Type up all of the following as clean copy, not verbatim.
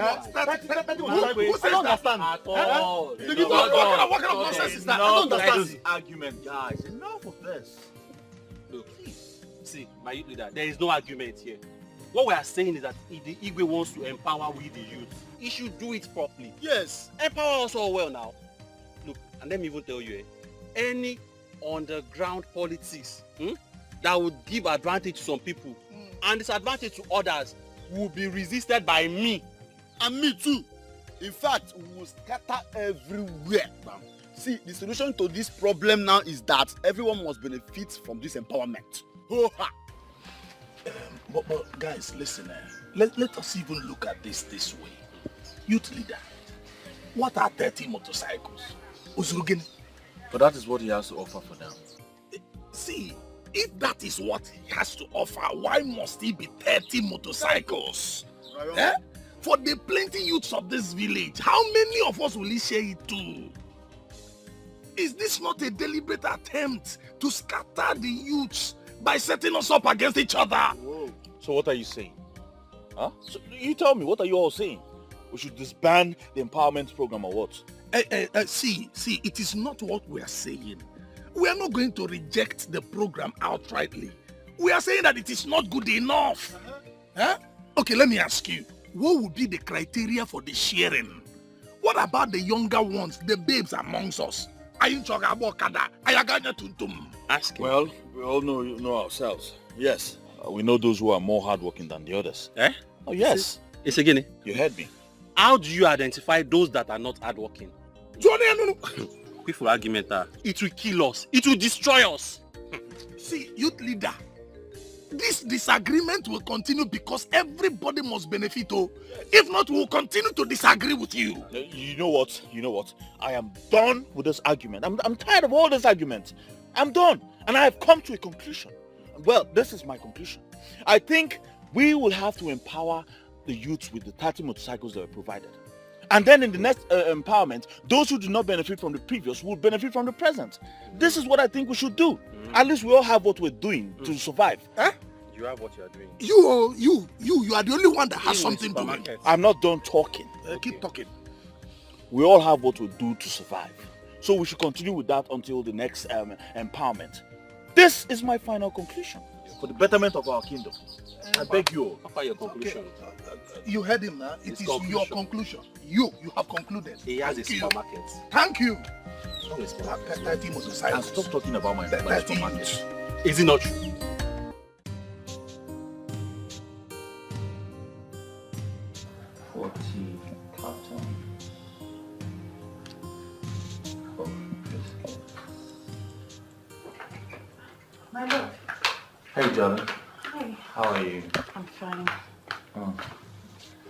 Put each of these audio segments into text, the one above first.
I don't understand. At all. What kind of nonsense is that? I don't understand this argument, guys. Enough of this. Look, please. See, my youth leader, there is no argument here. What we are saying is that if the Igwe wants to empower we the youth, he should do it properly. Yes. Empower us all well now. Look, and let me even tell you, any underground politics that would give advantage to some people and disadvantage to others will be resisted by me. And me too. In fact, we will scatter everywhere. See, the solution to this problem now is that everyone must benefit from this empowerment. But guys, listen, let us even look at this way. Youth leader, what are 30 motorcycles? Uzurugin? But that is what he has to offer for now. See, if that is what he has to offer, why must he be 30 motorcycles? Eh? For the plenty youths of this village, how many of us will he share it to? Is this not a deliberate attempt to scatter the youths by setting us up against each other? Whoa. So what are you saying? Huh? So you tell me, what are you all saying? We should disband the empowerment program or what? See, it is not what we are saying. We are not going to reject the program outrightly. We are saying that it is not good enough. Huh? Okay, let me ask you, what would be the criteria for the sharing? What about the younger ones, the babes amongst us? Ask him. Well, we all know ourselves. Yes, we know those who are more hardworking than the others. Eh? Oh, yes. It's again. You heard me. How do you identify those that are not hardworking? Quick for argument, it will kill us. It will destroy us. See, youth leader, this disagreement will continue because everybody must benefit. If not, we will continue to disagree with you. You know what? I am done with this argument. I'm tired of all this argument. I'm done. And I have come to a conclusion. Well, this is my conclusion. I think we will have to empower the youths with the 30 motorcycles that were provided. And then in the next empowerment, those who do not benefit from the previous will benefit from the present. This is what I think we should do. At least we all have what we're doing to survive. Huh? You have what you are doing. You are the only one that has something to do. I'm not done talking. Keep talking. We all have what we do to survive. So we should continue with that until the next empowerment. This is my final conclusion. For the betterment of our kingdom. I beg you. Papa, your conclusion. You heard him now. It is your conclusion. You have concluded. He has a supermarket. Thank you. 30 motorcycles. And stop talking about my supermarket. Is it not true? My love. Hey, darling. Hi. How are you? I'm fine. Oh.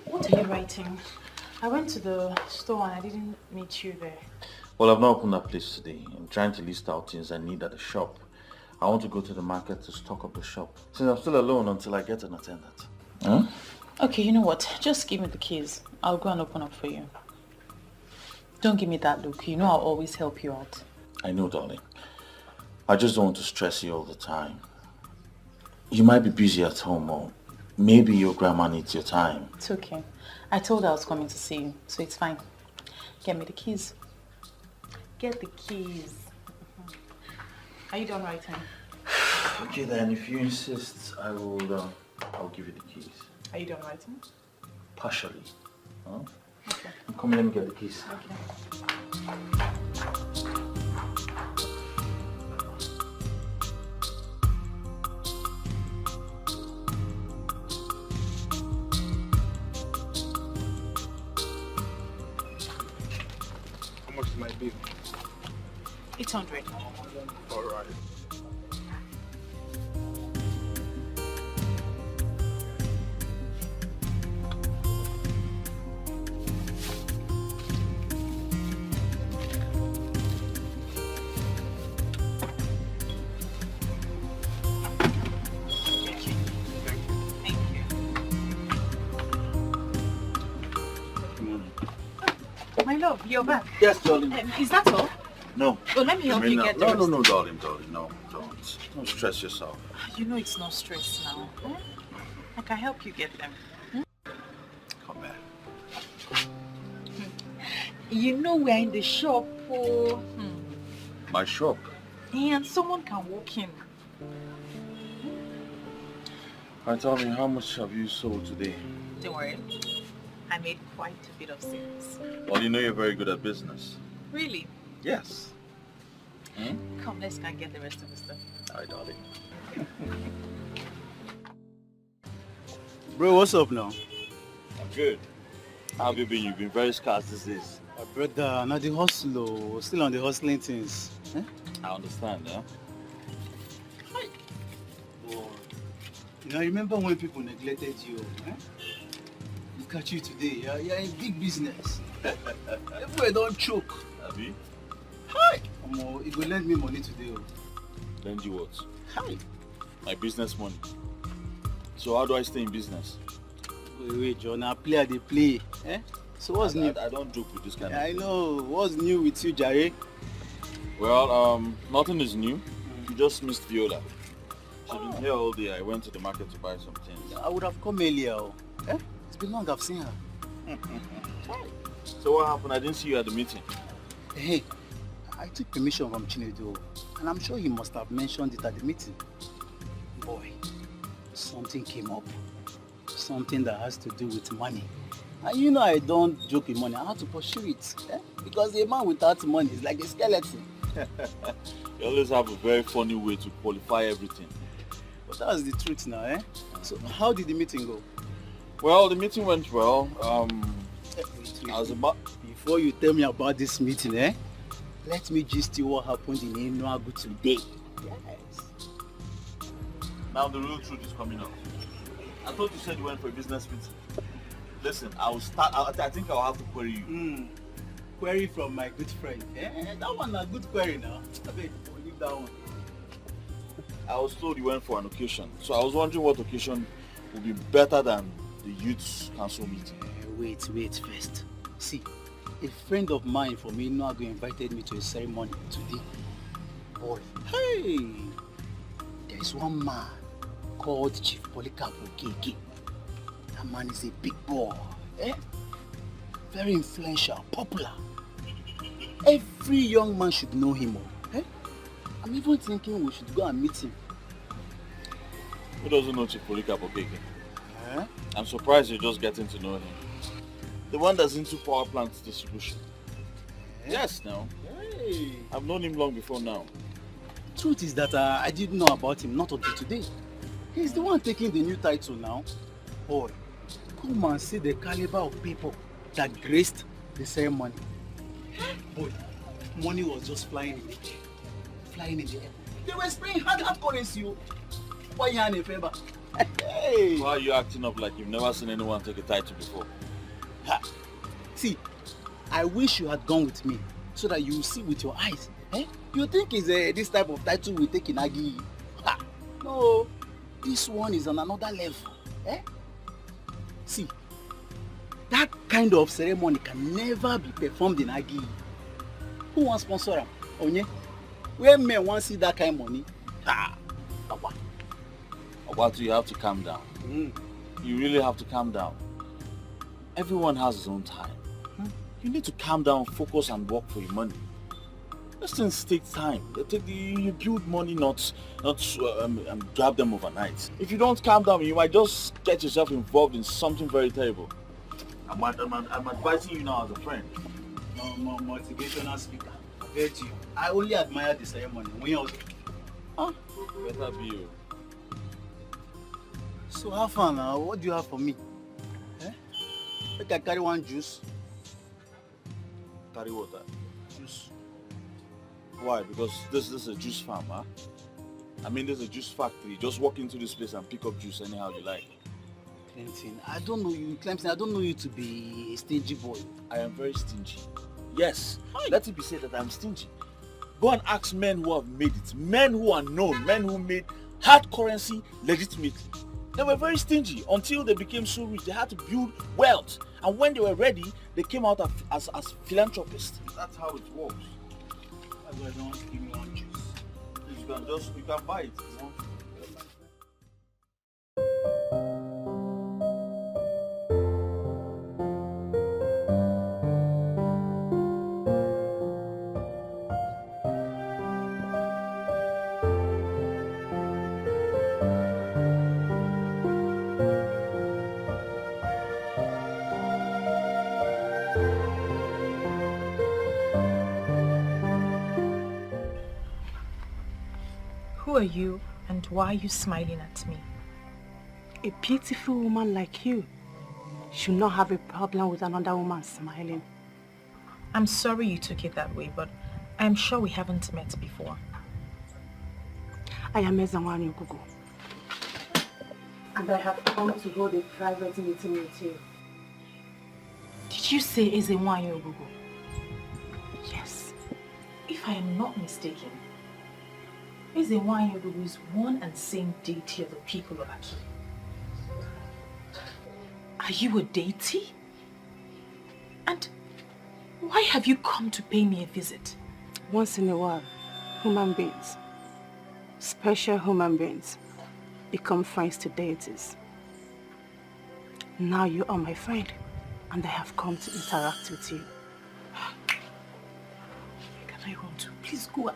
What are you writing? I went to the store and I didn't meet you there. Well, I've not opened that place today. I'm trying to list out things I need at the shop. I want to go to the market to stock up the shop, since I'm still alone until I get an attendant. Huh? Okay, you know what? Just give me the keys. I'll go and open up for you. Don't give me that look. You know I'll always help you out. I know, darling. I just don't want to stress you all the time. You might be busy at home, or maybe your grandma needs your time. It's okay. I told her I was coming to see you, so it's fine. Get me the keys. Get the keys. Are you done writing? Okay then, if you insist, I'll give you the keys. Are you done writing? Partially. Huh? Okay. Come, let me get the keys. Okay. How much is my bill? 800. All right. My love, you're back. Yes, darling. Is that all? No. Well, let me help you get the rest. No, darling, no, don't stress yourself. You know it's no stress now. I can help you get them. Come back. You know we're in the shop. Oh. My shop? And someone can walk in. And tell me, how much have you sold today? Don't worry. I made quite a bit of sales. Well, you know you're very good at business. Really? Yes. Come, let's go and get the rest of the stuff. Hi, darling. Bro, what's up now? I'm good. How have you been? You've been very scarce these days. Brother, now the hustle, still on the hustling things. Eh? I understand, huh? You know, remember when people neglected you? Eh? Look at you today, you're in big business. Everywhere don't choke. Have you? Hi! You go lend me money today. Lend you what? Hi! My business money. So how do I stay in business? Wait, John, I play. Eh? So what's new? I don't joke with this kind of I thing. know. What's new with you, Jare? Well, nothing is new. You just missed Viola. She's been here all day. I went to the market to buy some things. I would have come earlier. Eh? It's been long I've seen her. So what happened? I didn't see you at the meeting. Hey, I took permission from Chinedu, and I'm sure he must have mentioned it at the meeting. Boy, something came up. Something that has to do with money. And you know I don't joke with money. I have to pursue it. Eh? Because a man without money is like a skeleton. You always have a very funny way to qualify everything. But that's the truth now, eh? So how did the meeting go? Well, the meeting went well. I was about... Before you tell me about this meeting, eh? Let me gist you what happened in Enuagu today. Yes. Now the real truth is coming out. I thought you said you went for a business meeting. Listen, I think I'll have to query you. Query from my good friend. Eh? That one a good query now. Okay, we'll leave that one. I was told you went for an occasion. So I was wondering what occasion would be better than the youth council meeting. Wait first. See, a friend of mine from Enuagu invited me to a ceremony today. Boy, hey! There is one man called Chief Polycarp Okija. That man is a big boy. Eh? Very influential, popular. Every young man should know him. Eh? I'm even thinking we should go and meet him. Who doesn't know Chief Polycarp Okija? Eh? I'm surprised you're just getting to know him. The one that's into power plant distribution. Eh? Yes, now. Hey. I've known him long before now. Truth is that I didn't know about him not until today. He's the one taking the new title now. Boy, come and see the caliber of people that graced the ceremony. Boy, money was just flying in the air. Flying in the air. They were spraying hard currency. Why you in favor? Hey! Why are you acting up like you've never seen anyone take a title before? Ha. See, I wish you had gone with me so that you will see with your eyes. Eh? You think it's this type of title we take in Agi? Ha. No, this one is on another level. Eh? See, that kind of ceremony can never be performed in Agi. Who wants sponsor them? Onye? Where men want to see that kind of money? Ha! Obatu, you have to calm down. You really have to calm down. Everyone has his own time. You need to calm down, focus and work for your money. These things take time. You build money, not grab them overnight. If you don't calm down, you might just get yourself involved in something very terrible. I'm advising you now as a friend. No, motivational speaker. I bet you. I only admire the ceremony. When you Better be you. So how far now? What do you have for me? Eh? Make I carry one juice. Carry water. Juice. Why? Because this is a juice farm, huh? I mean, there's a juice factory. Just walk into this place and pick up juice anyhow you like. Clemson, I don't know you. Clemson, I don't know you to be a stingy boy. I am very stingy. Yes, let it be said that I'm stingy. Go and ask men who have made it. Men who are known. Men who made hard currency legitimately. They were very stingy until they became so rich. They had to build wealth. And when they were ready, they came out as philanthropists. That's how it works. That's why I don't want to give me one juice. You can buy it. are you and why are you smiling at me? A beautiful woman like you should not have a problem with another woman smiling. I'm sorry you took it that way, but I'm sure we haven't met before. I am Ezawani Ogugu, and I have come to hold a private meeting with you. Did you say Ezewanya Ogugu? Yes. If I am not mistaken, Ezewanya Ogugu is one and same deity of the people of Aki. Are you a deity? And why have you come to pay me a visit? Once in a while, human beings, special human beings, become friends to deities. Now you are my friend, and I have come to interact with you. Can I run to? Please go.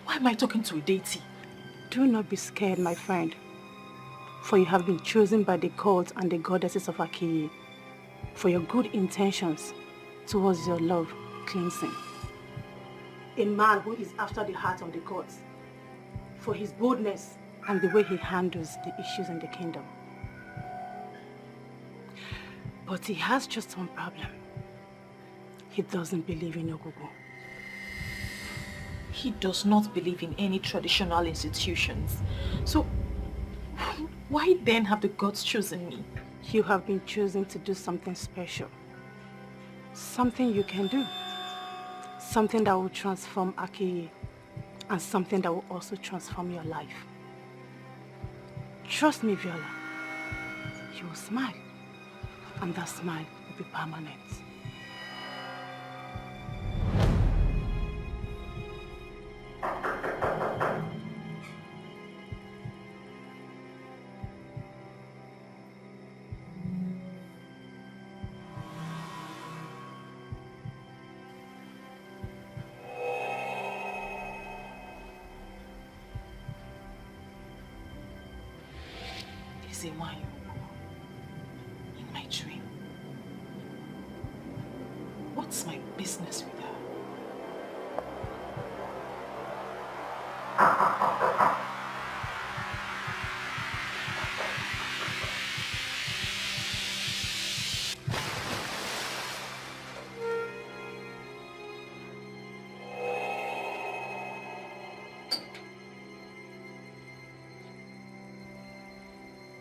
Why am I talking to a deity? Do not be scared, my friend, for you have been chosen by the gods and the goddesses of Aki for your good intentions towards your love, Clemson. A man who is after the heart of the gods, for his boldness and the way he handles the issues in the kingdom. But he has just one problem. He doesn't believe in Ogugu. He does not believe in any traditional institutions. So, why then have the gods chosen me? You have been chosen to do something special. Something you can do. Something that will transform Aki, and something that will also transform your life. Trust me, Viola. You will smile, and that smile will be permanent. In my dream. What's my business with her?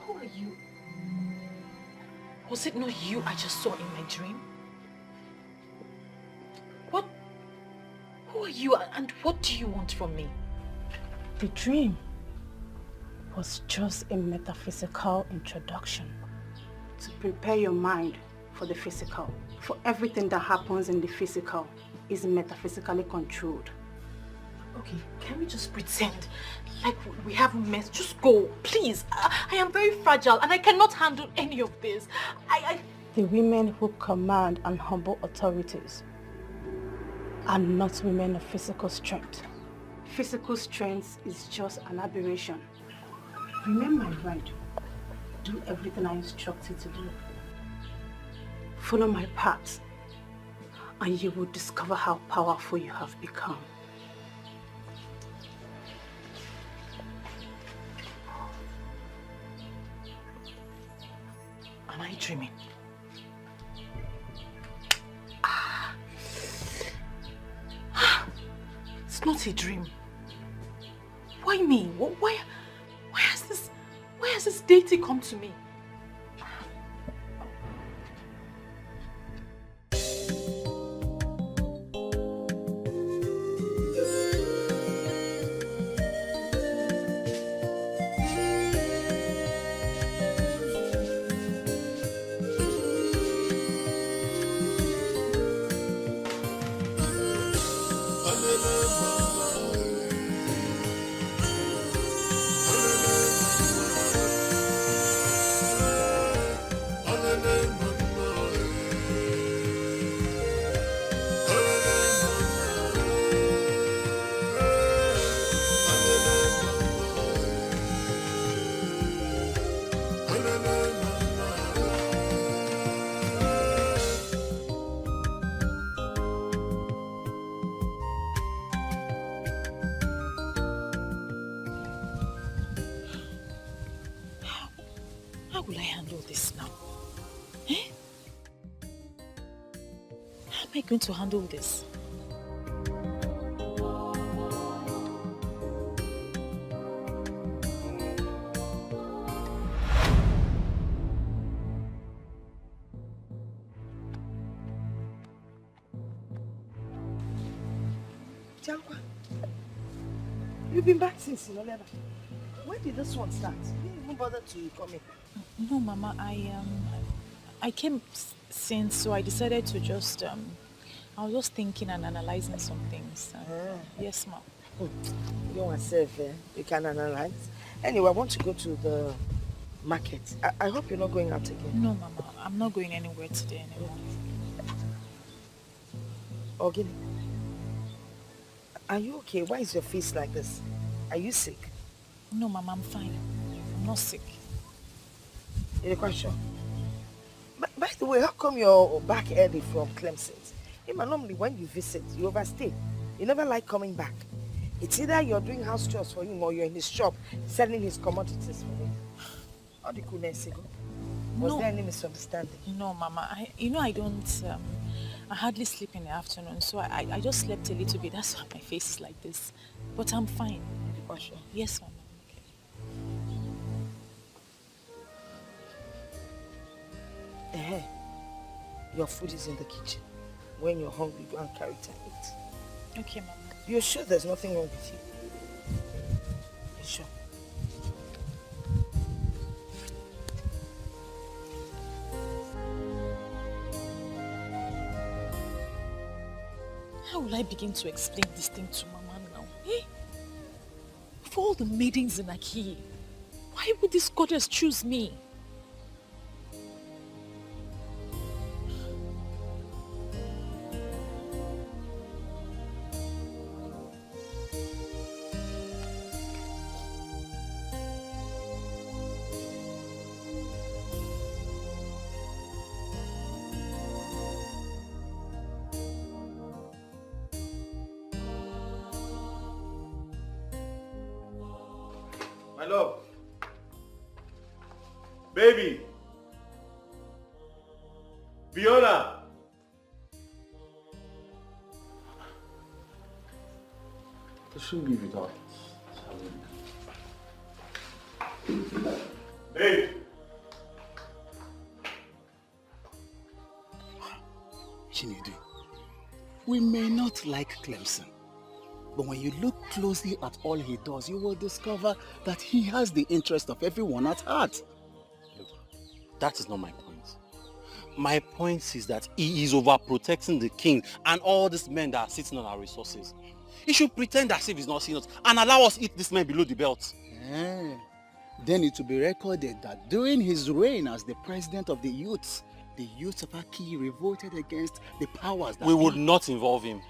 Who are you? Was it not you I just saw in my dream? Who are you and what do you want from me? The dream was just a metaphysical introduction to prepare your mind for the physical. For everything that happens in the physical is metaphysically controlled. Okay, can we just pretend like we haven't met? Just go, please. I am very fragile and I cannot handle any of this. The women who command and humble authorities are not women of physical strength. Physical strength is just an aberration. Remember my word. Do everything I instruct you to do. Follow my path, and you will discover how powerful you have become. Am I dreaming? It's not a dream. Why me? Why has this deity come to me? How will I handle this now? Eh? How am I going to handle this? Jankwa, you've been back since Nollywood. When did this one start? You didn't even bother to come in. No, Mama, I came since, so I decided to just, I was just thinking and analyzing some things. Yes, Mom. You don't want to serve, you can analyze. Anyway, I want to go to the market. I hope you're not going out again. No, Mama, I'm not going anywhere today anymore. Ogini, are you okay? Why is your face like this? Are you sick? No, Mama, I'm fine. I'm not sick. You're quite sure? By the way, how come you're back early from Clemson? Normally when you visit, you overstay. You never like coming back. It's either you're doing house chores for him or you're in his shop selling his commodities for him. How did you go? Was there any misunderstanding? No, Mama. I don't... I hardly sleep in the afternoon, so I just slept a little bit. That's why my face is like this. But I'm fine. You're sure? Yes, Mama. Your food is in the kitchen. When you're hungry, go and carry it and eat. Okay, Mama. You're sure there's nothing wrong with you? You're sure? How will I begin to explain this thing to Mama now? Eh? For all the maidens in Aki, why would this goddess choose me? My love. Baby. Fiona. I shouldn't leave without Babe. Chinedu, we may not like Clemson, but when you look closely at all he does, you will discover that he has the interest of everyone at heart. Look, that is not my point. My point is that he is overprotecting the king and all these men that are sitting on our resources. He should pretend as if he's not seeing us and allow us eat these men below the belt. Then it will be recorded that during his reign as the president of the youths of Aki revolted against the powers that... We would not involve him.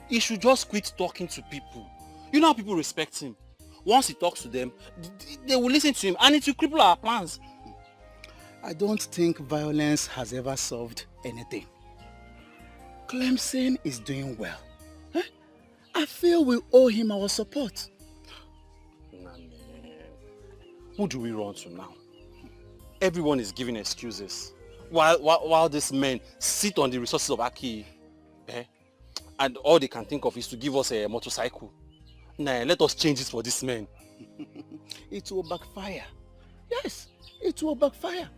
He should just quit talking to people. You know how people respect him. Once he talks to them, they will listen to him and it will cripple our plans. I don't think violence has ever solved anything. Clemson is doing well. I feel we owe him our support. Who do we run to now? Everyone is giving excuses. While these men sit on the resources of Aki, and all they can think of is to give us a motorcycle. Nah, let us change it for these men. It will backfire. Yes, it will backfire.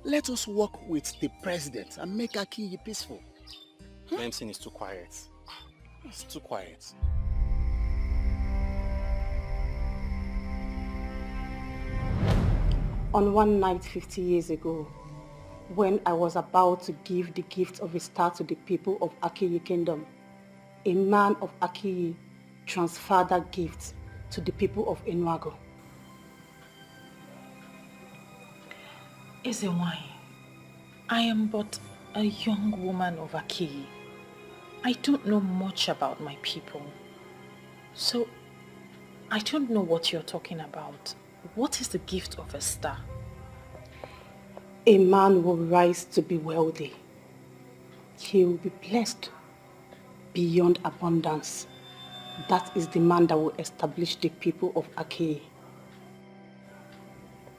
Let us work with the president and make Aki peaceful. Clemson is too quiet. It's too quiet. On one night 50 years ago, when I was about to give the gift of a star to the people of Akiyi Kingdom, a man of Akiyi transferred that gift to the people of Enuago. Ezewai, I am but a young woman of Akiyi. I don't know much about my people. So, I don't know what you're talking about. What is the gift of a star? A man will rise to be wealthy. He will be blessed beyond abundance. That is the man that will establish the people of Aki.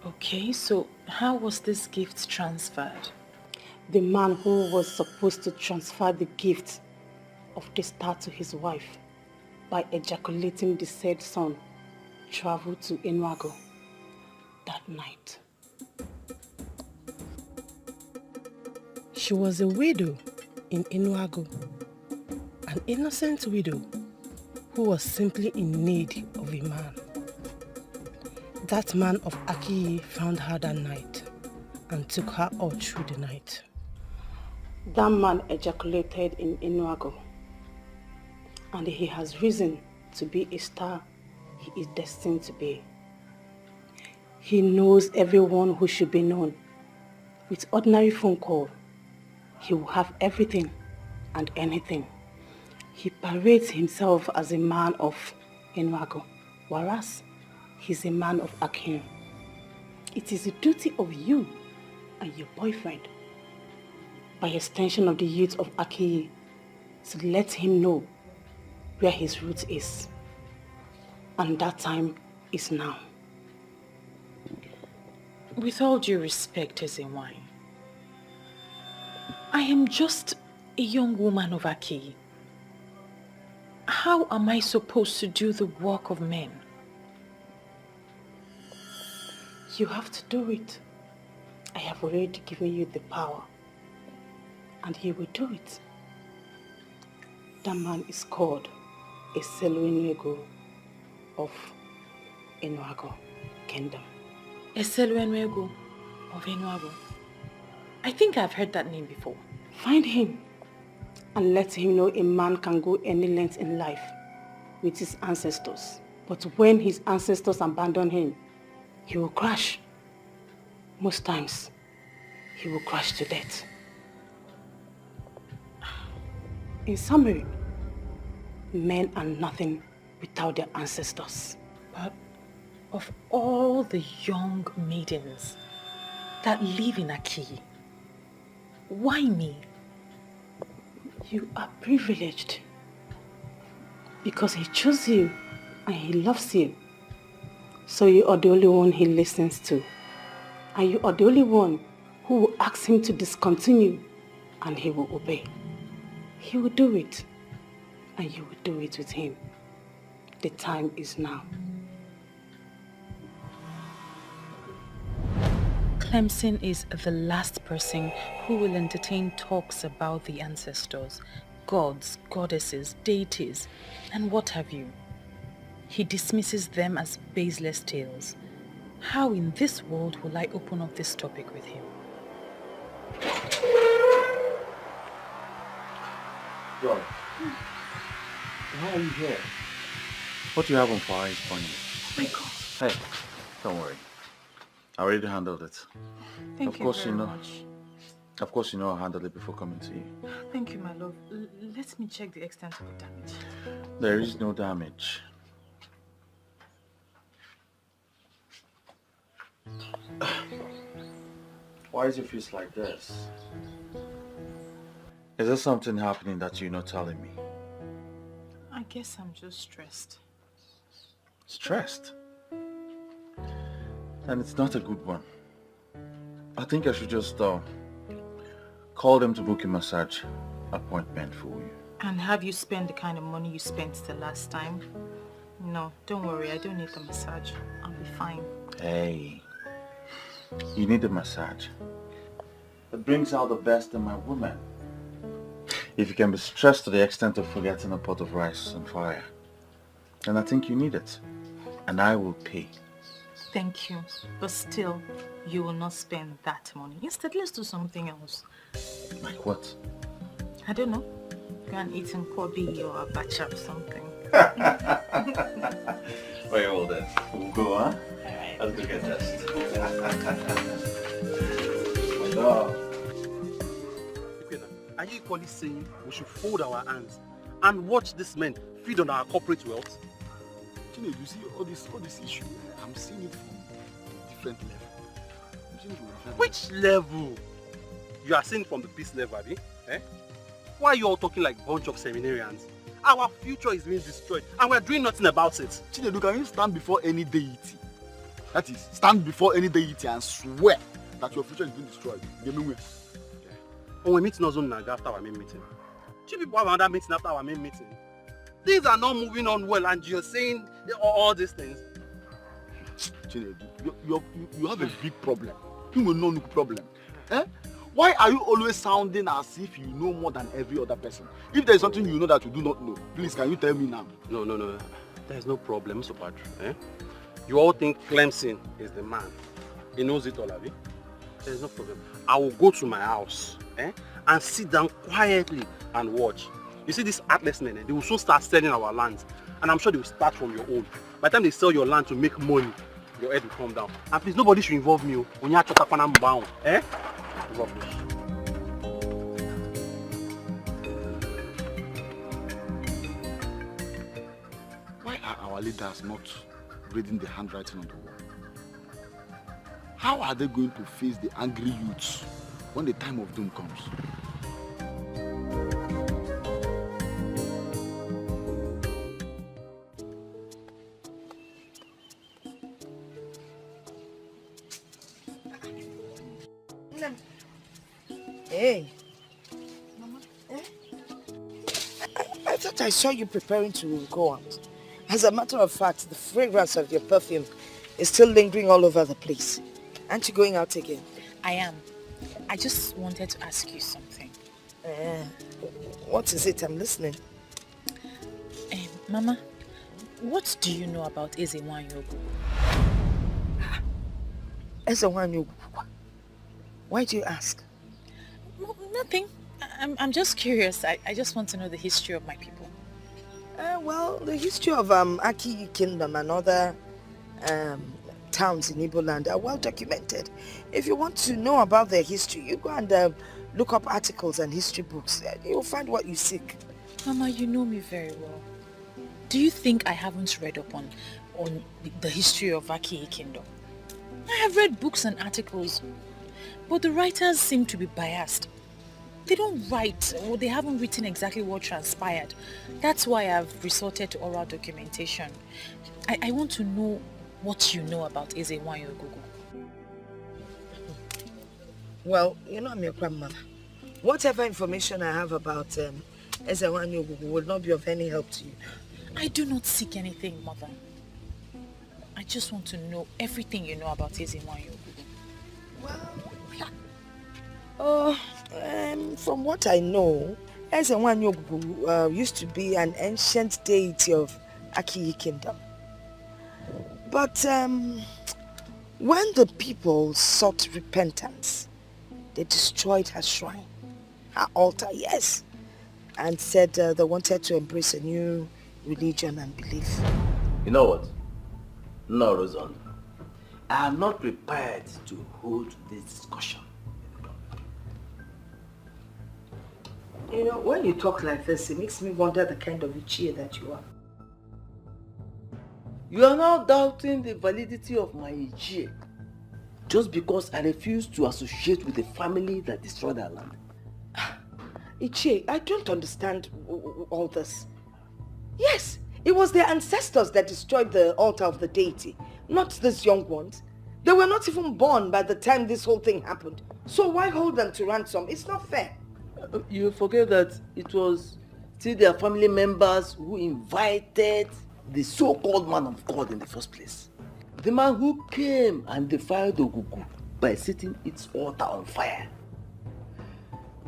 Okay, so how was this gift transferred? The man who was supposed to transfer the gift of the star to his wife by ejaculating the said son traveled to Enuago that night. She was a widow in Enuago, an innocent widow who was simply in need of a man. That man of Akiyi found her that night and took her all through the night. That man ejaculated in Enuago, and he has risen to be a star he is destined to be. He knows everyone who should be known. With ordinary phone call, he will have everything and anything. He parades himself as a man of Enuago, whereas he's a man of Akin. It is the duty of you and your boyfriend, by extension of the youth of Akiyi, to let him know where his root is. And that time is now. With all due respect, Ezenwai, I am just a young woman of Akiyi. How am I supposed to do the work of men? You have to do it. I have already given you the power, and he will do it. That man is called Escalating of Enuago Kingdom. Escalating of Enuago. I think I've heard that name before. Find him and let him know a man can go any length in life with his ancestors. But when his ancestors abandon him, he will crash. Most times, he will crash to death. In summary, men are nothing without their ancestors. But of all the young maidens that live in Akiyi, why me? You are privileged because he chose you and he loves you. So you are the only one he listens to. And you are the only one who will ask him to discontinue and he will obey. He will do it and you will do it with him. The time is now. Clemson is the last person who will entertain talks about the ancestors, gods, goddesses, deities, and what have you. He dismisses them as baseless tales. How in this world will I open up this topic with him? John, why are you here? What do you have on fire is funny. Oh my God. Hey, don't worry. I already handled it. Thank you very much. Of course you know I handled it before coming to you. Thank you, my love. Let me check the extent of the damage. There is no damage. Why is your face like this? Is there something happening that you're not telling me? I guess I'm just stressed. Stressed? And it's not a good one. I think I should just call them to book a massage appointment for you. And have you spent the kind of money you spent the last time? No, don't worry, I don't need the massage. I'll be fine. Hey, you need a massage. It brings out the best in my woman. If you can be stressed to the extent of forgetting a pot of rice on fire, then I think you need it. And I will pay. Thank you. But still, you will not spend that money. Instead, let's do something else. Like what? I don't know. Go and eat some kobe or abacha or something. Wait, hold it. We'll go, huh? Alright. Let's go get dressed. My dog. Are you equally saying we should fold our hands and watch these men feed on our corporate wealth? You see all this issue, I'm seeing it from a different level. Which level? You are saying from the peace level, Abi? Why are you all talking like a bunch of seminarians? Our future is being destroyed and we're doing nothing about it. Chinedu, can you stand before any deity That is, stand before any deity and swear that your future is being destroyed. When we meet Nozun Naga after our main meeting. Two people have another meeting after our main meeting. Things are not moving on well and you're saying all these things. You have a big problem. You will know no problem. Eh? Why are you always sounding as if you know more than every other person? If there is something you know that you do not know, please can you tell me now? No. There's no problem, Mr. Patru. Eh? You all think Clemson is the man. He knows it all, have you? There's no problem. I will go to my house and sit down quietly and watch. You see these artless men, they will soon start selling our lands. And I'm sure they will start from your own. By the time they sell your land to make money, your head will come down. And please, nobody should involve me. When you're bound, eh? Rubbish. Why are our leaders not reading the handwriting on the wall? How are they going to face the angry youths when the time of doom comes? Hey. Mama. Eh? I thought I saw you preparing to go out. As a matter of fact, the fragrance of your perfume is still lingering all over the place. Aren't you going out again? I am. I just wanted to ask you something. What is it? I'm listening. Mama, what do you know about Ezewanyogu? Ezewanyogu? Why do you ask? No, nothing. I'm just curious. I just want to know the history of my people. Well, the history of Aki Kingdom and other towns in Igbo land are well documented. If you want to know about their history, you go and look up articles and history books. You'll find what you seek. Mama, you know me very well. Do you think I haven't read up on the history of Aki Kingdom? I have read books and articles, but the writers seem to be biased. They don't write, or they haven't written exactly what transpired. That's why I've resorted to oral documentation. I want to know what you know about Ezewanyogu. Well, you know I'm your grandmother. Whatever information I have about Ezewanyogu will not be of any help to you. I do not seek anything, Mother. I just want to know everything you know about Ezewanyogu. Well, from what I know, Ezewanyogu used to be an ancient deity of Aki Kingdom. But when the people sought repentance, they destroyed her shrine, her altar, yes, and said they wanted to embrace a new religion and belief. You know what? No, Rosan. I am not prepared to hold this discussion. You know, when you talk like this, it makes me wonder the kind of Ichie that you are. You are now doubting the validity of my Ichie just because I refuse to associate with a family that destroyed our land. Ichie, I don't understand all this. Yes, it was their ancestors that destroyed the altar of the deity, not these young ones. They were not even born by the time this whole thing happened. So why hold them to ransom? It's not fair. You forget that it was still their family members who invited the so-called man of God in the first place. The man who came and defiled Ogugu by setting its altar on fire.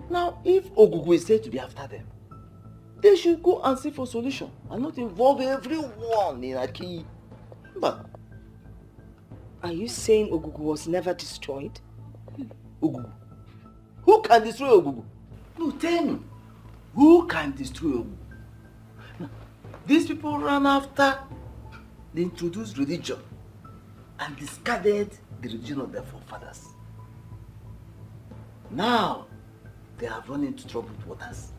Now, if Ogugu is said to be after them, they should go and seek for solution and not involve everyone in Aki. But are you saying Ogugu was never destroyed? Ogugu? Who can destroy Ogugu? No, tell me. Who can destroy Ogugu? Now, these people ran after the introduced religion and discarded the religion of their forefathers. Now, they have run into troubled waters.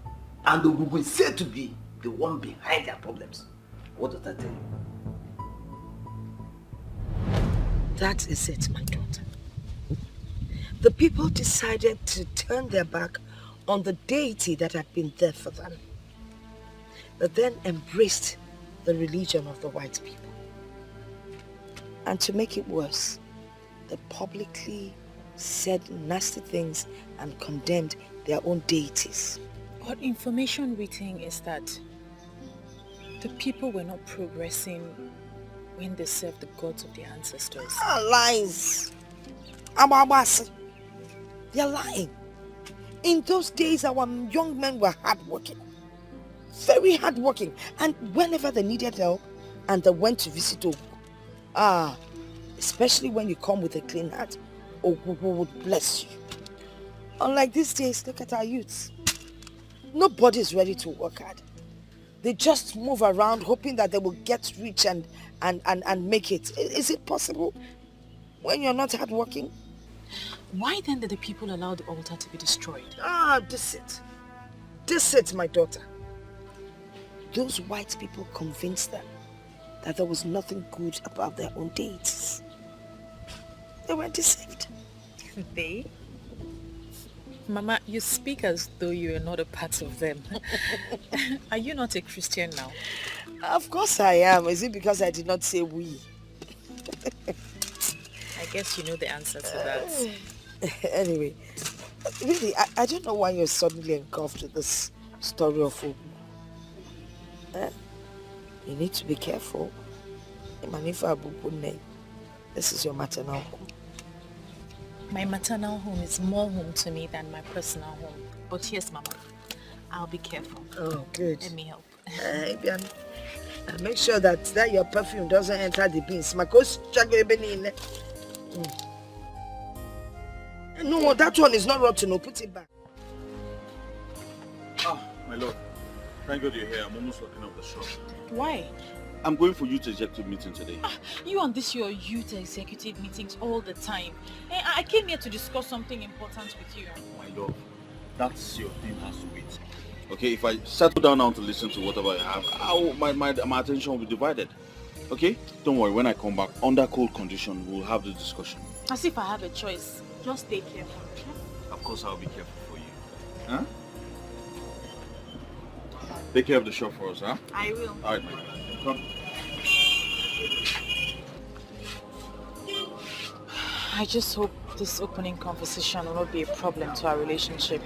And Ogugu is said to be the one behind their problems. What does that tell you? That is it, my daughter. The people decided to turn their back on the deity that had been there for them, but then embraced the religion of the white people. And to make it worse, they publicly said nasty things and condemned their own deities. What information we think is that the people were not progressing when they served the gods of their ancestors. Lies! They're lying. In those days, our young men were hardworking. Very hardworking. And whenever they needed help, and they went to visit Ogu, especially when you come with a clean heart, Ogu would bless you. Unlike these days, look at our youths. Nobody's ready to work hard. They just move around hoping that they will get rich and make it. Is it possible when you're not hardworking? Why then did the people allow the altar to be destroyed? This it, my daughter. Those white people convinced them that there was nothing good about their own deities. They were deceived. They? Mama, you speak as though you are not a part of them. Are you not a Christian now? Of course I am. Is it because I did not say we? I guess you know the answer to that. Anyway, really, I don't know why you're suddenly engulfed with this story of Ogu. You need to be careful. This is your maternal home. My maternal home is more home to me than my personal home. But yes, Mama, I'll be careful. Oh, good. Let me help. And make sure that your perfume doesn't enter the beans. No, that one is not rotten. No, put it back. My lord. Thank God you're here. I'm almost walking off the shop. Why? I'm going for youth executive meeting today. You and your youth executive meetings all the time. I came here to discuss something important with you. My lord, that's your thing has to wait. Okay, if I settle down now to listen to whatever I have, my attention will be divided. Okay? Don't worry, when I come back, under cold condition, we'll have the discussion. As if I have a choice. Just stay careful. Of course, I'll be careful for you. Huh? Take care of the shop for us, huh? I will. All right, my friend. Come. I just hope this opening conversation will not be a problem to our relationship.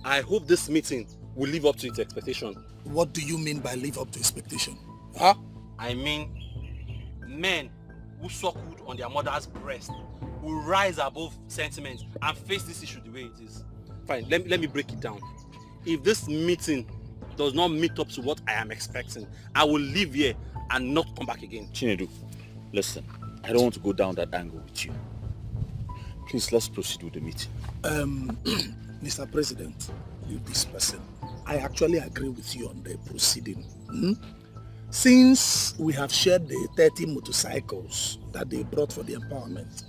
I hope this meeting will live up to its expectation. What do you mean by live up to expectation? I mean, men who suckled on their mother's breast will rise above sentiment and face this issue the way it is. Fine, let me break it down. If this meeting does not meet up to what I am expecting, I will leave here and not come back again. Chinedu, listen, I don't want to go down that angle with you. Please, let's proceed with the meeting. Mr. President, you this person, I actually agree with you on the proceeding. Since we have shared the 30 motorcycles that they brought for the empowerment,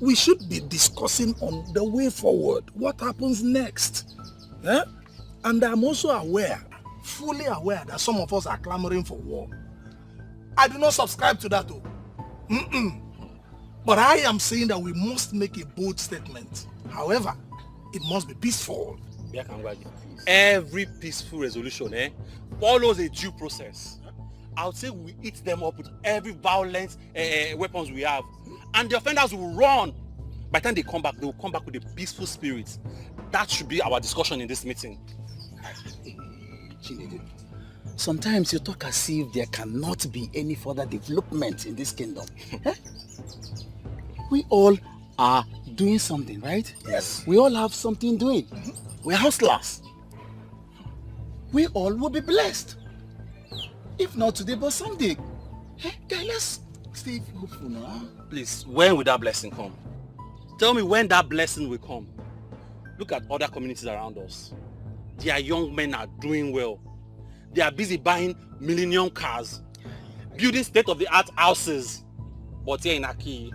we should be discussing on the way forward, what happens next. And I'm also aware, fully aware, that some of us are clamoring for war. I do not subscribe to that though. But I am saying that we must make a bold statement. However, it must be peaceful. Every peaceful resolution follows a due process. I would say we eat them up with every violent weapons we have. And the offenders will run. By the time they will come back with a peaceful spirit. That should be our discussion in this meeting. Sometimes you talk as if there cannot be any further development in this kingdom. We all are doing something, right? Yes. We all have something doing. We're hustlers. We all will be blessed. If not today, but someday. Guys, let's stay hopeful now. Please, when will that blessing come? Tell me when that blessing will come. Look at other communities around us. Their young men are doing well. They are busy buying millennium cars, building state-of-the-art houses. But here in Aki,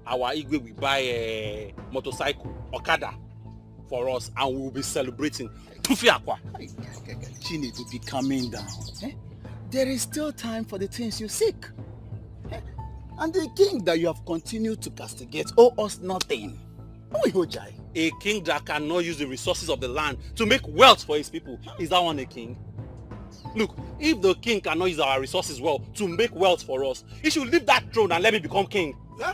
our Igwe will buy a motorcycle, Okada, for us, and we will be celebrating. Tufi Akwa. Chinedu, be calming down. There is still time for the things you seek. And the king that you have continued to castigate owe us nothing. A king that cannot use the resources of the land to make wealth for his people. Is that one a king? Look, if the king cannot use our resources well to make wealth for us, he should leave that throne and let me become king. Why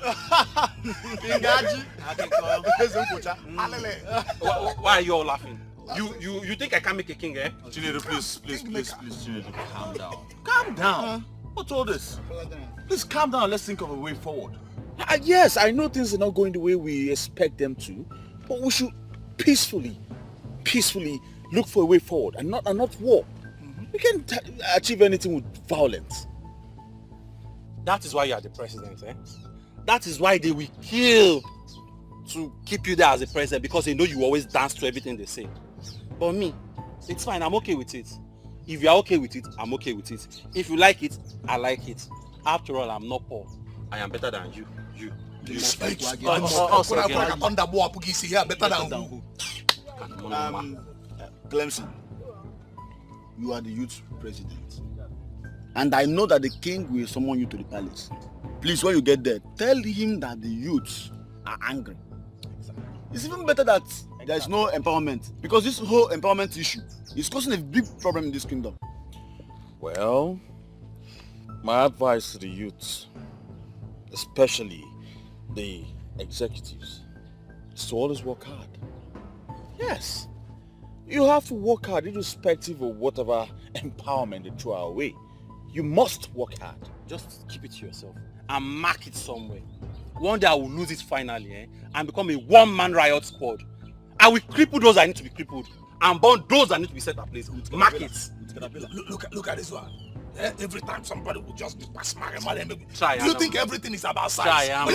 are you all laughing? You think I can make a king, eh? Chinedu, please, Chinedu, calm down. Calm down. What's all this? Please calm down and let's think of a way forward. Yes, I know things are not going the way we expect them to, but we should peacefully look for a way forward and not war. We can't achieve anything with violence. That is why you are the president, eh? That is why they will kill to keep you there as the president, because they know you always dance to everything they say. But me, it's fine, I'm okay with it. If you are okay with it, I'm okay with it. If you like it, I like it. After all, I'm not poor. I am better than you. Clemson, you are the youth president. And I know that the king will summon you to the palace. Please, when you get there, tell him that the youths are angry. It's even better that there is no empowerment, because this whole empowerment issue is causing a big problem in this kingdom. Well, my advice to the youths, especially the executives, is to always work hard. Yes, you have to work hard irrespective of whatever empowerment they throw our way. You must work hard. Just keep it to yourself and mark it somewhere. One day I will lose it finally, eh? And become a one-man riot squad. I will cripple those that need to be crippled and burn those that need to be set ablaze. Mark it. Look at this one. Every time somebody will just be smart. Try, do you think everything is about size? Try,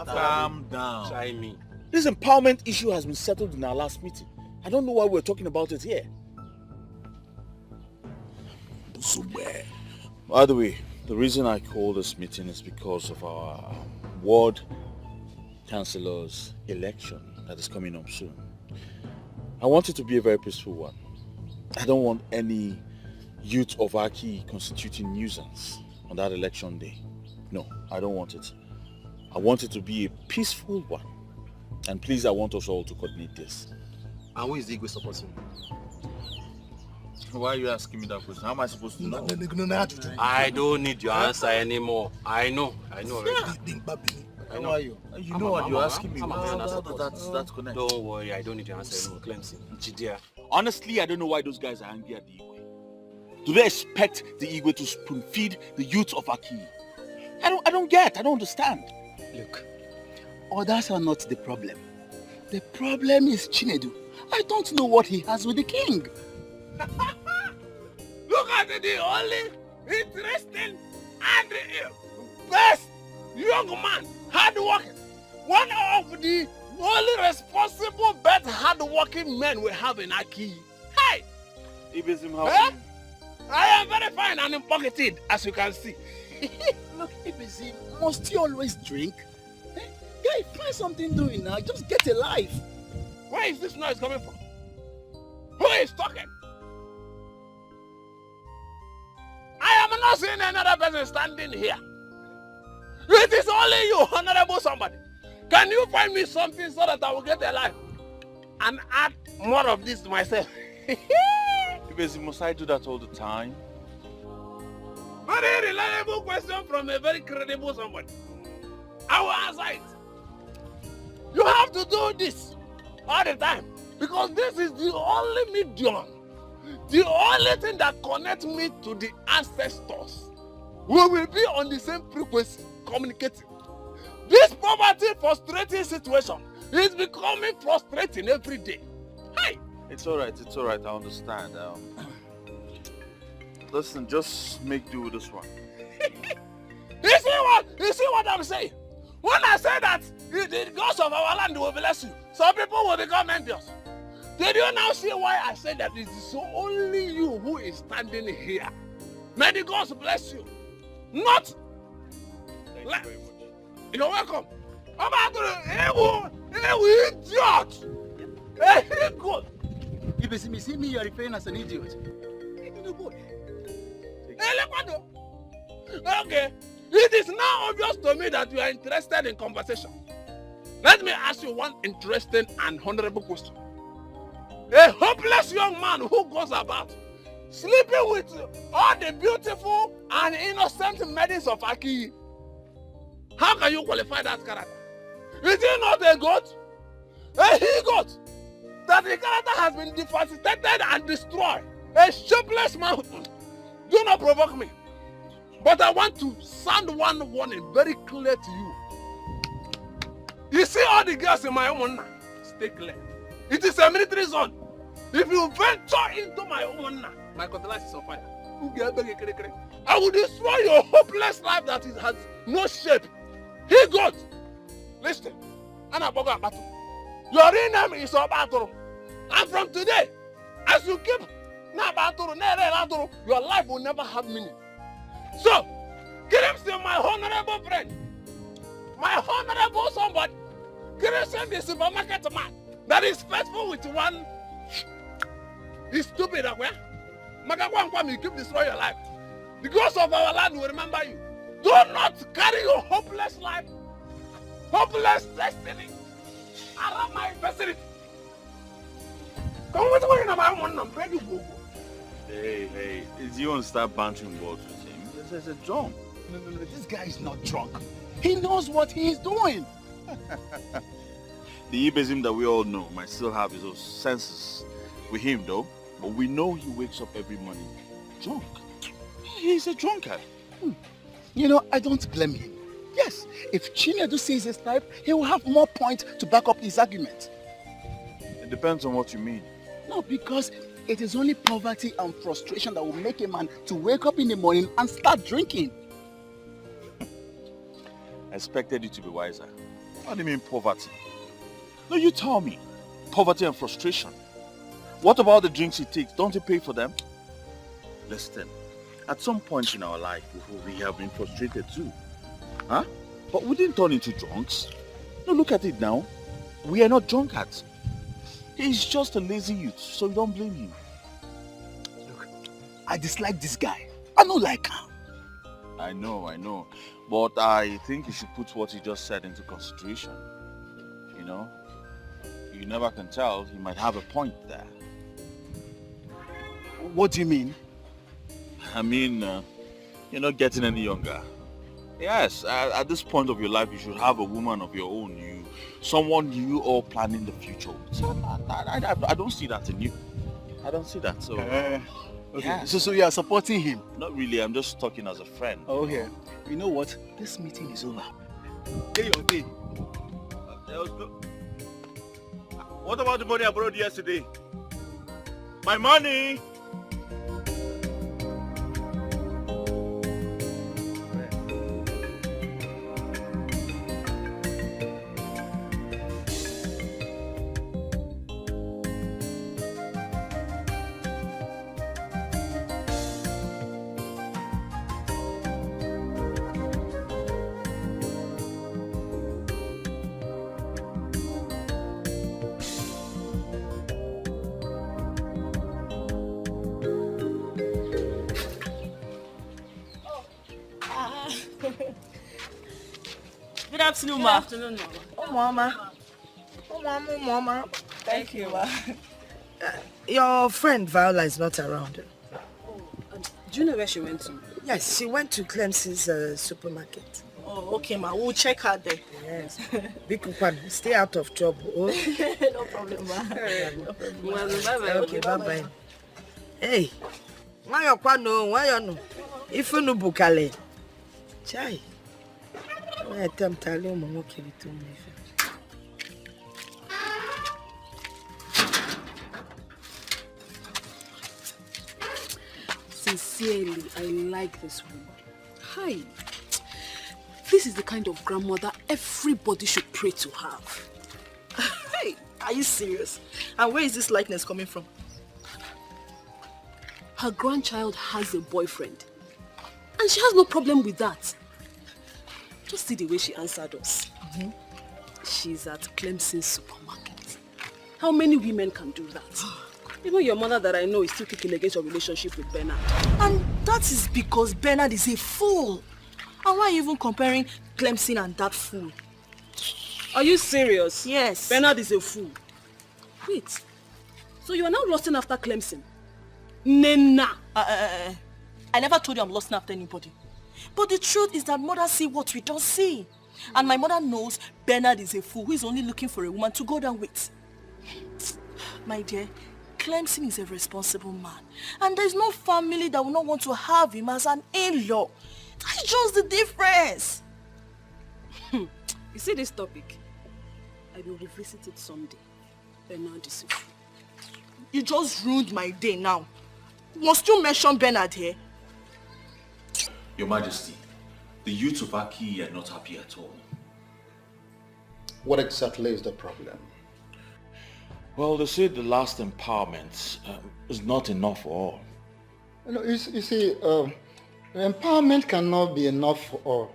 calm down. Try me. This empowerment issue has been settled in our last meeting. I don't know why we're talking about it here. By the way, the reason I called this meeting is because of our ward councillor's election that is coming up soon. I want it to be a very peaceful one. I don't want any youth of Aki constituting nuisance on that election day. No, I don't want it. I want it to be a peaceful one. And please, I want us all to coordinate this. And who is the Igwe supporting? Why are you asking me that question? How am I supposed to know? I don't need your answer anymore. I know already. How are you? You know what you're asking me. That's connected. Don't worry, I don't need your answer anymore, Clemson. Jidia. Honestly, I don't know why those guys are angry at the Igwe. Do they expect the Igwe to spoon feed the youth of Aki? I don't understand. Look, others are not the problem. The problem is Chinedu. I don't know what he has with the king. Look at the only interesting and best young man, hard-working. One of the only responsible, best hard-working men we have in Aki. Hey! I am very fine and pocketed, as you can see. Look, Ibizim, must you always drink? Guy, find something doing now. Just get a life. Where is this noise coming from? Who is talking? I am not seeing another person standing here. It is only you, honorable somebody. Can you find me something so that I will get a life and add more of this to myself? Must I do that all the time? Very reliable question from a very credible somebody. I will answer it. You have to do this all the time because this is the only medium, the only thing that connects me to the ancestors. We will be on the same frequency, communicating. This poverty frustrating situation is becoming frustrating every day. Hey! It's all right, I understand. Listen, just make do with this one. You see what I'm saying? When I say that the gods of our land will bless you, some people will become envious. Did you now see why I said that it is only you who is standing here? May the gods bless you. Not. Thank you very much. You're welcome. I'm about to idiot. Hey, good. If you see me, you're referring as an idiot. Okay. It is now obvious to me that you are interested in conversation. Let me ask you one interesting and honorable question. A hopeless young man who goes about sleeping with all the beautiful and innocent maidens of Aki. How can you qualify that character? Is he not a goat? A he-goat? That the character has been devastated and destroyed. A shapeless man. Do not provoke me. But I want to sound one warning very clear to you. You see all the girls in my home, stay clear. It is a military zone. If you venture into my home, my cutlass is on fire. I will destroy your hopeless life that it has no shape. He got. Listen. Your real name is Obatoro. And from today, as you keep your life will never have meaning. So, Clemson, my honorable friend, my honorable somebody, Clemson the supermarket man that is faithful with one. He's stupid, you keep destroying your life. The ghost of our land will remember you. Do not carry your hopeless life, hopeless destiny around my vicinity. Come with me, I'm ready to go. Hey, is you want to start bantering words with him? This is a drunk. No, this guy is not drunk. He knows what he is doing. The Ibezim that we all know might still have his own senses with him though, but we know he wakes up every morning drunk. He's a drunkard. You know, I don't blame him. Yes, if Chinedu sees his type, he will have more points to back up his argument. It depends on what you mean. No, because it is only poverty and frustration that will make a man to wake up in the morning and start drinking. I expected you to be wiser. What do you mean poverty? No, you tell me. Poverty and frustration. What about the drinks he takes? Don't he pay for them? Listen, at some point in our life, we have been frustrated too. Huh? But we didn't turn into drunks. No, look at it now. We are not drunkards. He's just a lazy youth, so don't blame him. Look, I dislike this guy. I don't like him. I know. But I think you should put what he just said into consideration. You know? You never can tell. He might have a point there. What do you mean? I mean, you're not getting any younger. Yes, at this point of your life, you should have a woman of your own. Someone you all planning the future with. So I don't see that in you. I don't see that. So, okay. Yeah. So you are supporting him? Not really. I'm just talking as a friend. Okay. You know what? This meeting is over. Pay your pay. What about the money I borrowed yesterday? My money! Good afternoon, ma. Good afternoon, Mama. Mama. Thank you, ma. Your friend Viola is not around. Do you know where she went to? Yes, she went to Clemson's supermarket. Oh, okay, ma. We'll check her there. Yes. Bikukwan, stay out of trouble. Oh? No problem, ma. No problem. Bye-bye. Okay, bye-bye. Hey, why you no? If you no bukale. Chai. I attempt to learn more to me. Sincerely, I like this woman. Hi. This is the kind of grandmother everybody should pray to have. Hey, are you serious? And where is this likeness coming from? Her grandchild has a boyfriend. And she has no problem with that. Just see the way she answered us. Mm-hmm. She's at Clemson supermarket. How many women can do that? Even your mother that I know is still kicking against your relationship with Bernard. And that is because Bernard is a fool. And why are you even comparing Clemson and that fool? Are you serious? Yes. Bernard is a fool. Wait. So you are now lusting after Clemson? Nena. I never told you I'm lusting after anybody. But the truth is that mother see what we don't see. And my mother knows Bernard is a fool who is only looking for a woman to go down with. My dear, Clemson is a responsible man. And there's no family that will not want to have him as an in-law. That's just the difference. You see this topic? I will revisit it someday. Bernard is a fool. You just ruined my day now. Must you mention Bernard here? Your Majesty, the youths of Aki are not happy at all. What exactly is the problem? Well, they say the last empowerment is not enough for all. You see, empowerment cannot be enough for all.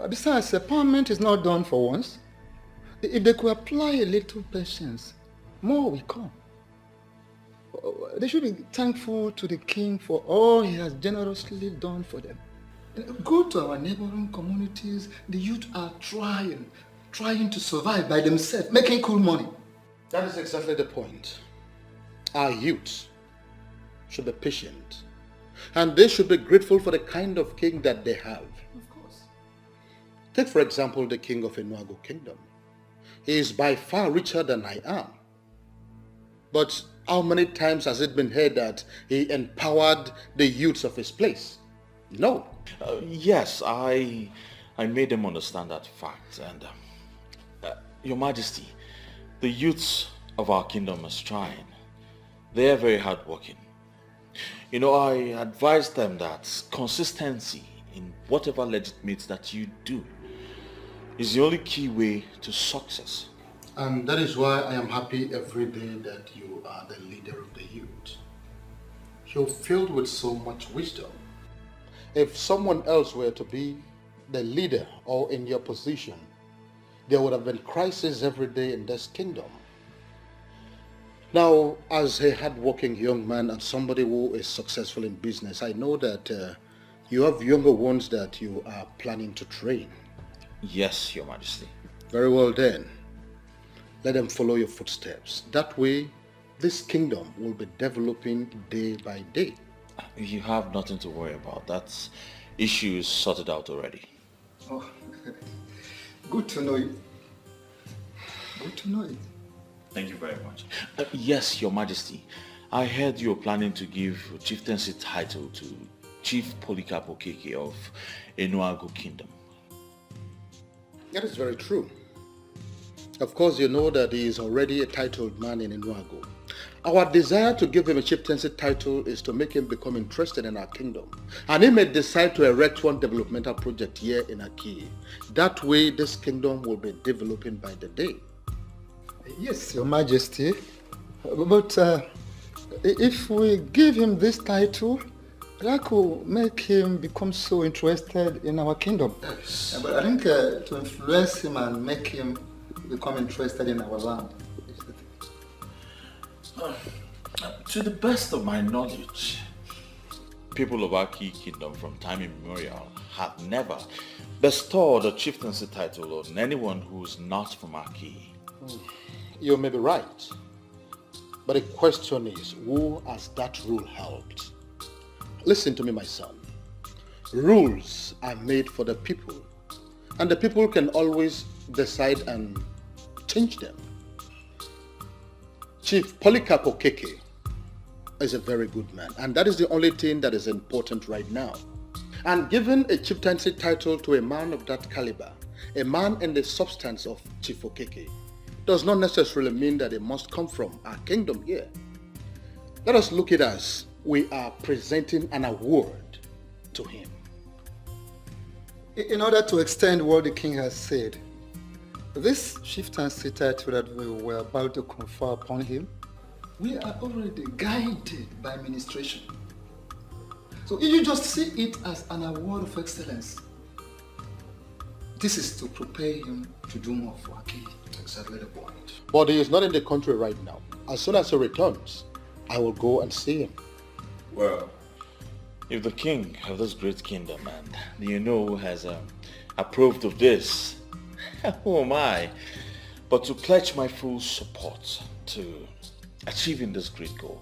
Besides, empowerment is not done for once. If they could apply a little patience, more will come. They should be thankful to the king for all he has generously done for them. Go to our neighboring communities. The youth are trying to survive by themselves, making cool money. That is exactly the point. Our youth should be patient, and they should be grateful for the kind of king that they have. Of course. Take for example the king of Enuago Kingdom. He is by far richer than I am. But how many times has it been heard that he empowered the youths of his place? No. Yes, I made them understand that fact. And Your Majesty, the youths of our kingdom are trying. They are very hardworking. You know, I advise them that consistency in whatever legitimate that you do is the only key way to success. And that is why I am happy every day that you are the leader of the youth. You're filled with so much wisdom. If someone else were to be the leader or in your position, there would have been crisis every day in this kingdom. Now, as a hardworking young man and somebody who is successful in business, I know that you have younger ones that you are planning to train. Yes, Your Majesty. Very well then. Let them follow your footsteps. That way, this kingdom will be developing day by day. You have nothing to worry about. That issue is sorted out already. Oh, good to know it. Good to know it. Thank you very much. Yes, Your Majesty. I heard you were planning to give a chieftaincy title to Chief Polycarp Okeke of Enuago Kingdom. That is very true. Of course, you know that he is already a titled man in Enuago. Our desire to give him a chieftaincy title is to make him become interested in our kingdom. And he may decide to erect one developmental project here in Aki. That way, this kingdom will be developing by the day. Yes, Your Majesty. But if we give him this title, that will make him become so interested in our kingdom. Yes. But I think to influence him and make him become interested in our land. To the best of my knowledge, people of Aki Kingdom from time immemorial have never bestowed a chieftaincy title on anyone who is not from Aki. You may be right. But the question is, who has that rule helped? Listen to me, my son. Rules are made for the people, and the people can always decide and change them. Chief Polycarp Okeke is a very good man, and that is the only thing that is important right now. And giving a chieftaincy title to a man of that caliber, a man in the substance of Chief Okeke, does not necessarily mean that it must come from our kingdom here. Let us look at it as we are presenting an award to him. In order to extend what the king has said, this chieftaincy title that we were about to confer upon him, we are already guided by administration. So you just see it as an award of excellence. This is to prepare him to do more for Aki. Exactly the point. But he is not in the country right now. As soon as he returns, I will go and see him. Well, if the king of this great kingdom and has approved of this, Who am I? But to pledge my full support to achieving this great goal.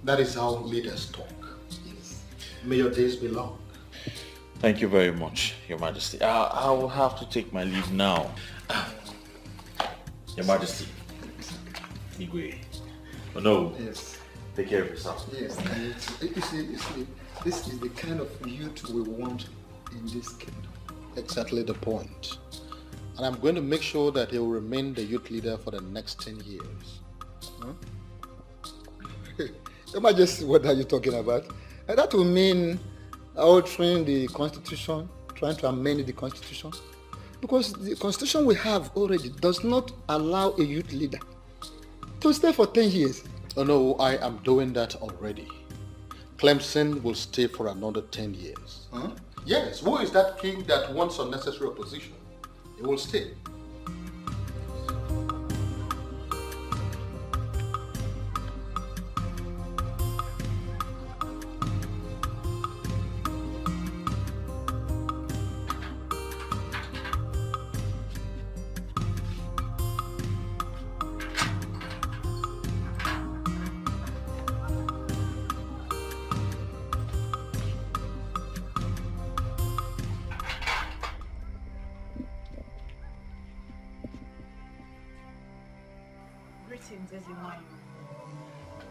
That is how leaders talk. Yes. May your days be long. Thank you very much, Your Majesty. I will have to take my leave now. Your Majesty. Igwe. Oh no. Yes. Take care of yourself. Yes. You see, this is the kind of youth we want in this kingdom. Exactly the point. And I'm going to make sure that he will remain the youth leader for the next 10 years. Huh? Your Majesty, what are you talking about? And that will mean altering the constitution, trying to amend the constitution. Because the constitution we have already does not allow a youth leader to stay for 10 years. Oh no, I am doing that already. Clemson will stay for another 10 years. Huh? Yes, who is that king that wants unnecessary opposition? He will stay.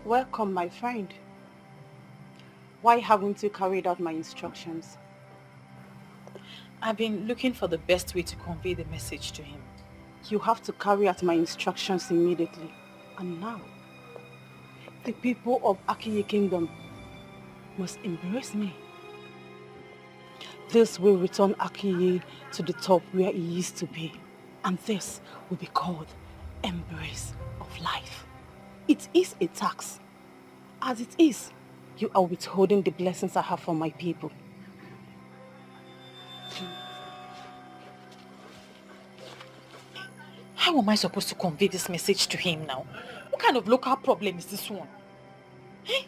Welcome, my friend. Why haven't you carried out my instructions? I've been looking for the best way to convey the message to him. You have to carry out my instructions immediately. And now, the people of Akiyi Kingdom must embrace me. This will return Akiyi to the top where he used to be. And this will be called embrace of life. It is a tax. As it is, you are withholding the blessings I have for my people. How am I supposed to convey this message to him now? What kind of local problem is this one? Eh?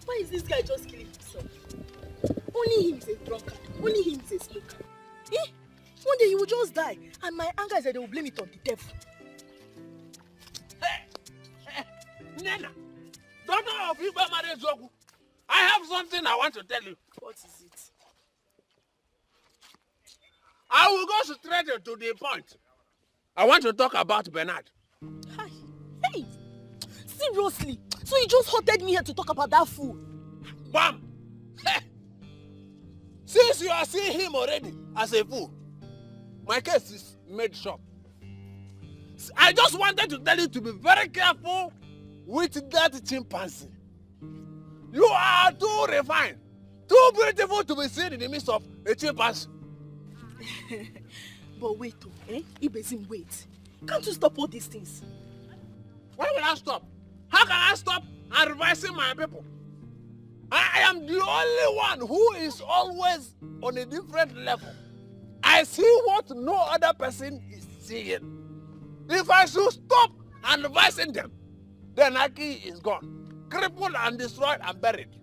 Why is this guy just killing himself? Only him is a drunkard. Only him is a smoker. Eh? One day he will just die, and my anger is that they will blame it on the devil. Hey, Nena, daughter of Igwe Marezogu, I have something I want to tell you. What is it? I will go straight to the point. I want to talk about Bernard. Hi. Hey, seriously? So you just hotted me here to talk about that fool? Bam! Since you are seeing him already as a fool, my case is made short. I just wanted to tell you to be very careful with that chimpanzee. You are too refined, too beautiful to be seen in the midst of a chimpanzee. But wait, Ibezim, wait. Can't you stop all these things? Why will I stop? How can I stop advising my people? I am the only one who is always on a different level. I see what no other person is seeing. If I should stop advising them, then Aki is gone, crippled and destroyed and buried.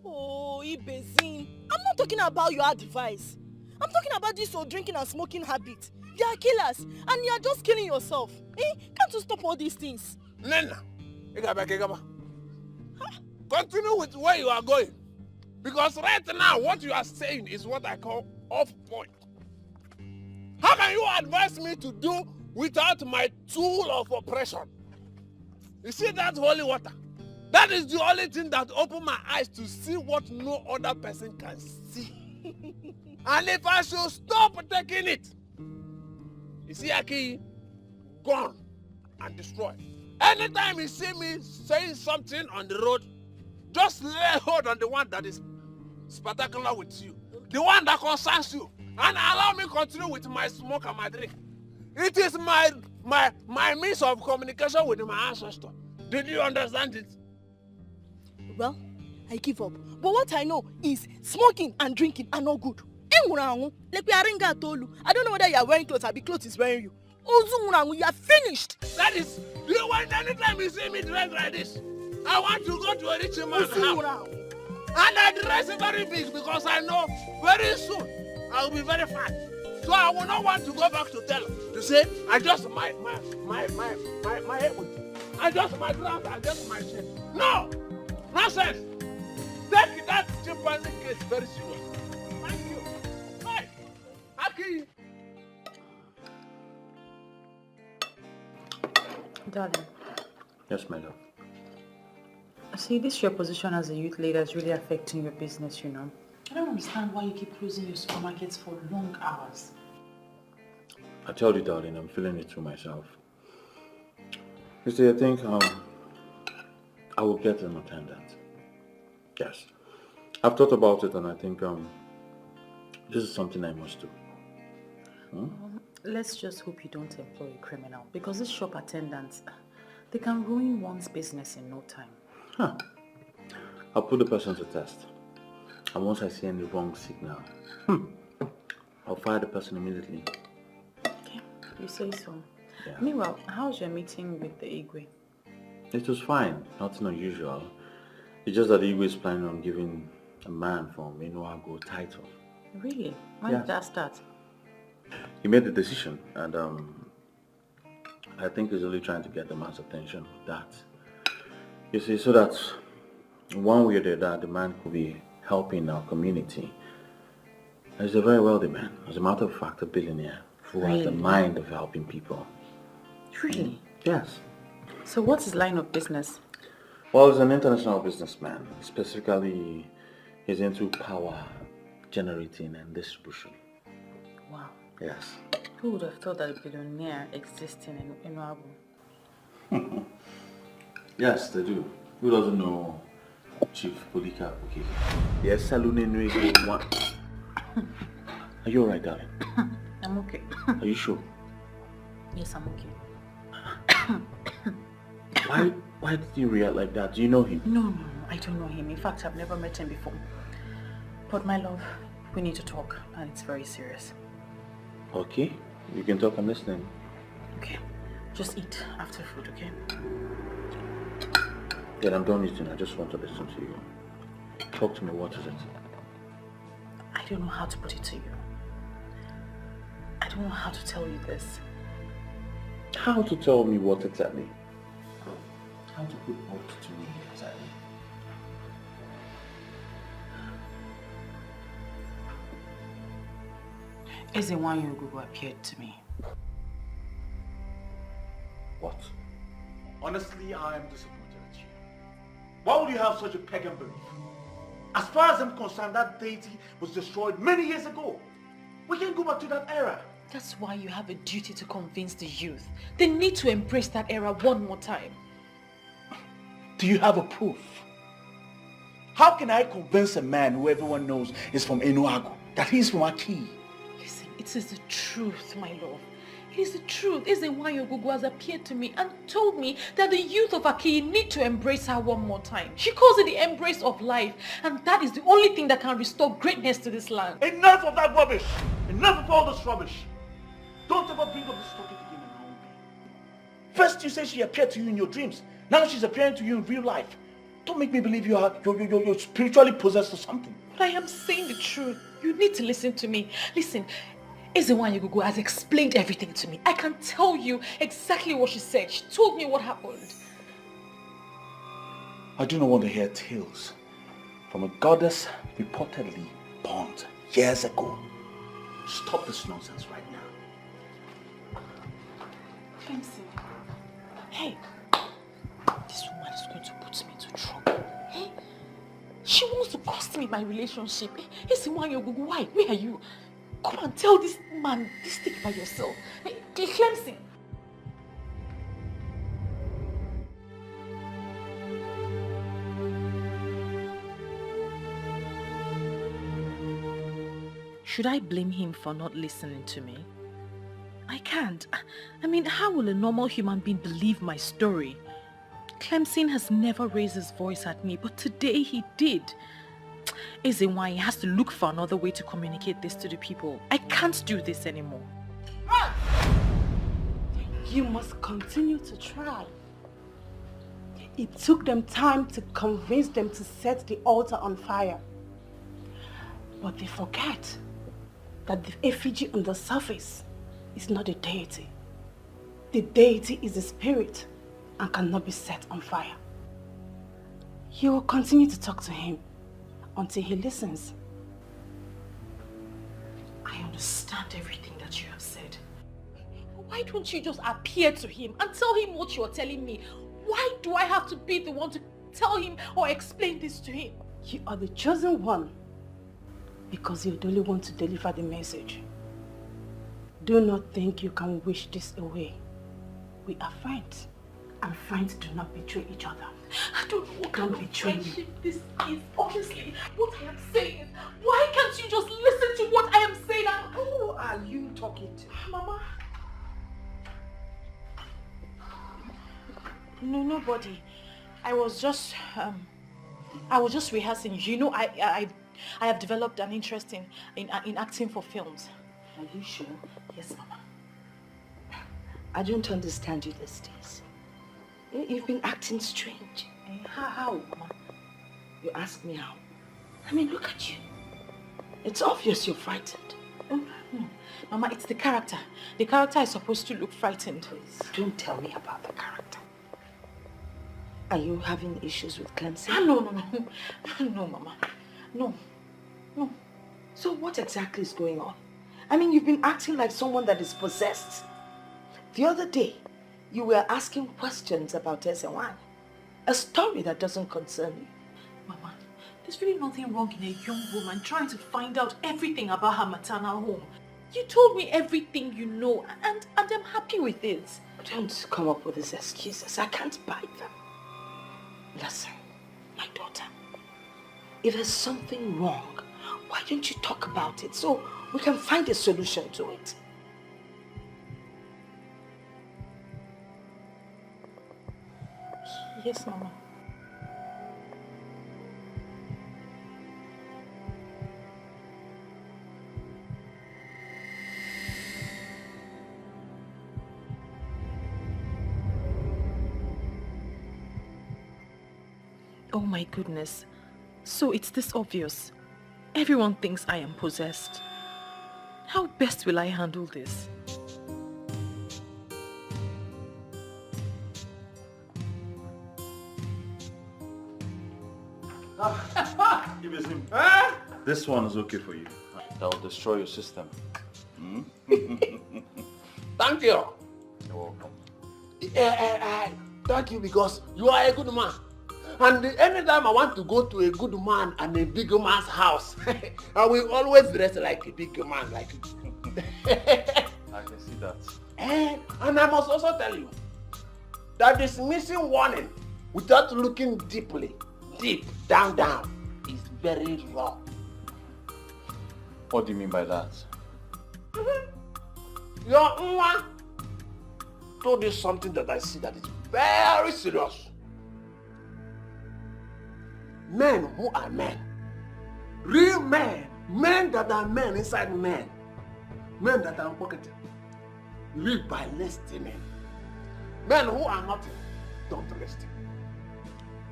Oh, Ibezim, I'm not talking about your advice. I'm talking about this your drinking and smoking habit. They are killers, and you are just killing yourself. Can't you stop all these things? Nena, continue with where you are going. Because right now, what you are saying is what I call off point. How can you advise me to do without my tool of oppression? You see that holy water? That is the only thing that opened my eyes to see what no other person can see. And if I should stop taking it, you see Aki, gone and destroyed. Anytime you see me saying something on the road, just lay hold on the one that is spectacular with you. The one that concerns you. And allow me continue with my smoke and my drink. It is my means of communication with my ancestor. Did you understand it? Well, I give up. But what I know is smoking and drinking are not good. I don't know whether you are wearing clothes or the clothes is wearing you. You are finished. That is, do you want anytime you see me dressed like this? I want to go to a rich man's house. And I dress very big because I know very soon I will be very fat. So I will not want to go back to tell to say I just my head. I just my dress, I just my shirt. No! Nonsense! Take that chimpanzee case very serious. Thank you. Bye. Aki. Darling. Yes, my love. See, this your position as a youth leader is really affecting your business, you know. I don't understand why you keep closing your supermarkets for long hours. I told you, darling, I'm feeling it to myself. You see, I think I will get an attendant. Yes. I've thought about it and I think this is something I must do. Let's just hope you don't employ a criminal, because these shop attendants, they can ruin one's business in no time. Huh. I'll put the person to test. And once I see any wrong signal, I'll fire the person immediately. Okay, you say so. Yeah. Meanwhile, how's your meeting with the Igwe? It was fine, nothing unusual. It's just that the Igwe is planning on giving a man from Inuago a title. Really? When did that start? He made the decision and I think he's really trying to get the man's attention with that. You see, so that one way or the other, the man could be helping our community. He's a very wealthy man. As a matter of fact, a billionaire who has the mind of helping people. Really? Yes. So what's his line of business? Well, he's an international businessman. Specifically, he's into power generating and distribution. Wow. Yes. Who would have thought that a billionaire exists in Inuago? Yes, they do. Who doesn't know Chief Okija? Yes, Salune one. Are you alright, darling? I'm okay. Are you sure? Yes, I'm okay. Why did you react like that? Do you know him? No, I don't know him. In fact, I've never met him before. But my love, we need to talk, and it's very serious. Okay, you can talk. I'm listening. Okay, just eat after food, okay? Yeah, I'm done eating. I just want to listen to you. Talk to me. What is it? I don't know how to put it to you. I don't know how to tell you this. How to tell me what exactly? How to put what to me exactly? Ezewanyogugu appeared to me. What? Honestly, I am disappointed at you. Why would you have such a pagan belief? As far as I'm concerned, that deity was destroyed many years ago. We can't go back to that era. That's why you have a duty to convince the youth. They need to embrace that era one more time. Do you have a proof? How can I convince a man who everyone knows is from Enuago that he's from Aki? Listen, it is the truth, my love. It is the truth. Ezewanyogugu has appeared to me and told me that the youth of Aki need to embrace her one more time. She calls it the embrace of life, and that is the only thing that can restore greatness to this land. Enough of that rubbish! Enough of all this rubbish! Don't ever bring up this topic again around me. First you say she appeared to you in your dreams. Now she's appearing to you in real life. Don't make me believe you're spiritually possessed or something. But I am saying the truth. You need to listen to me. Listen, Ezewanyogugu has explained everything to me. I can tell you exactly what she said. She told me what happened. I do not want to hear tales from a goddess reportedly born years ago. Stop this nonsense right now. Clemson. Hey, this woman is going to put me into trouble. Hey? She wants to cost me my relationship. Hey, Ezewanyogugu, why? Where are you? Come and tell this man this thing by yourself. Hey, Clemson. Should I blame him for not listening to me? I can't. I mean, how will a normal human being believe my story? Clemson has never raised his voice at me, but today he did. Is it why he has to look for another way to communicate this to the people? I can't do this anymore. You must continue to try. It took them time to convince them to set the altar on fire. But they forget that the effigy on the surface is not a deity. The deity is a spirit and cannot be set on fire. You will continue to talk to him until he listens. I understand everything that you have said. Why don't you just appear to him and tell him what you're telling me? Why do I have to be the one to tell him or explain this to him? You are the chosen one because you're the only one to deliver the message. Do not think you can wish this away. We are friends, and friends do not betray each other. I don't know what kind of friendship this is. Honestly, what I am saying is, why can't you just listen to what I am saying? Who are you talking to? Mama. No, nobody. I was just rehearsing. You know, I have developed an interest in acting for films. Are you sure? Yes, Mama. I don't understand you these days. You've been acting strange. How, Mama? You ask me how? I mean, look at you. It's obvious you're frightened. No. Mama, it's the character. The character is supposed to look frightened. Please, don't tell me about the character. Are you having issues with Clemson? No, Mama. No. So what exactly is going on? I mean, you've been acting like someone that is possessed. The other day, you were asking questions about SNY, a story that doesn't concern you. Mama, there's really nothing wrong in a young woman trying to find out everything about her maternal home. You told me everything you know, and I'm happy with it. Don't come up with these excuses. I can't buy them. Listen, my daughter, if there's something wrong, why don't you talk about it so we can find a solution to it? Yes, Mama. Oh my goodness. So it's this obvious. Everyone thinks I am possessed. How best will I handle this? Give it him. This one is okay for you. That will destroy your system. Thank you. You're welcome. Thank you because you are a good man. And anytime I want to go to a good man and a big man's house, I will always dress like a big man, like I can see that. And I must also tell you that this missing warning, without looking deep down, is very wrong. What do you mean by that? Your Nwa told you something that I see that is very serious. Men who are men, real men, men that are men inside men that are pocketed, live by listening. Men who are nothing, don't listen.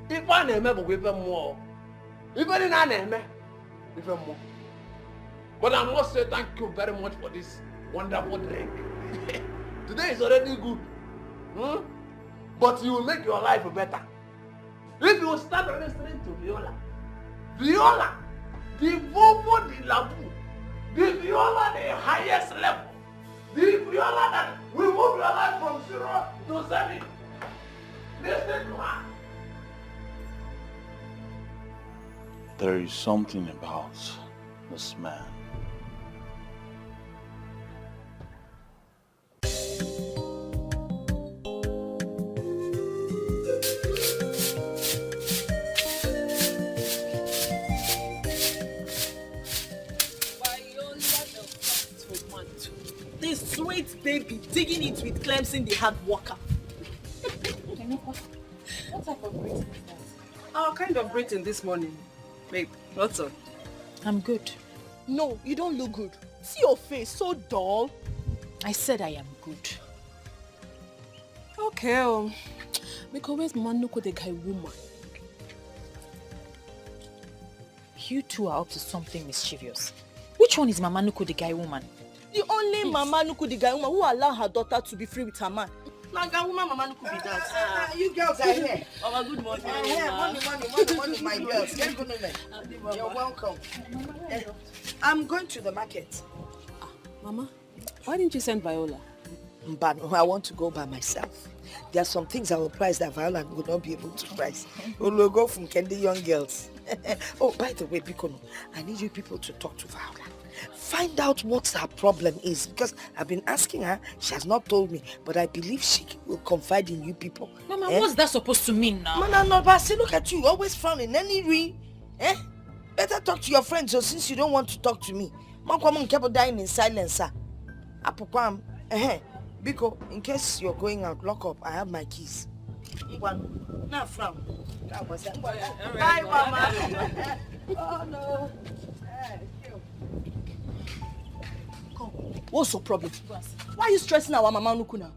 If I name but even more, even in an name, even more. But I must say thank you very much for this wonderful drink. Today is already good, but you will make your life better. If you start listening to Viola, the Vovo de la Bou, the Viola the highest level, the Viola that will move your life from 0 to 7. Listen to her. There is something about this man. This sweet baby digging it with Clemson, the hard worker. What type of breathing is that? Our kind of breathing this morning. Babe, what's up? I'm good. No, you don't look good. See your face, so dull. I said I am good. Okay, because where's Manuko the guy woman? You two are up to something mischievous. Which one is Mama Nuku the guy woman? The only Mama Nuku the guy woman who allowed her daughter to be free with her man. Now, guy woman Mama Nuku be that. You girls are here. Mama, good morning. Money, my girls. Gentlemen, you're welcome. I'm going to the market. Mama, why didn't you send Viola? But I want to go by myself. There are some things I will price that Viola would not be able to price. We'll go from Kendi young girls. Oh, by the way, Bikono, I need you people to talk to Viola. Find out what her problem is, because I've been asking her. She has not told me, but I believe she will confide in you people. Mama, what's that supposed to mean now? No, but see, look at you, always frowning. Any ring? Better talk to your friends, so since you don't want to talk to me. Mom kept dying in silence, sir. Apokwam, Biko, in case you're going out, lock up. I have my keys. Now frown. Bye, Mama. Oh no. What's your problem? Why are you stressing our Mama Nuku now?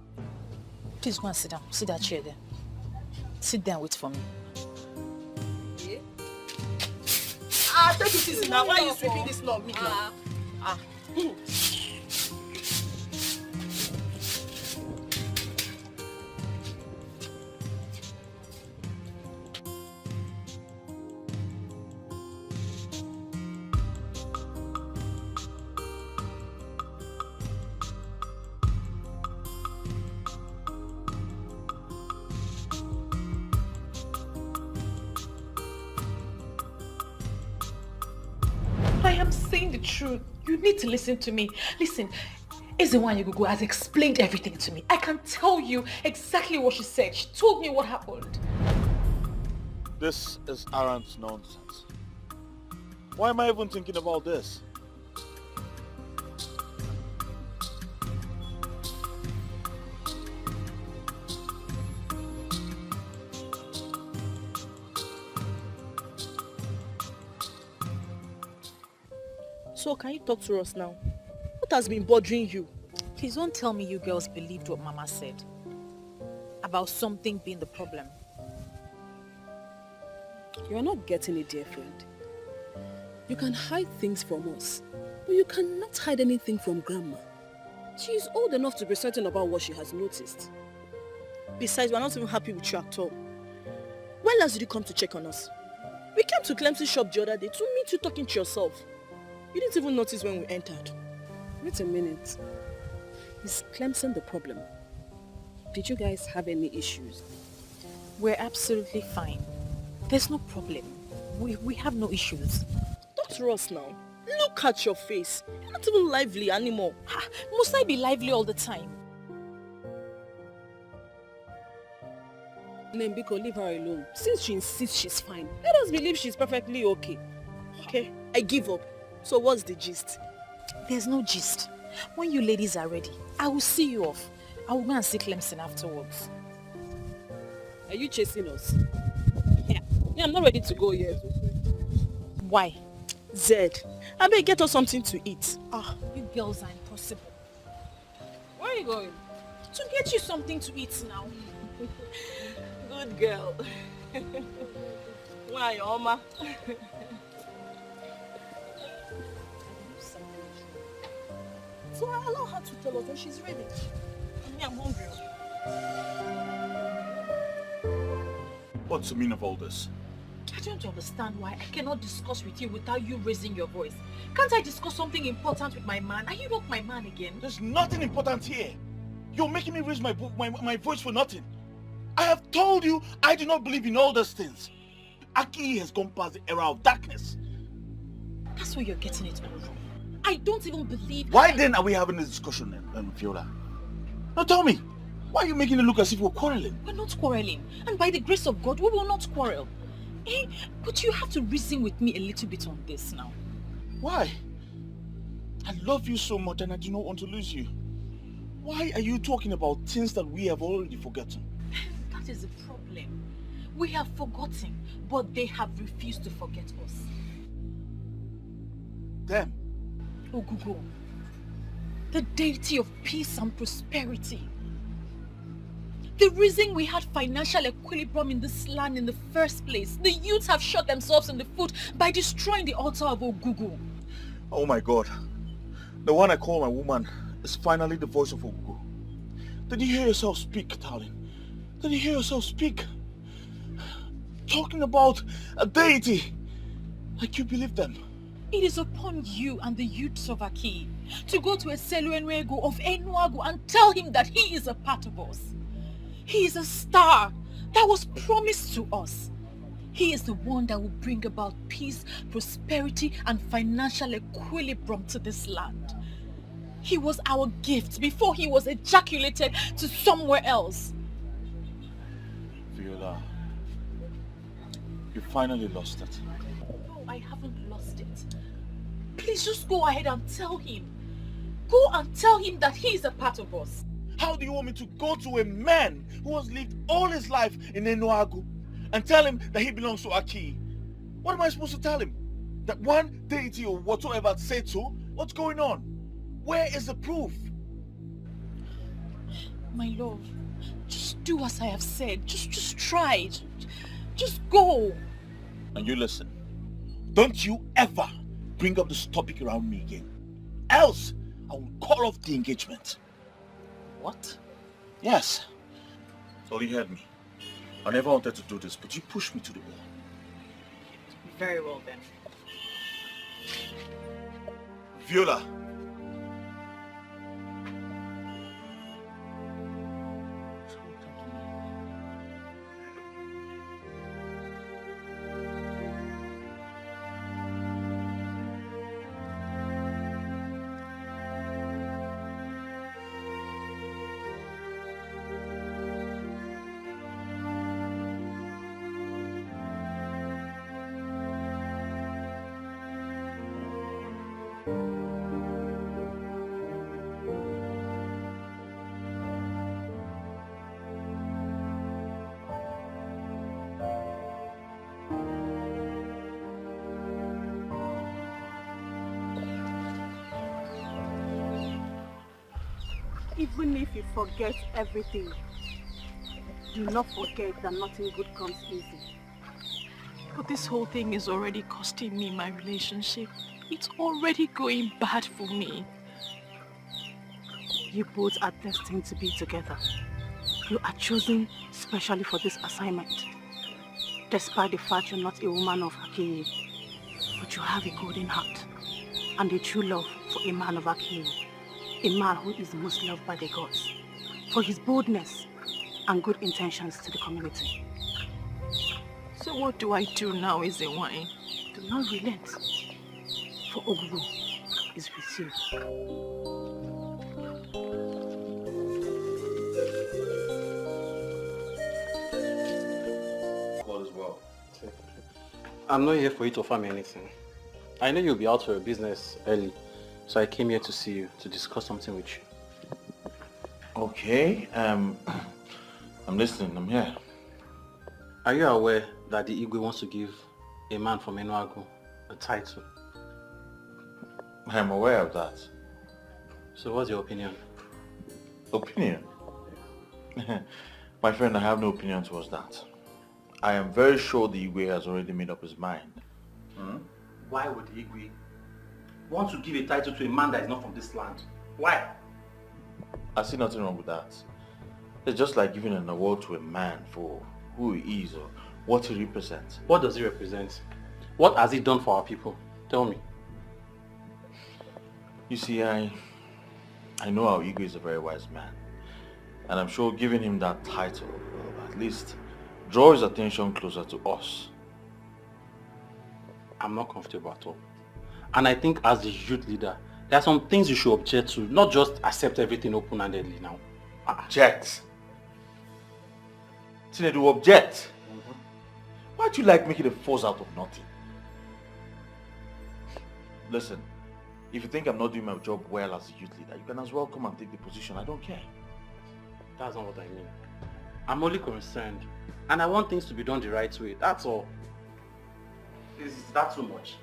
Please go and sit down. See that chair there. Sit there and wait for me. Yeah? Take it easy now. Why are you sweeping this law me now? I am saying the truth. You need to listen to me. Listen, Ezewanyagugu has explained everything to me. I can tell you exactly what she said. She told me what happened. This is arrant nonsense. Why am I even thinking about this? So can you talk to us now? What has been bothering you? Please don't tell me you girls believed what Mama said about something being the problem. You are not getting it, dear friend. You can hide things from us, but you cannot hide anything from Grandma. She is old enough to be certain about what she has noticed. Besides, we are not even happy with you at all. When last did you come to check on us? We came to Clemson's shop the other day to meet you talking to yourself. You didn't even notice when we entered. Wait a minute. Is Clemson the problem? Did you guys have any issues? We're absolutely fine. There's no problem. We have no issues. Talk to us now. Look at your face. You're not even lively anymore. Must I be lively all the time? Nembiko, leave her alone. Since she insists she's fine, let us believe she's perfectly okay. Okay, I give up. So what's the gist? There's no gist. When you ladies are ready, I will see you off. I will go and see Clemson afterwards. Are you chasing us? Yeah, I'm not ready to go yet. Why? Zed, I better get us something to eat. You girls are impossible. Where are you going? To get you something to eat now. Good girl. Why, Oma? So I allow her to tell us when she's ready. I'm hungry. What's the meaning of all this? I don't understand why I cannot discuss with you without you raising your voice. Can't I discuss something important with my man? Are you not my man again? There's nothing important here. You're making me raise my voice for nothing. I have told you I do not believe in all those things. Aki has gone past the era of darkness. That's where you're getting it all wrong. I don't even believe... Why then are we having this discussion then, Viola? Now tell me, why are you making it look as if we're quarreling? We're not quarreling. And by the grace of God, we will not quarrel. But you have to reason with me a little bit on this now. Why? I love you so much and I do not want to lose you. Why are you talking about things that we have already forgotten? That is the problem. We have forgotten, but they have refused to forget us. Them? Ogugo, the deity of peace and prosperity. The reason we had financial equilibrium in this land in the first place, the youths have shot themselves in the foot by destroying the altar of Ogugo. Oh my God. The one I call my woman is finally the voice of Ogugo. Did you hear yourself speak, darling? Did you hear yourself speak? Talking about a deity. Like you believe them. It is upon you and the youths of Aki to go to Escalating of Enuagu and tell him that he is a part of us. He is a star that was promised to us. He is the one that will bring about peace, prosperity, and financial equilibrium to this land. He was our gift before he was ejaculated to somewhere else. Viola, you finally lost it. No, I haven't lost it. Please just go ahead and tell him. Go and tell him that he is a part of us. How do you want me to go to a man who has lived all his life in Enuagu and tell him that he belongs to Aki? What am I supposed to tell him? That one deity or whatsoever said so? What's going on? Where is the proof? My love, just do as I have said. Just try. Just go. And you listen. Don't you ever bring up this topic around me again. Else, I will call off the engagement. What? Yes. Well, you heard me. I never wanted to do this, but you pushed me to the wall. Very well then. Viola. Even if you forget everything, do not forget that nothing good comes easy. But this whole thing is already costing me my relationship. It's already going bad for me. You both are destined to be together. You are chosen specially for this assignment. Despite the fact you're not a woman of Aki, but you have a golden heart and a true love for a man of Aki. A man who is most loved by the gods for his boldness and good intentions to the community. So what do I do now, Izewine? Do not relent, for Ogugo is with you. All is well. I'm not here for you to offer me anything. I know you'll be out for your business early. So I came here to see you, to discuss something with you. Okay, I'm listening, I'm here. Are you aware that the Igwe wants to give a man from Enuagu a title? I'm aware of that. So what's your opinion? Opinion? My friend, I have no opinion towards that. I am very sure the Igwe has already made up his mind. Why would the Igwe want to give a title to a man that is not from this land? Why? I see nothing wrong with that. It's just like giving an award to a man for who he is or what he represents. What does he represent? What has he done for our people? Tell me. You see, I know our Igwe is a very wise man. And I'm sure giving him that title will at least draw his attention closer to us. I'm not comfortable at all. And I think as the youth leader, there are some things you should object to, not just accept everything open-handedly now. Object? Tinedu, object? Why do you like making a force out of nothing? Listen, if you think I'm not doing my job well as a youth leader, you can as well come and take the position. I don't care. That's not what I mean. I'm only concerned. And I want things to be done the right way. That's all. Is that too much?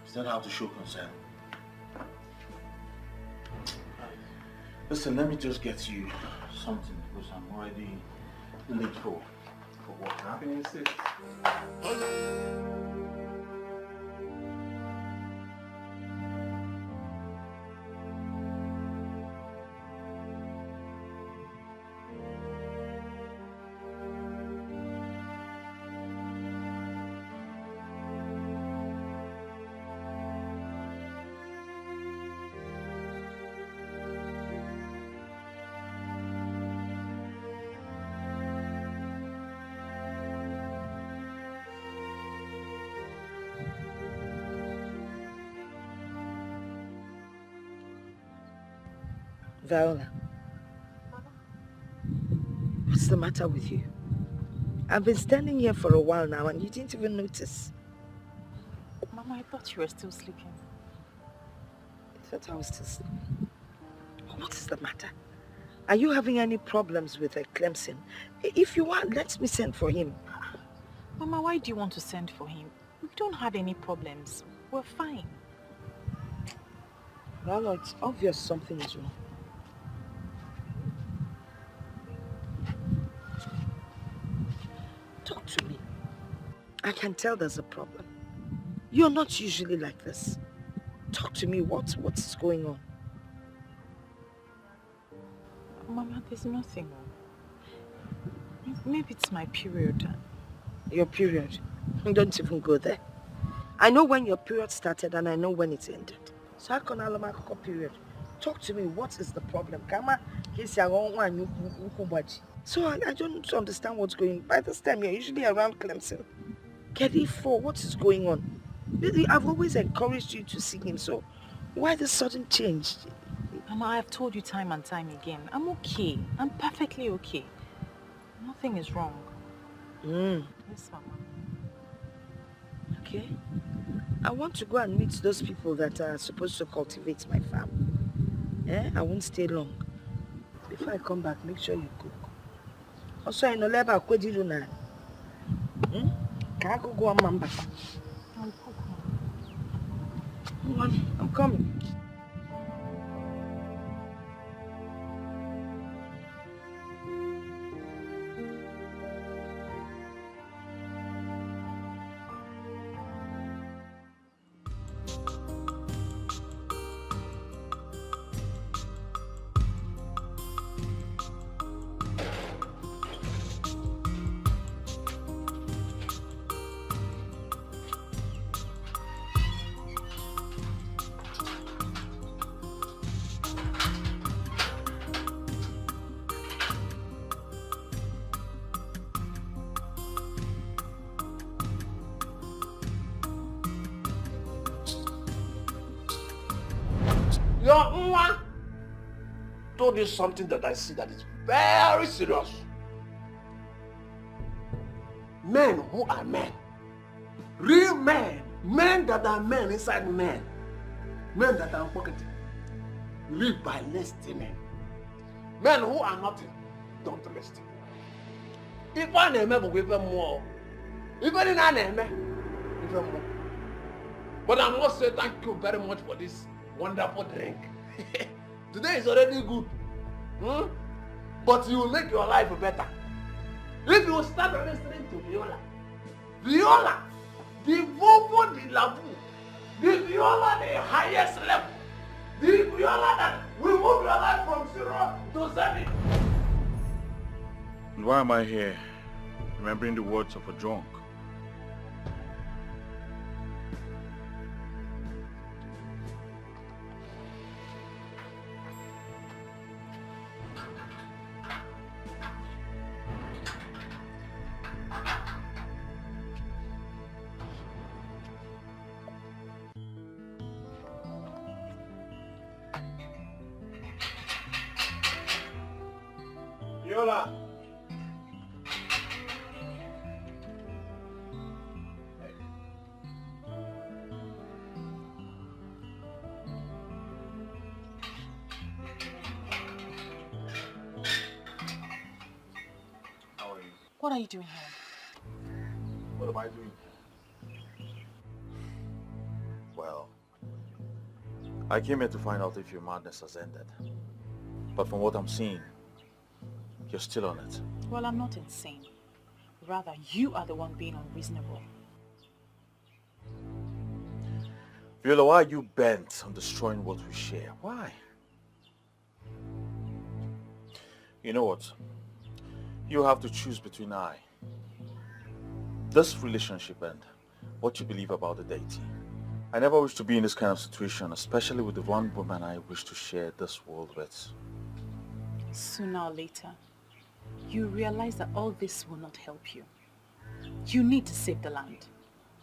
Is that how to show concern? Listen, let me just get you something because I'm already late for work. Huh? Can you sit? Viola, what's the matter with you? I've been standing here for a while now and you didn't even notice. Mama, I thought you were still sleeping. I thought I was still sleeping. What is the matter? Are you having any problems with Clemson? If you are, let me send for him. Mama, why do you want to send for him? We don't have any problems. We're fine. Viola, it's obvious something is wrong. Talk to me. I can tell there's a problem. You're not usually like this. Talk to me. What's going on? Mama, there's nothing wrong. Maybe it's my period. Your period? Don't even go there. I know when your period started and I know when it ended. So how can I have period? Talk to me. What is the problem? So I don't understand what's going on. By this time, you're usually around Clemson. Get it for what is going on? Really, I've always encouraged you to see him, so why the sudden change? Mama, I've told you time and time again. I'm okay. I'm perfectly okay. Nothing is wrong. Yes, Mama. Okay. I want to go and meet those people that are supposed to cultivate my farm. I won't stay long. Before I come back, make sure you cook. Also, I know about Kwedilu. Can I go on Mamba? I'll cook. Hold on, I'm coming. Your Nwa told you something that I see that is very serious. Men who are men, real men, men that are men inside men, men that are pocketed, live by listening. Men who are nothing, don't listen. If I name even more, even in I name even more. But I must say thank you very much for this wonderful drink. Today is already good. But you will make your life better. If you start listening to Viola, the Bobo de la Boo, the Viola the highest level, the Viola that will move your life from 0 to 7. And why am I here, remembering the words of a drunk? Viola. What are you doing here? What am I doing? Well, I came here to find out if your madness has ended. But from what I'm seeing, you're still on it. Well, I'm not insane. Rather, you are the one being unreasonable. Viola, why are you bent on destroying what we share? Why? You know what? You have to choose between this relationship and what you believe about the deity. I never wish to be in this kind of situation, especially with the one woman I wish to share this world with. Sooner or later, you realize that all this will not help you. You need to save the land.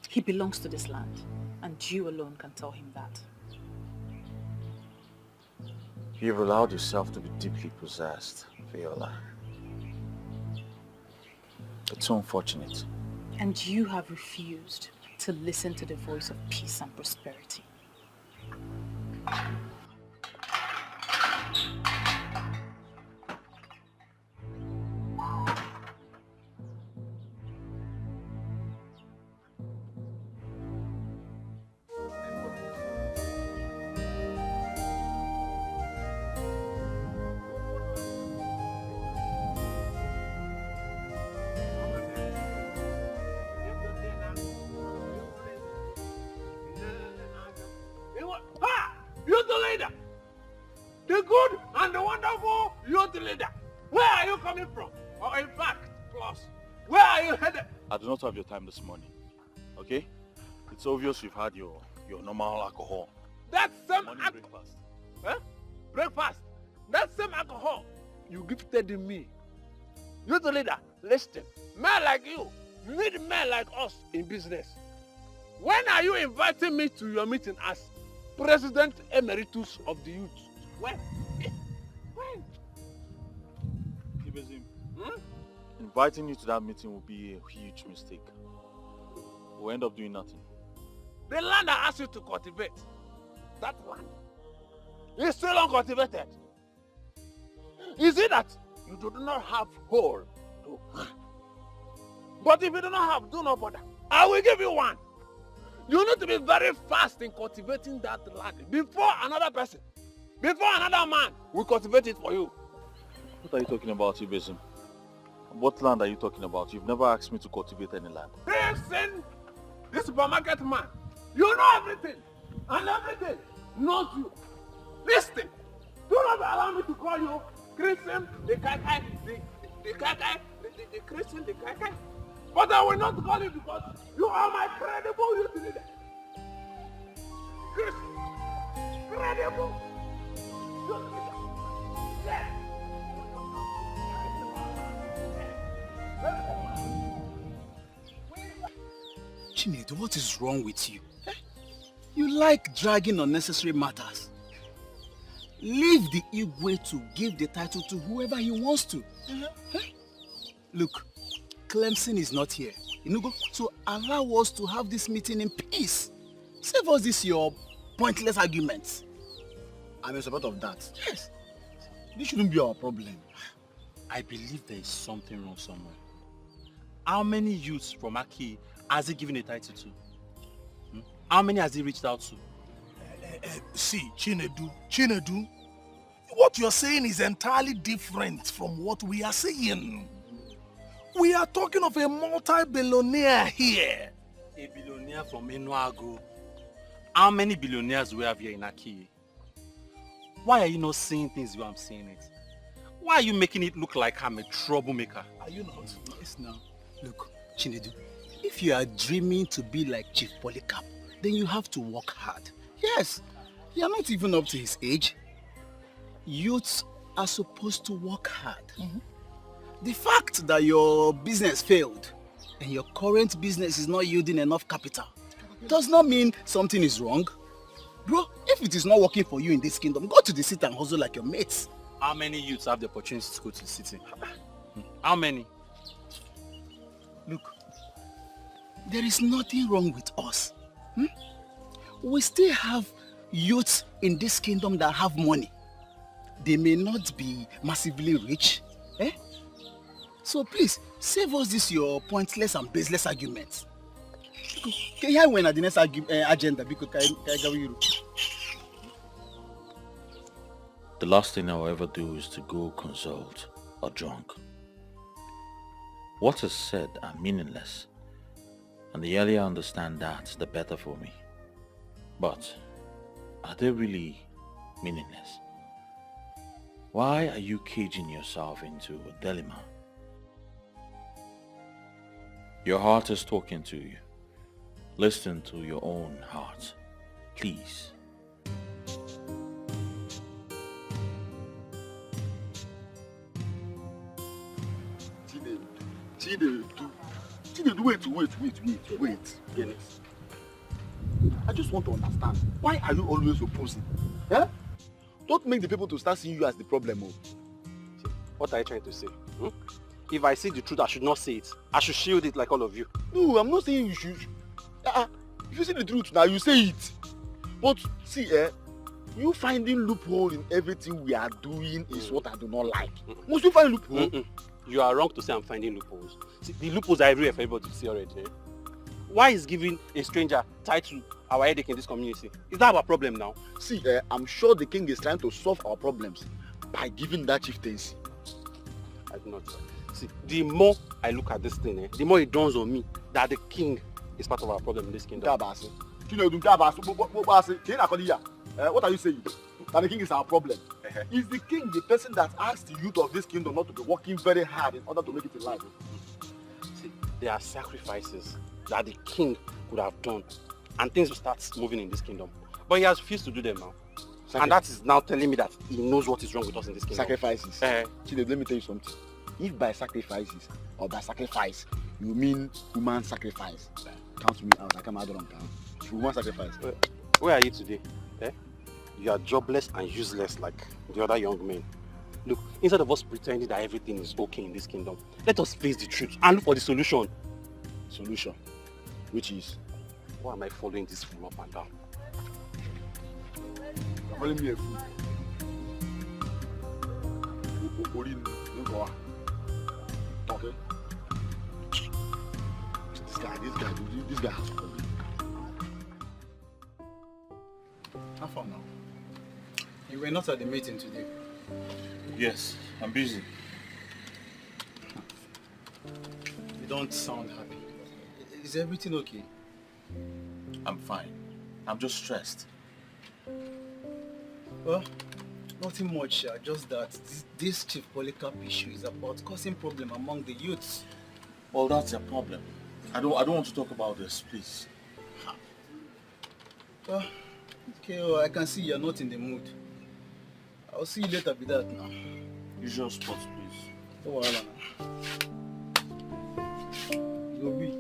He belongs to this land, and you alone can tell him that. You've allowed yourself to be deeply possessed, Viola. It's so unfortunate. And you have refused to listen to the voice of peace and prosperity. I do not have your time this morning, okay? It's obvious you've had your normal alcohol. That same breakfast. Huh? Breakfast. That same alcohol you gifted me. You're the leader. Listen, men like you need men like us in business. When are you inviting me to your meeting as President Emeritus of the Youth? When? When? Inviting you to that meeting will be a huge mistake. We'll end up doing nothing. The land I asked you to cultivate, that land, is still uncultivated. Is it that you do not have hole to hunt? But if you do not have, do not bother. I will give you one. You need to be very fast in cultivating that land before another person, before another man will cultivate it for you. What are you talking about, Ibezim? What land are you talking about? You've never asked me to cultivate any land. Listen, this supermarket man, you know everything, and everything knows you. Listen, do not allow me to call you Christian, the Kai, the Christian, the Kai. But I will not call you because you are my credible youth leader. Christian, credible youth leader. Yes. Chinedu, what is wrong with you? You like dragging unnecessary matters. Leave the Igwe to give the title to whoever he wants to. Look, Clemson is not here. So allow us to have this meeting in peace. Save us this your pointless arguments. I'm in support of that. Yes. This shouldn't be our problem. I believe there is something wrong somewhere. How many youths from Aki has he given a title to? How many has he reached out to? See, Chinedu, what you're saying is entirely different from what we are saying. We are talking of a multi-billionaire here. A billionaire from Enuago. How many billionaires do we have here in Aki? Why are you not seeing things the way I'm seeing it? Why are you making it look like I'm a troublemaker? Are you not? Yes, now. Look, Chinedu, if you are dreaming to be like Chief Polycarp, then you have to work hard. Yes, you are not even up to his age. Youths are supposed to work hard. The fact that your business failed and your current business is not yielding enough capital does not mean something is wrong. Bro, if it is not working for you in this kingdom, go to the city and hustle like your mates. How many youths have the opportunity to go to the city? How many? Look, there is nothing wrong with us. We still have youths in this kingdom that have money. They may not be massively rich. So please, Save us this your pointless and baseless arguments. Can you win at the next agenda? Because The last thing I'll ever do is to go consult a drunk. What is said are meaningless, and the earlier I understand that, the better for me. But are they really meaningless? Why are you caging yourself into a dilemma? Your heart is talking to you. Listen to your own heart, please. Wait. Dennis. I just want to understand. Why are you always opposing? Yeah? Don't make the people to start seeing you as the problem. What are you trying to say? If I see the truth, I should not say it. I should shield it like all of you. No, I'm not saying you should. If you see the truth now, you say it. But see, you finding loophole in everything we are doing is what I do not like. Must you find loophole? You are wrong to say I'm finding loopholes. See, the loopholes are everywhere for everybody to see already. Why is giving a stranger tied to our headache in this community? Is that our problem now? See, I'm sure the king is trying to solve our problems by giving that chieftaincy. I do not. See, the more I look at this thing, the more it dawns on me that the king is part of our problem in this kingdom. What are you saying? That the king is our problem. Is the king the person that asked the youth of this kingdom not to be working very hard in order to make it in life? See, there are sacrifices that the king could have done and things will start moving in this kingdom. But he has refused to do them now. And that is now telling me that he knows what is wrong with us in this kingdom. Sacrifices. Chide, let me tell you something. If by sacrifices or by sacrifice you mean human sacrifice, count me out. I come out on town. Human sacrifice. Where are you today? You are jobless and useless like the other young men. Look, instead of us pretending that everything is okay in this kingdom, let us face the truth and look for the solution. Solution? Which is? Why am I following this fool up and down? You're calling me a fool. Okay. This guy has problem. How far now? You were not at the meeting today. Yes, I'm busy. You don't sound happy. Is everything okay? I'm fine. I'm just stressed. Well, nothing much, just that this Chief Polycarp issue is about causing problem among the youths. Well, that's a problem. I don't want to talk about this, please. Well, okay, well, I can see you're not in the mood. I'll see you later with that now. Usual spot, please. Oh, now. You'll be.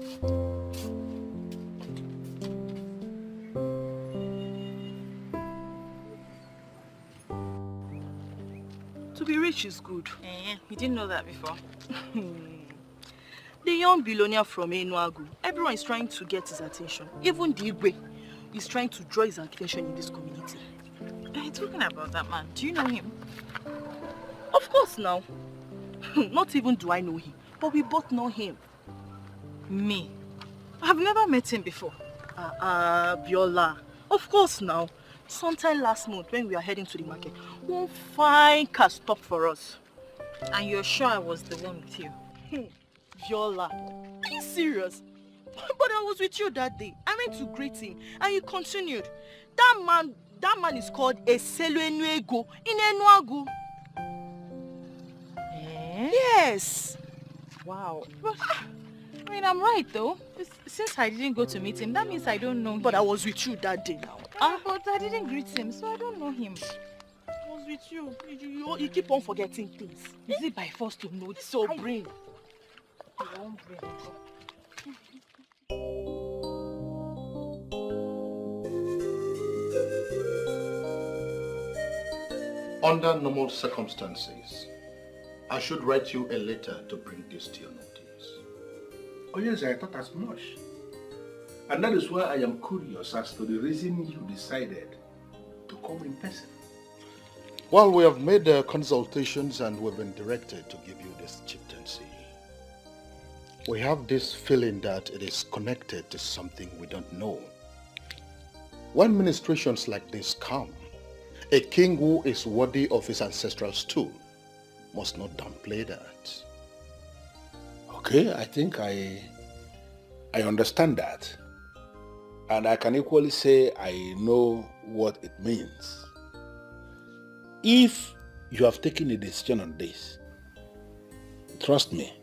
To be rich is good. You didn't know that before. The young billionaire from Enuagu, everyone is trying to get his attention. Even the Igwe is trying to draw his attention in this community. Talking about that man, do you know him? Of course now. Not even do I know him, but we both know him. Me? I've never met him before. Biola. Of course now. Sometime last month when we were heading to the market, one fine car stopped for us. And you're sure I was the one with you? Viola, are you serious? But I was with you that day. I went to greet him and you continued. That man is called Escalating in Enuagu. Yes. Wow. But, I mean, I'm right though. Since I didn't go to meet him, that means I don't know him. But I was with you that day now. But I didn't greet him, so I don't know him. I was with you. You keep on forgetting things. Is it by force to know? So brain. Under normal circumstances, I should write you a letter to bring this to your notice. Oh yes, I thought as much. And that is why I am curious as to the reason you decided to come in person. Well, we have made consultations and we've been directed to give you this chieftaincy. We have this feeling that it is connected to something we don't know. When ministrations like this come, a king who is worthy of his ancestral stool must not downplay that. Okay, I think I understand that. And I can equally say I know what it means. If you have taken a decision on this, trust me,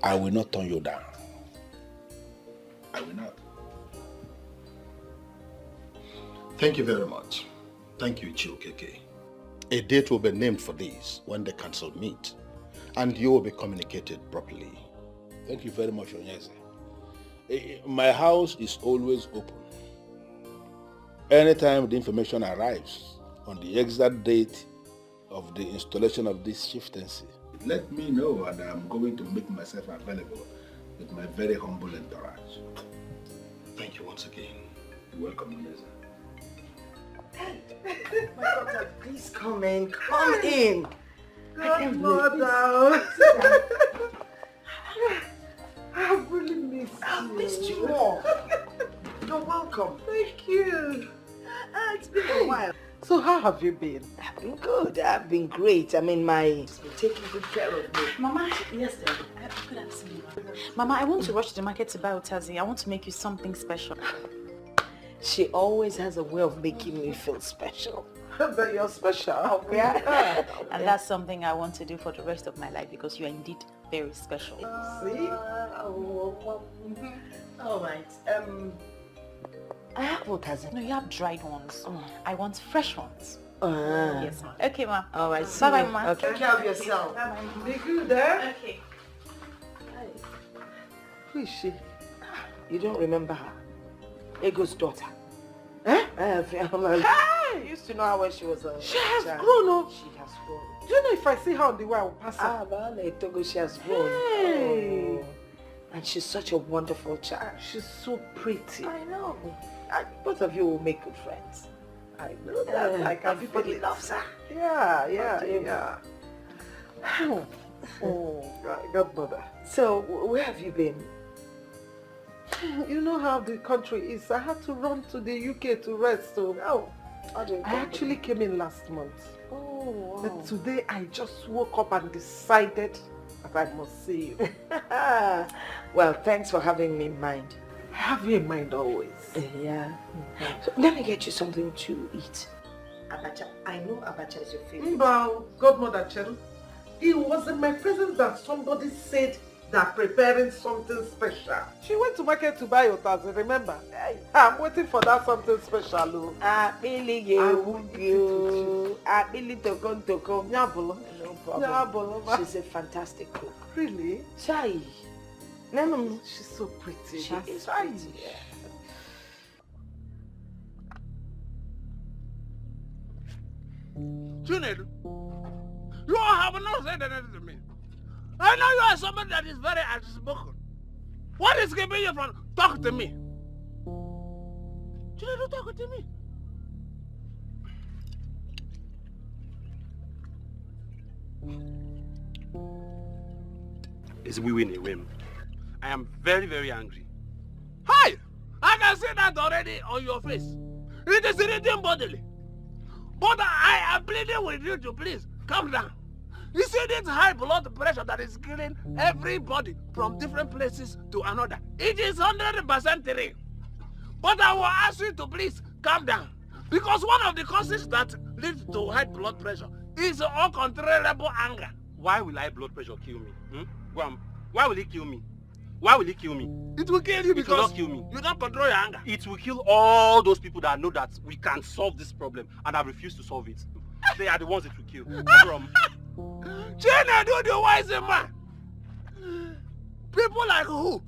I will not turn you down. I will not. Thank you very much. Thank you, Chiokeke. A date will be named for this when the council meet, and you will be communicated properly. Thank you very much, Onyeze. My house is always open. Anytime the information arrives on the exact date of the installation of this chieftaincy, let me know and I'm going to make myself available with my very humble entourage. Thank you once again. You're welcome, Onyeze. My daughter, please come in. Come in. Godmother. I've really missed you. I've missed you more. You're welcome. Thank you. It's been a while. So how have you been? I've been good. I've been great. I mean, she's been taking good care of me. Mama, yes, sir. Good afternoon. Mama, I want to rush to the market to buy Otazi. I want to make you something special. She always has a way of making me feel special. But you're special. Yeah. And that's something I want to do for the rest of my life because you are indeed very special. See? All right. I have Otazi. No, you have dried ones. I want fresh ones. Yes, ma'am. Okay, ma'am. All right. Bye-bye, ma'am. Okay. Take care of yourself. Bye-bye, ma'am. Be good, eh? Okay. Who is she? You don't remember her? Ego's daughter. Eh? I used to know her when she was a She has child. grown up. She has grown. Do you know if I see her on the way, I will pass her? Togo, she has grown. Hey. Oh. And she's such a wonderful child. She's so pretty. I know. And both of you will make good friends. I know that. I can everybody feel it. loves her. Yeah. Oh, Godmother. So, where have you been? You know how the country is. I had to run to the UK to rest. So, I actually came in last month. Oh, wow. But today I just woke up and decided that I must see you. Well, thanks for having me in mind. I have you in mind always. Yeah. So let me get you something to eat. Abacha. I know abacha is your favorite. Godmother Cheru, it was in my presence that somebody said they're preparing something special. She went to market to buy Otazi, remember? I'm waiting for that something special. She's a fantastic cook. Really? Chai. No. She's so pretty. She is pretty. Yeah. Junaid, you have not said anything to me. I know you are somebody that is very outspoken. What is keeping you from talking to me? Junaid, you talking to me? It's we win a whim. I am very, very angry. Hi! I can see that already on your face. It is written bodily. But I am pleading with you to please calm down. You see this high blood pressure that is killing everybody from different places to another. It is 100% real. But I will ask you to please calm down. Because one of the causes that leads to high blood pressure is uncontrollable anger. Why will high blood pressure kill me? Why will it kill me? Why will it kill me? It will kill you because it will not kill me. You don't control your anger. It will kill all those people that know that we can solve this problem and have refused to solve it. They are the ones it will kill. China, do the wise man. People like who?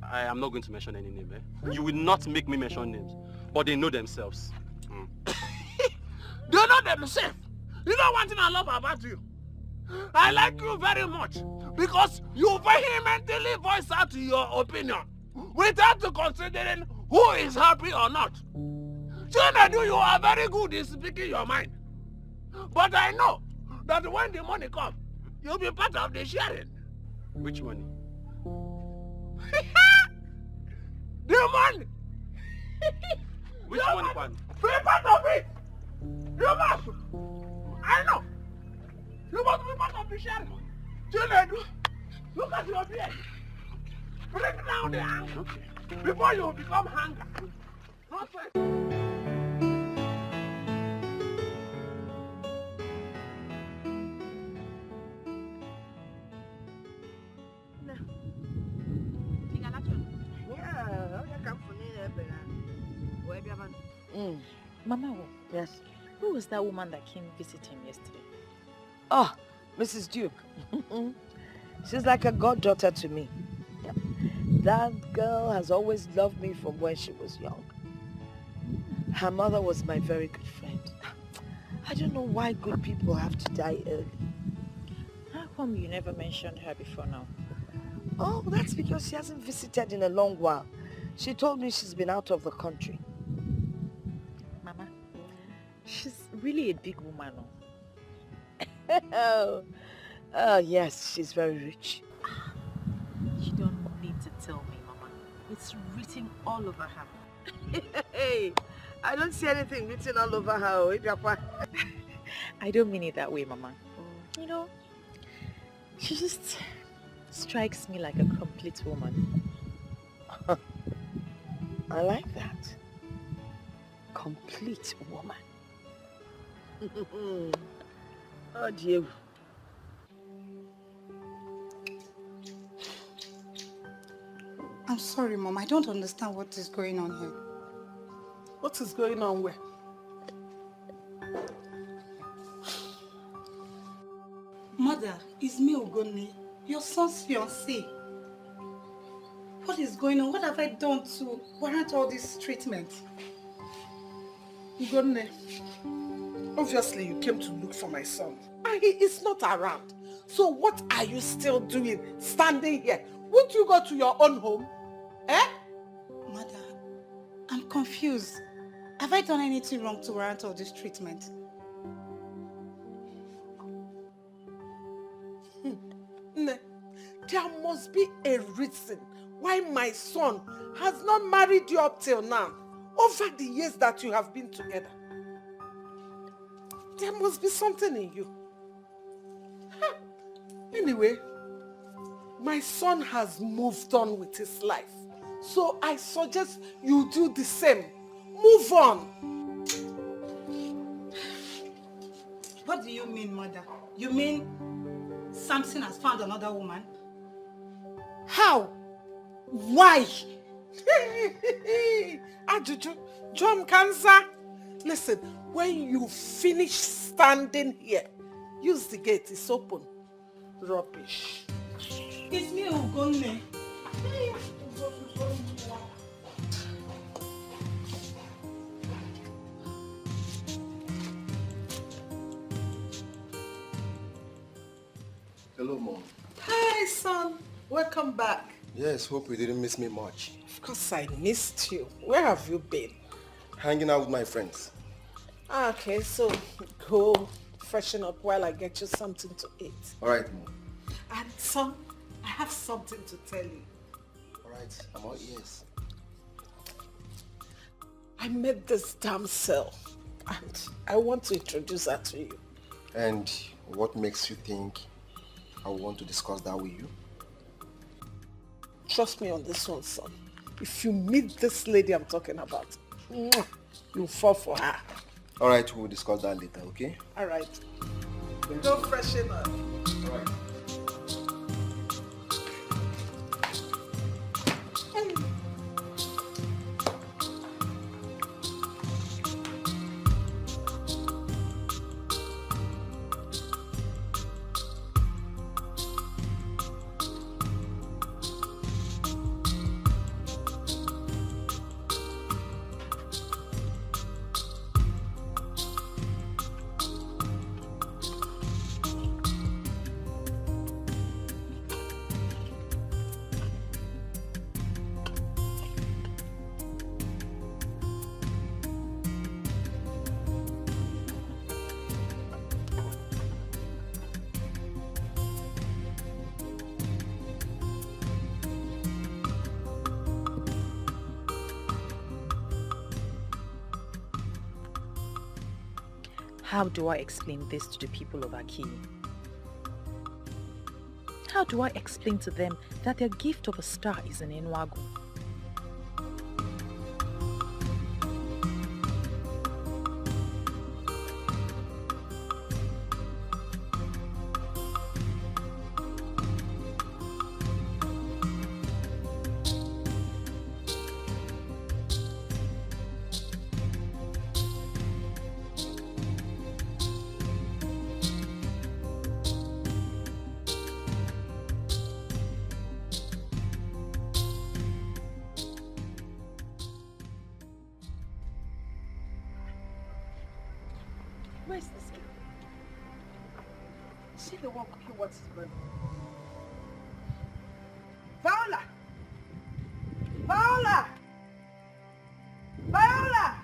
I am not going to mention any name. You will not make me mention names, but they know themselves. They know themselves. You know one thing I love about you? I like you very much because you vehemently voice out your opinion without considering who is happy or not. Chinedu, you are very good in speaking your mind. But I know that when the money comes, you'll be part of the sharing. Which money? The money! Which money, Kwan? Be part of it! You must! I know! You must be part of the share! Chinedu, look at your beard! Bring down the anger before you become hunger! Nonsense! Mama, yes. Who was that woman that came visit him yesterday? Oh, Mrs. Duke. She's like a goddaughter to me. Yep. That girl has always loved me from when she was young. Her mother was my very good friend. I don't know why good people have to die early. How come you never mentioned her before now? Oh, that's because she hasn't visited in a long while. She told me she's been out of the country. Mama, she's really a big woman. Oh, yes, she's very rich. You don't need to tell me, Mama. It's written all over her. Hey, I don't see anything written all over her. I don't mean it that way, Mama. You know, she just strikes me like a complete woman. I like that. Complete woman. Oh dear. I'm sorry, Mom. I don't understand what is going on here. What is going on where? Mother, it's me, Ogoni, your son's fiancé. What is going on? What have I done to warrant all this treatment? Ugonne, obviously you came to look for my son. And he is not around. So what are you still doing standing here? Won't you go to your own home? Eh? Mother, I'm confused. Have I done anything wrong to warrant all this treatment? There must be a reason why my son has not married you up till now, over the years that you have been together. There must be something in you. Anyway, my son has moved on with his life. So I suggest you do the same. Move on. What do you mean, Mother? You mean Samson has found another woman? How? Why? Ajuju, John Cancer. Listen, when you finish standing here, use the gate, it's open. Rubbish. It's me, Ugonne. Hello, Mom. Hi, son. Welcome back. Yes, hope you didn't miss me much. Of course I missed you. Where have you been? Hanging out with my friends. Okay, so go freshen up while I get you something to eat. All right, Mom. And son, I have something to tell you. All right, I'm all ears. I met this damsel and I want to introduce her to you. And what makes you think I want to discuss that with you? Trust me on this one, son. If you meet this lady I'm talking about, you'll fall for her. All right, we'll discuss that later, okay? All right. Go freshen up. All right. How do I explain this to the people of Aki? How do I explain to them that their gift of a star is in Enuagu? Where's this girl? Is she the one cooking what's burning? Viola! Viola! Viola!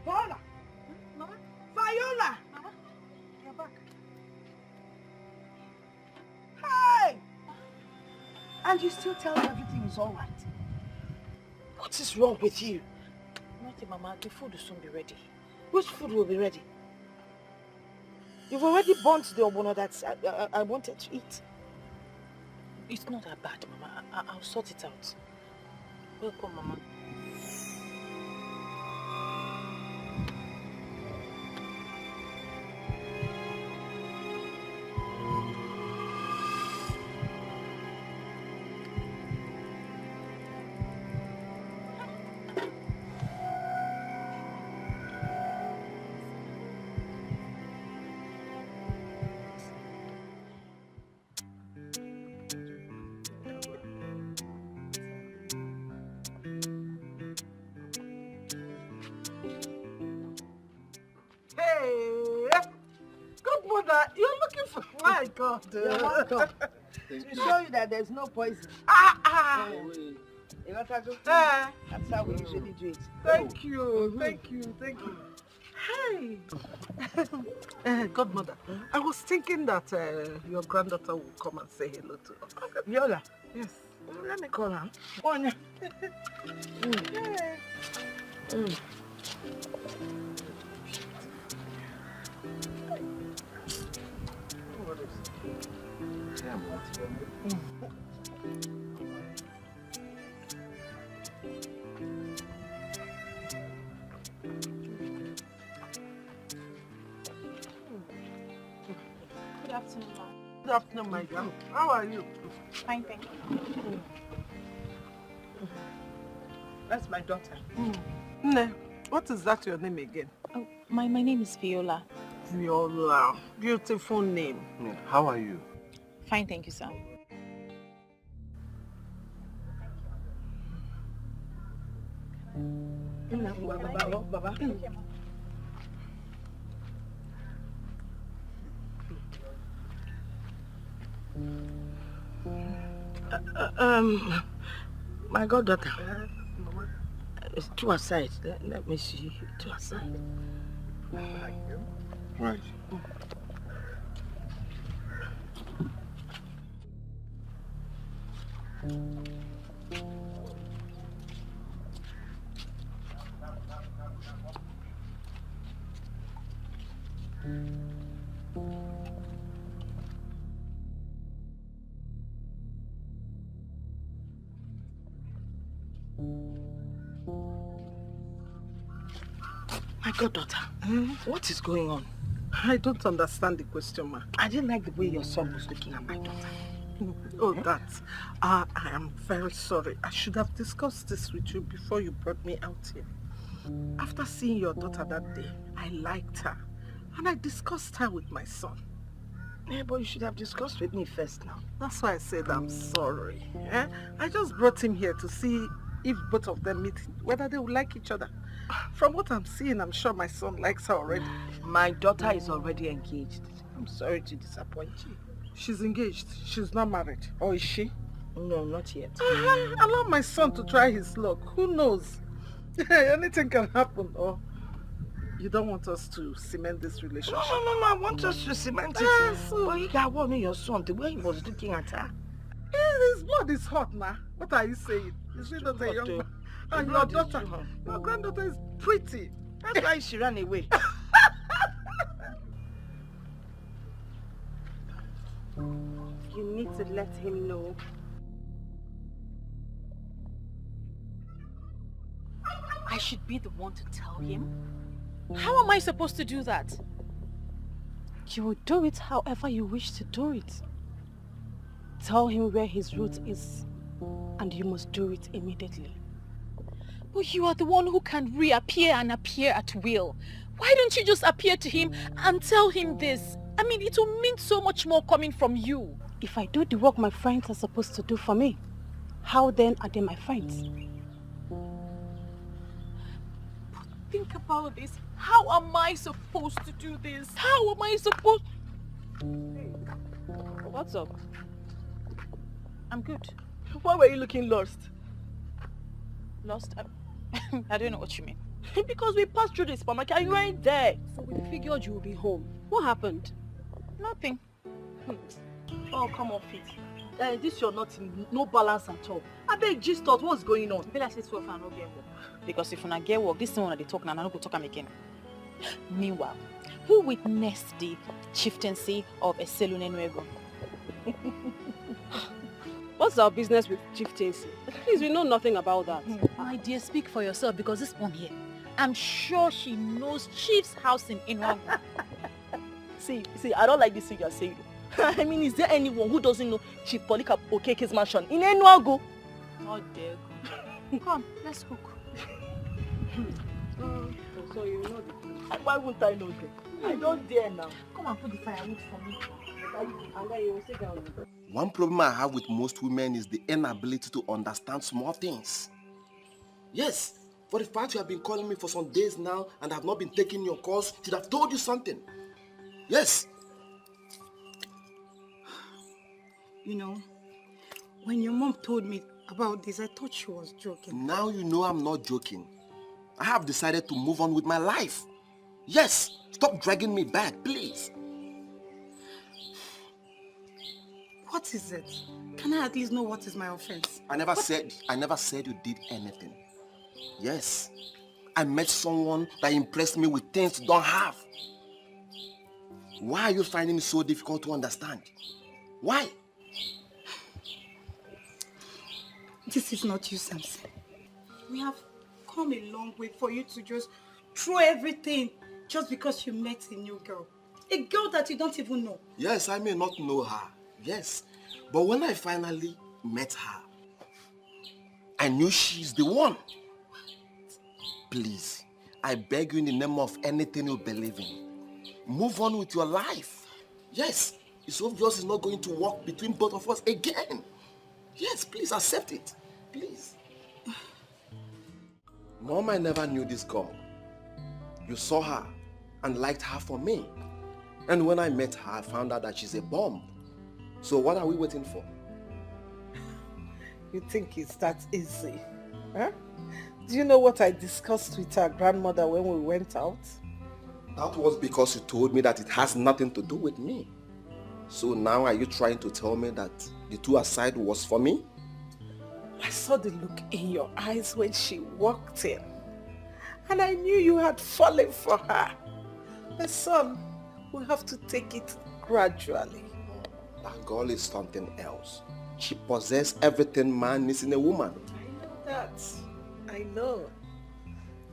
Viola! Mama? Viola! Mama? You're back. Hey! And you still tell me everything is all right. What is wrong with you? Nothing, Mama. The food will soon be ready. Which food will be ready? You've already burnt the obono that I wanted to eat. It's not that bad, Mama. I'll sort it out. Welcome, Mama. Hey! Good mother, you're looking for my God. You're welcome. To show you that there's no poison. You want to go? That's how we usually do it. Thank you, thank you, thank you. Hey! Godmother, I was thinking that your granddaughter will come and say hello to us. Viola? Yes. Let me call her. Hey. What is it? Good afternoon, Ma. Good afternoon, my girl. How are you? Fine, thank you. That's my daughter. Nne, what is that your name again? Oh, my name is Viola. Viola. Beautiful name. How are you? Fine, thank you, sir. Baba. My goddaughter. To her side. Let me see. To her side. Right. My goddaughter, what is going on? I don't understand the question, ma. I didn't like the way your son was looking at my daughter. Oh, that. I am very sorry. I should have discussed this with you before you brought me out here. After seeing your daughter that day, I liked her. And I discussed her with my son. Yeah, but you should have discussed with me first now. That's why I said I'm sorry. I just brought him here to see if both of them meet, whether they will like each other. From what I'm seeing, I'm sure my son likes her already. My daughter is already engaged. I'm sorry to disappoint you. She's engaged. She's not married. Or is she? No, not yet. Allow my son to try his luck. Who knows? Anything can happen. Or you don't want us to cement this relationship? No, I want us to cement it. But you got one your son, the way he was looking at her. His blood is hot now. What are you saying? Is it not a young man? And your daughter, your granddaughter is pretty. That's why she ran away. You need to let him know. I should be the one to tell him? How am I supposed to do that? You will do it however you wish to do it. Tell him where his route is, and you must do it immediately. But you are the one who can reappear and appear at will. Why don't you just appear to him and tell him this? I mean, it will mean so much more coming from you. If I do the work my friends are supposed to do for me, how then are they my friends? But think about this. How am I supposed to do this? How am I supposed... What's up? I'm good. Why were you looking lost? Lost? I don't know what you mean. Because we passed through the supermarket and you weren't there. So we figured you would be home. What happened? Nothing. Oh, come on, Fit. This you're not in no balance at all. I beg just thought what's going on. Be like say so if I no get work. Because if I get work, this thing when they talk now, I no go talk am again. Meanwhile, who witnessed the chieftaincy of Escalating? What's our business with chieftaincy? Please, we know nothing about that. My dear, speak for yourself because this one here, I'm sure she knows Chief's house in Inuago. See, I don't like this thing you're saying. I mean, is there anyone who doesn't know Chief Polika Okeke's mansion in Enuago? How dare you. Come, let's cook. So you know the thing. Why wouldn't I know them? I don't dare now. Come and put the firewood for me. And then you will sit down. One problem I have with most women is the inability to understand small things. Yes, for the fact you have been calling me for some days now and have not been taking your calls, should have told you something. Yes. You know, when your mom told me about this, I thought she was joking. Now you know I'm not joking. I have decided to move on with my life. Yes, stop dragging me back, please. What is it? Can I at least know what is my offense? I never said you did anything. Yes, I met someone that impressed me with things you don't have. Why are you finding it so difficult to understand? Why? This is not you, Samson. We have come a long way for you to just throw everything just because you met a new girl. A girl that you don't even know. Yes, I may not know her. Yes, but when I finally met her, I knew she's the one. Please, I beg you in the name of anything you believe in, move on with your life. Yes, it's obvious it's not going to work between both of us again. Yes, please accept it. Please. Mom, I never knew this girl. You saw her and liked her for me. And when I met her, I found out that she's a bomb. So what are we waiting for? You think it's that easy? Huh? Do you know what I discussed with her grandmother when we went out? That was because you told me that it has nothing to do with me. So now are you trying to tell me that the two aside was for me? I saw the look in your eyes when she walked in. And I knew you had fallen for her. My son, we have to take it gradually. That girl is something else. She possesses everything man needs in a woman. I know that. I know.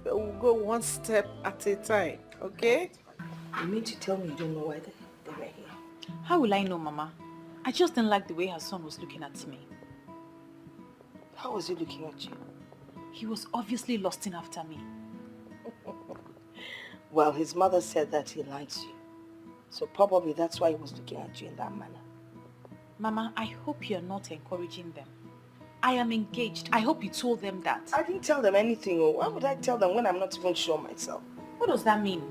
But we'll go one step at a time, okay? You mean to tell me you don't know why they were here? How will I know, Mama? I just didn't like the way her son was looking at me. How was he looking at you? He was obviously lusting after me. Well, his mother said that he likes you. So probably that's why he was looking at you in that manner. Mama, I hope you're not encouraging them. I am engaged. I hope you told them that. I didn't tell them anything. Why would I tell them when I'm not even sure myself? What does that mean?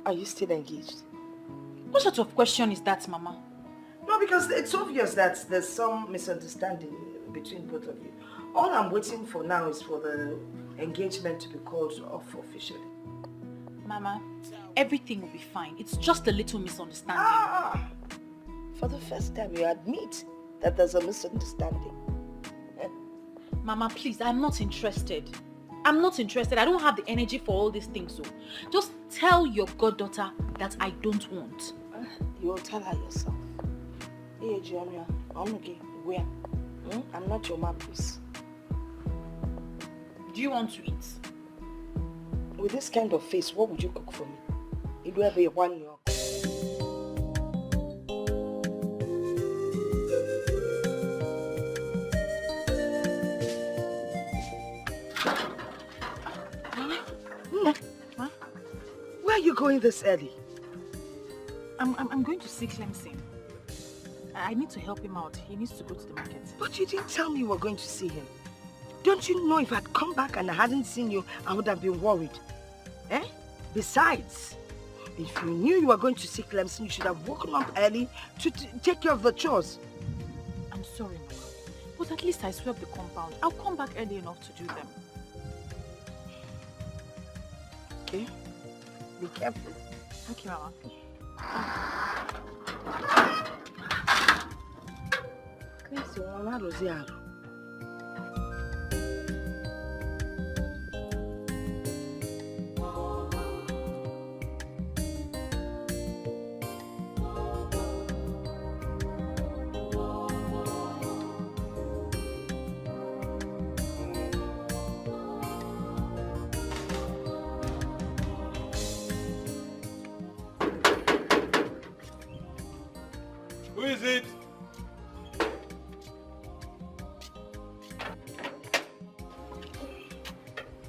Are you still engaged? What sort of question is that, Mama? No, because it's obvious that there's some misunderstanding between both of you. All I'm waiting for now is for the engagement to be called off officially. Mama, everything will be fine. It's just a little misunderstanding. For the first time, you admit that there's a misunderstanding. Mama, please, I'm not interested. I'm not interested. I don't have the energy for all these things. So just tell your goddaughter that I don't want. You'll tell her yourself. Hey, Gianna, I'm okay. Where? I'm not your mom, please. Do you want to eat? With this kind of face, what would you cook for me? It will be 1 year. Where are you going this early? I'm going to see Clemson. I need to help him out. He needs to go to the market. But you didn't tell me you were going to see him. Don't you know if I'd come back and I hadn't seen you, I would have been worried. Besides, if you knew you were going to see Clemson, you should have woken up early to take care of the chores. I'm sorry, Mama. But at least I swept the compound. I'll come back early enough to do them. Okay. Be careful. Thank you, Mama. Who is it?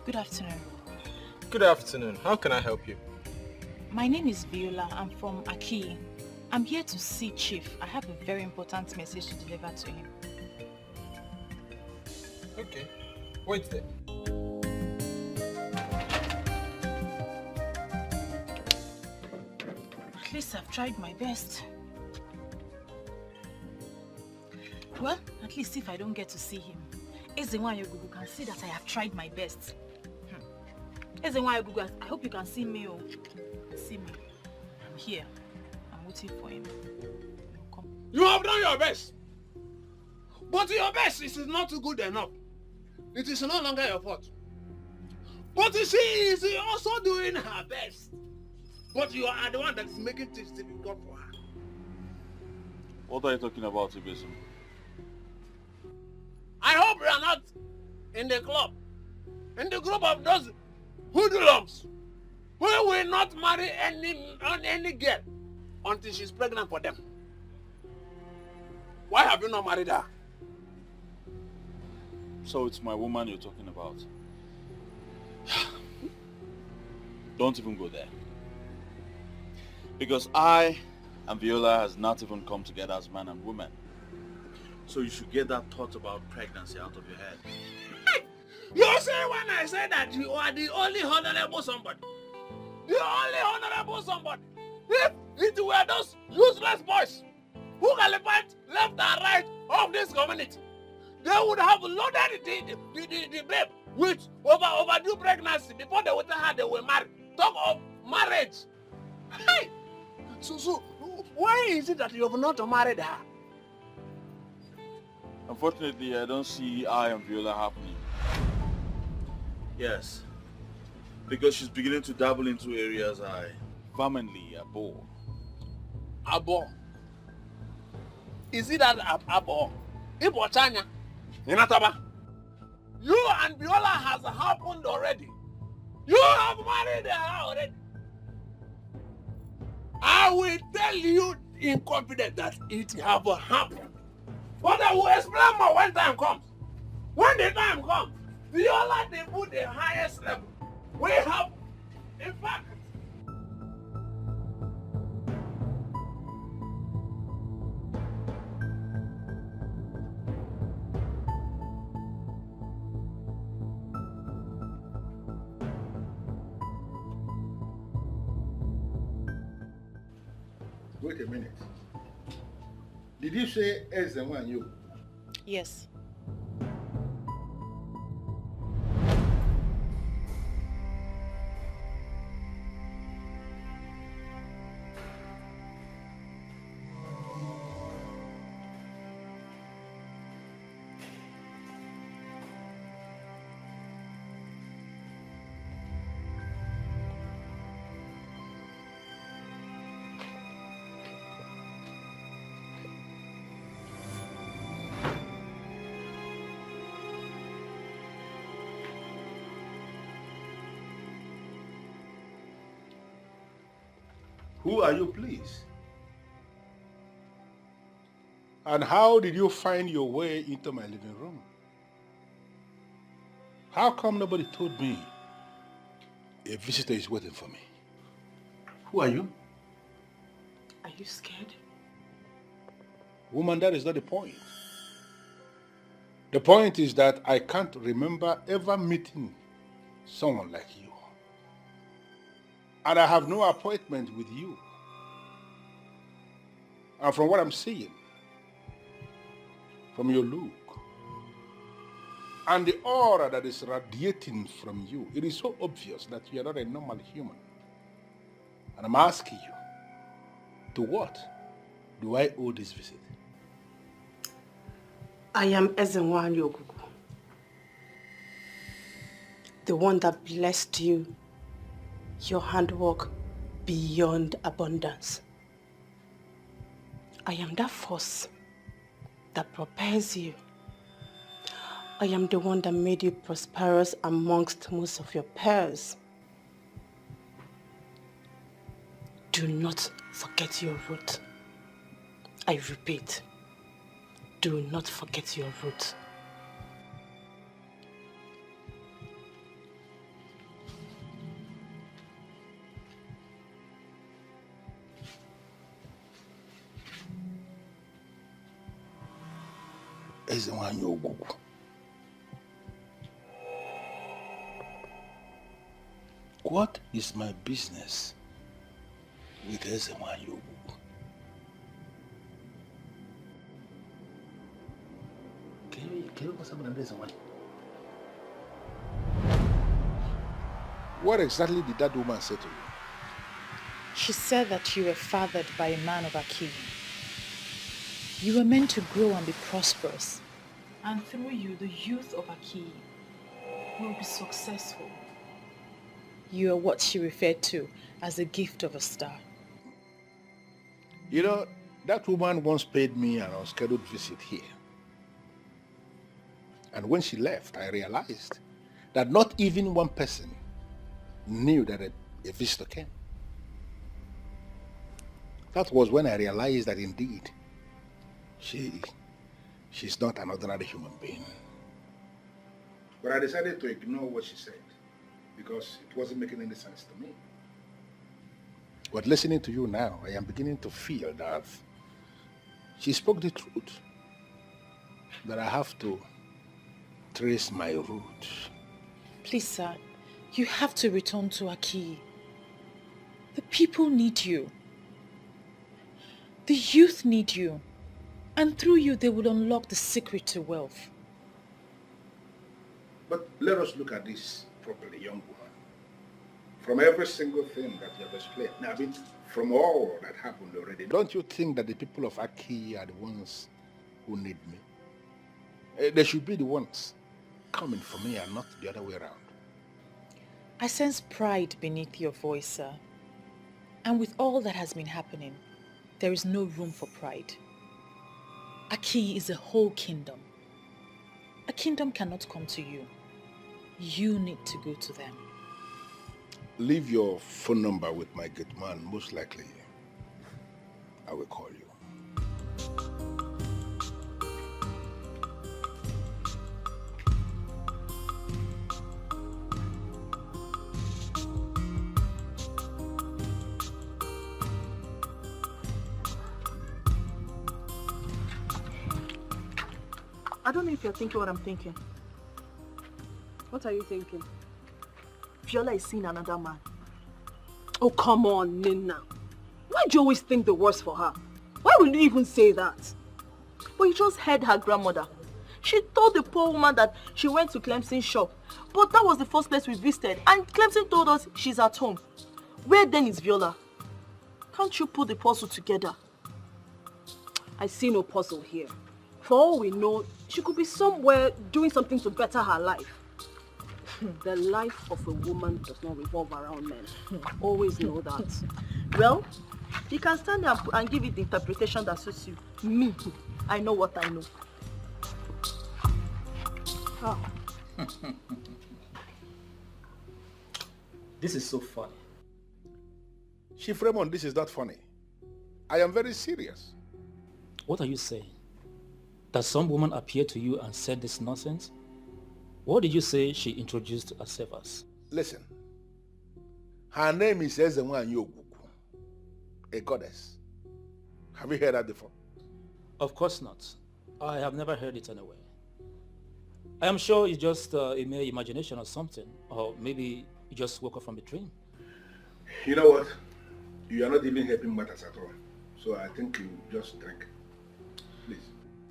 Good afternoon. Good afternoon. How can I help you? My name is Viola. I'm from Aki. I'm here to see Chief. I have a very important message to deliver to him. Okay. Wait there. At least I've tried my best. Well, at least if I don't get to see him, Ezenwayogugu can see that I have tried my best. Ezenwayogugu, I hope you can see me. See me. I'm here. I'm waiting for him. Come. You have done your best. But your best is not good enough. It is no longer your fault. But you see, is also doing her best. But you are the one that is making things difficult for her. What are you talking about, Ibesu? I hope you are not in the club, in the group of those hoodlums who will not marry any girl until she's pregnant for them. Why have you not married her? So it's my woman you're talking about. Don't even go there. Because I and Viola has not even come together as man and woman. So you should get that thought about pregnancy out of your head. You say when I say that you are the only honorable somebody. The only honorable somebody. If it were those useless boys who qualified left and right of this community, they would have loaded the babe with overdue pregnancy before they would tell her they will marry. Talk of marriage. Hey! So why is it that you have not married her? Unfortunately, I don't see I and Viola happening. Yes, because she's beginning to dabble into areas I vehemently abhor. Abhor? Is it that abhor? Ibochanya? Inataba? You and Viola has happened already. You have married her already. I will tell you in confidence that it have happened. But I will explain more when time comes. When the time comes, Viola they put the highest level. We have, in fact, Wait a minute. Did you say Ezenwa you? Yes. Who are you, please? And how did you find your way into my living room? How come nobody told me a visitor is waiting for me? Who are you? Are you scared? Woman, that is not the point. The point is that I can't remember ever meeting someone like you. And I have no appointment with you. And from what I'm seeing, from your look, and the aura that is radiating from you, it is so obvious that you are not a normal human. And I'm asking you, to what do I owe this visit? I am Ezenwa Yogugu, the one that blessed you, your handwork beyond abundance. I am that force that propels you. I am the one that made you prosperous amongst most of your peers. Do not forget your root. I repeat, do not forget your root. What is my business with Ezenwa Yogugu? What exactly did that woman say to you? She said that you were fathered by a man of Okija. You were meant to grow and be prosperous. And through you, the youth of Okija will be successful. You are what she referred to as a gift of a star. You know, that woman once paid me an unscheduled visit here. And when she left, I realized that not even one person knew that a visitor came. That was when I realized that indeed, she's not an ordinary human being. But I decided to ignore what she said because it wasn't making any sense to me. But listening to you now, I am beginning to feel that she spoke the truth. That I have to trace my root. Please, sir, you have to return to Okija. The people need you. The youth need you. And through you, they will unlock the secret to wealth. But let us look at this properly, young woman. From every single thing that you have explained, I mean, from all that happened already, don't you think that the people of Okija are the ones who need me? They should be the ones coming for me and not the other way around. I sense pride beneath your voice, sir. And with all that has been happening, there is no room for pride. Okija is a whole kingdom. A kingdom cannot come to you. You need to go to them. Leave your phone number with my gate man. Most likely, I will call you. I don't know if you're thinking what I'm thinking. What are you thinking? Viola is seeing another man. Oh, come on, Nina. Why do you always think the worst for her? Why would you even say that? But you just heard her grandmother. She told the poor woman that she went to Clemson's shop. But that was the first place we visited. And Clemson told us she's at home. Where then is Viola? Can't you put the puzzle together? I see no puzzle here. For all we know, she could be somewhere doing something to better her life. The life of a woman does not revolve around men. Always know that. Well, you can stand there and give it the interpretation that suits you. Me, I know what I know. Oh. This is so funny. Chief Raymond, this is not funny. I am very serious. What are you saying? That some woman appeared to you and said this nonsense? What did you say she introduced herself as? Listen. Her name is Ezenwa Yoguku, a goddess. Have you heard that before? Of course not. I have never heard it anywhere. I am sure it's just a mere imagination or something, or maybe you just woke up from a dream. You know what? You are not even helping matters at all. So I think you just drink. Please.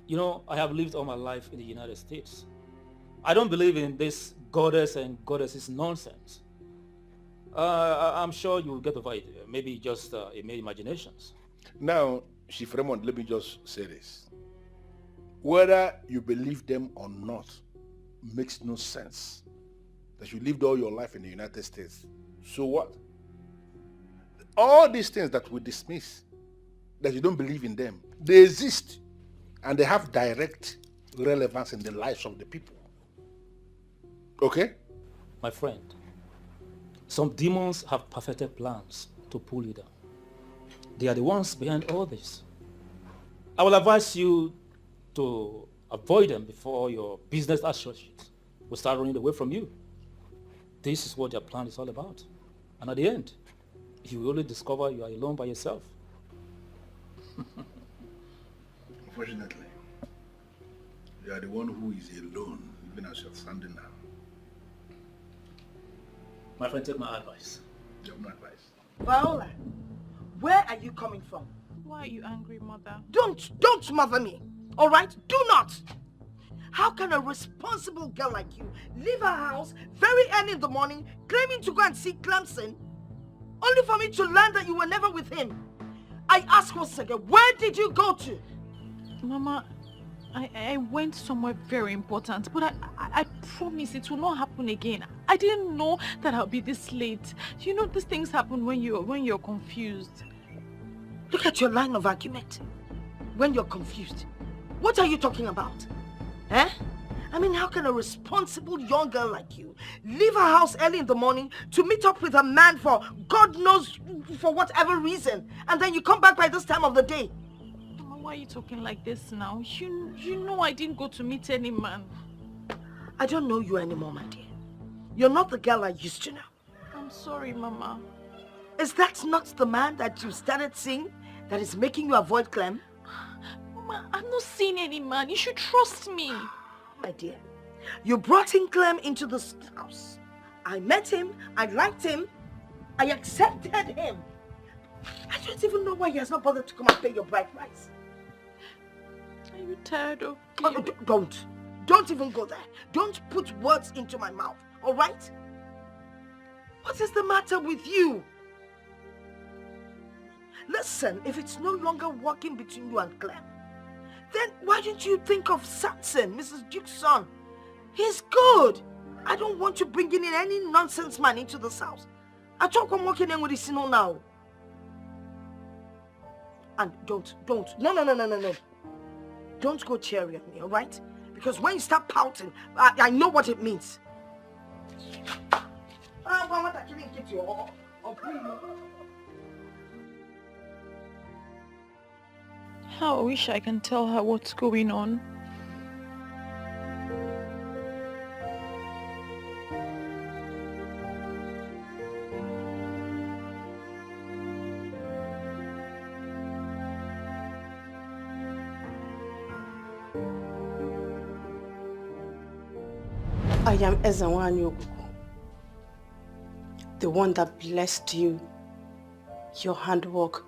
You know, I have lived all my life in the United States. I don't believe in this goddess and goddesses nonsense. I'm sure you will get over it. Maybe just a mere imaginations. Now, Chief Raymond, let me just say this. Whether you believe them or not makes no sense. That you lived all your life in the United States. So what? All these things that we dismiss, that you don't believe in them, they exist and they have direct relevance in the lives of the people. Okay? My friend, some demons have perfected plans to pull you down. They are the ones behind all this. I will advise you to avoid them before your business associates will start running away from you. This is what their plan is all about. And at the end, you will only discover you are alone by yourself. Unfortunately, you are the one who is alone, even as you're standing now. My friend, take my advice. Take my advice. Viola, where are you coming from? Why are you angry, Mother? Don't mother me, all right? Do not. How can a responsible girl like you leave her house very early in the morning, claiming to go and see Clemson, only for me to learn that you were never with him? I ask once again, where did you go to? Mama, I went somewhere very important, but I promise it will not happen again. I didn't know that I'll be this late. You know, these things happen when you're confused. Look at your line of argument. When you're confused. What are you talking about? Eh? I mean, how can a responsible young girl like you leave her house early in the morning to meet up with a man for God knows for whatever reason, and then you come back by this time of the day? Mama, why are you talking like this now? You know I didn't go to meet any man. I don't know you anymore, my dear. You're not the girl I used to know. I'm sorry, Mama. Is that not the man that you started seeing that is making you avoid Clem? Mama, I'm not seeing any man. You should trust me. My dear, you brought in Clem into this house. I met him, I liked him, I accepted him. I don't even know why he has not bothered to come and pay your bride price. Are you tired of me? Oh, don't even go there. Don't put words into my mouth, all right? What is the matter with you? Listen, if it's no longer working between you and Clem, then why didn't you think of Samson, Mrs. Duke's son? He's good. I don't want you bringing in any nonsense man into this house. I talk I'm walking in with this now. And don't. No. Don't go cheering at me, all right? Because when you start pouting, I know what it means. How I wish I can tell her what's going on. I am Ezenwa Ogugu, the one that blessed you, your handwork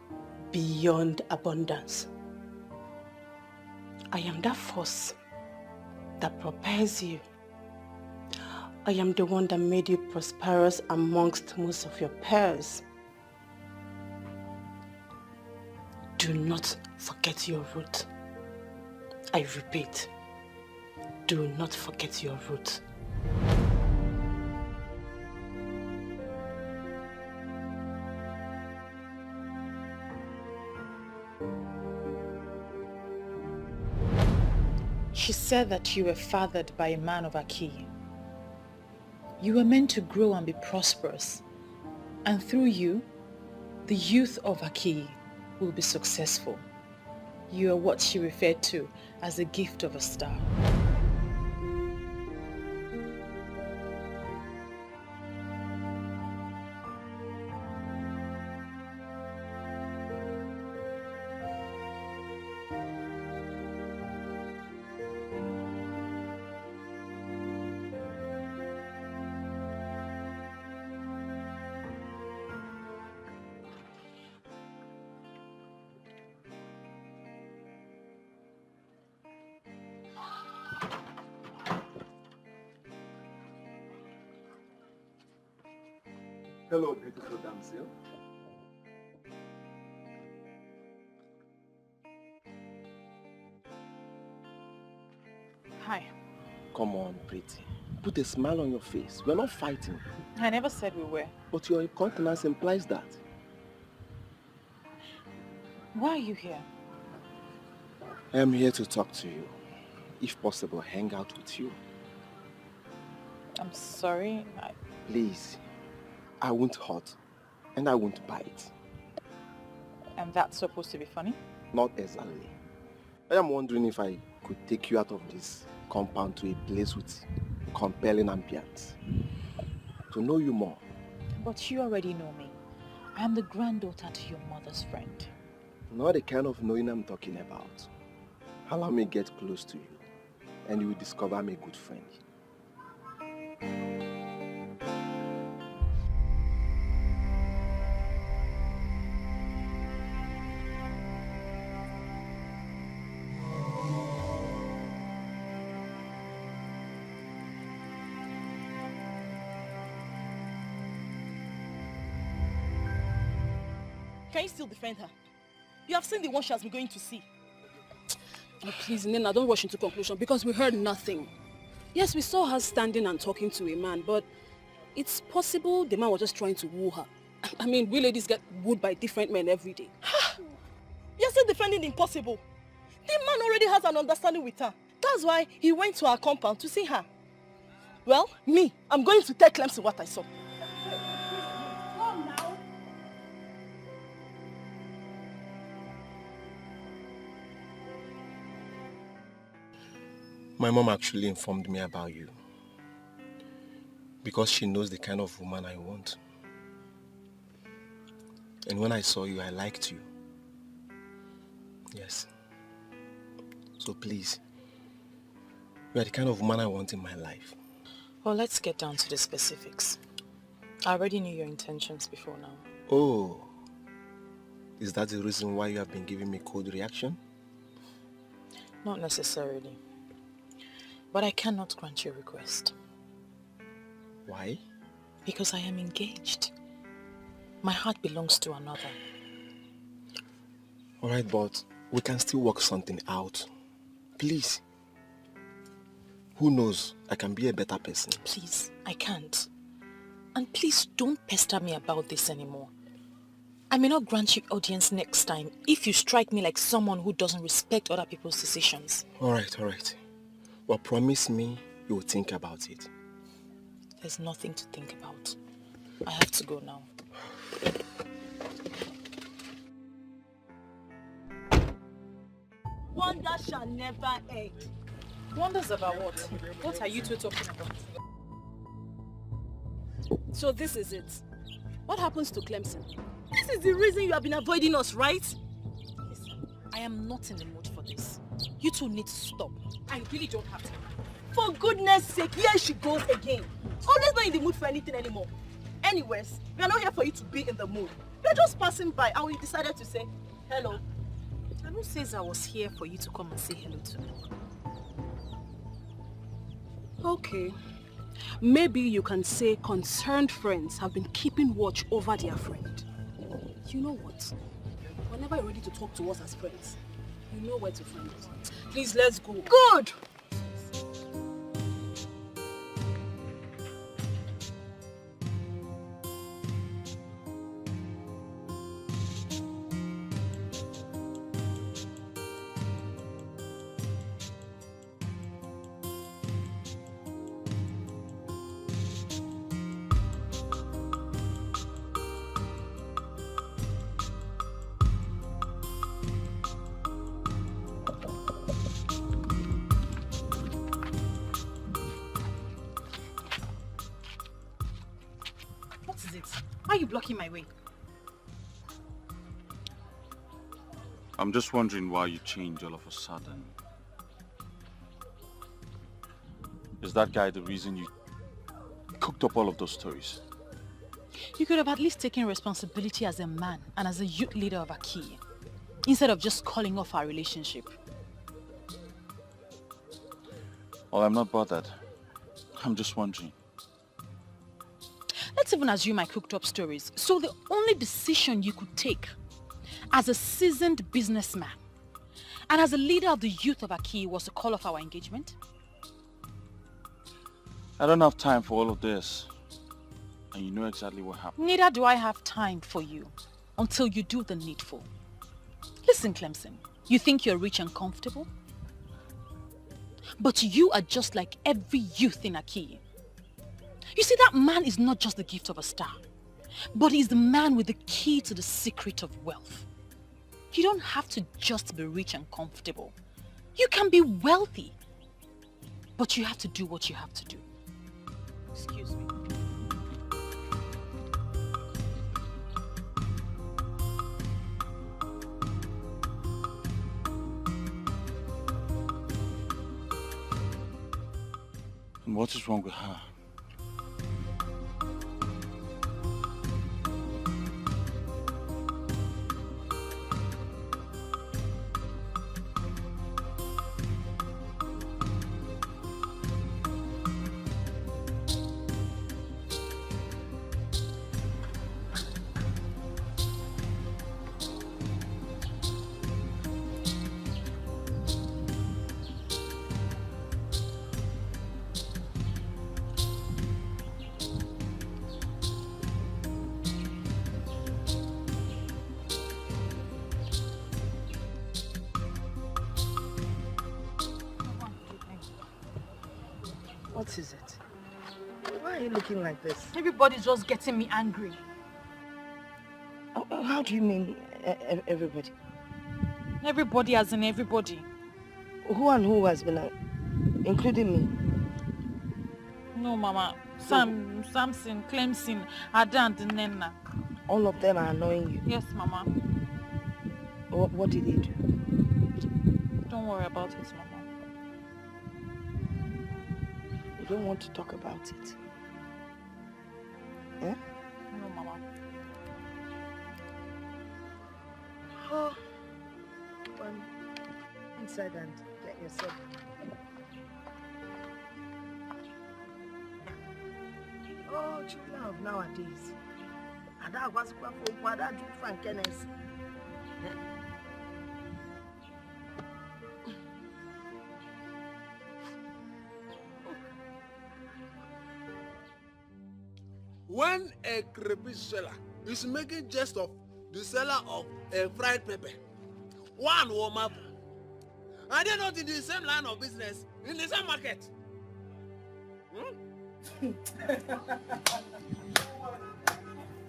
beyond abundance. I am that force that propels you. I am the one that made you prosperous amongst most of your peers. Do not forget your root. I repeat, do not forget your root. She said that you were fathered by a man of Aki. You were meant to grow and be prosperous, and through you, the youth of Aki will be successful. You are what she referred to as the gift of a star. Hello, beautiful damsel. Hi. Come on, pretty. Put a smile on your face. We're not fighting. I never said we were. But your countenance implies that. Why are you here? I am here to talk to you. If possible, hang out with you. I'm sorry. Please. I won't hurt. And I won't bite. And that's supposed to be funny? Not exactly. I am wondering if I could take you out of this compound to a place with compelling ambience. To know you more. But you already know me. I am the granddaughter to your mother's friend. Not the kind of knowing I'm talking about. Allow me get close to you, and you will discover I'm a good friend. Can you still defend her? You have seen the one she has been going to see. Oh, please, Nena, don't rush into conclusion because we heard nothing. Yes, we saw her standing and talking to a man, but it's possible the man was just trying to woo her. I mean, we ladies get wooed by different men every day. You're still defending the impossible. The man already has an understanding with her. That's why he went to her compound to see her. Well, me, I'm going to tell Clemson what I saw. My mom actually informed me about you. Because she knows the kind of woman I want. And when I saw you, I liked you. Yes. So please, you are the kind of woman I want in my life. Well, let's get down to the specifics. I already knew your intentions before now. Oh. Is that the reason why you have been giving me cold reaction? Not necessarily. But I cannot grant your request. Why? Because I am engaged. My heart belongs to another. Alright, but we can still work something out. Please. Who knows? I can be a better person. Please, I can't. And please don't pester me about this anymore. I may not grant you audience next time if you strike me like someone who doesn't respect other people's decisions. Alright. But promise me you will think about it. There's nothing to think about. I have to go now. Wonder shall never end. Wonders about what? What are you two talking about? So this is it. What happens to Clemson? This is the reason you have been avoiding us, right? Listen, I am not in the mood for this. You two need to stop. I really don't have time. For goodness sake, here she goes again. Always not in the mood for anything anymore. Anyways, we are not here for you to be in the mood. We are just passing by and we decided to say hello. And who says I was here for you to come and say hello to me? Okay. Maybe you can say concerned friends have been keeping watch over their friend. You know what? Whenever you're ready to talk to us as friends, you know where to find us. Please, let's go. Good! Why are you blocking my way? I'm just wondering why you changed all of a sudden. Is that guy the reason you cooked up all of those stories? You could have at least taken responsibility as a man and as a youth leader of Okija, instead of just calling off our relationship. Well, I'm not bothered. I'm just wondering. Let's even assume I cooked up stories. So the only decision you could take as a seasoned businessman and as a leader of the youth of Okija was to call off our engagement? I don't have time for all of this. And you know exactly what happened. Neither do I have time for you until you do the needful. Listen, Clemson, you think you're rich and comfortable? But you are just like every youth in Okija. You see, that man is not just the gift of a star, but he's the man with the key to the secret of wealth. You don't have to just be rich and comfortable. You can be wealthy, but you have to do what you have to do. Excuse me. And what is wrong with her? What is it? Why are you looking like this? Everybody's just getting me angry. How do you mean everybody? Everybody as in everybody. Who and who has been, including me? No, Mama. Sam, Samson, Clemson, Ada and Nenna. All of them are annoying you? Yes, Mama. What did they do? Don't worry about it, Mama. You don't want to talk about it? Eh? No, Mama. Oh, come inside and get yourself. Oh, children of nowadays. Ada was for Ada do frankeness. When a creepy seller is making jest of the seller of a fried pepper, one warm up, are they not in the same line of business, in the same market?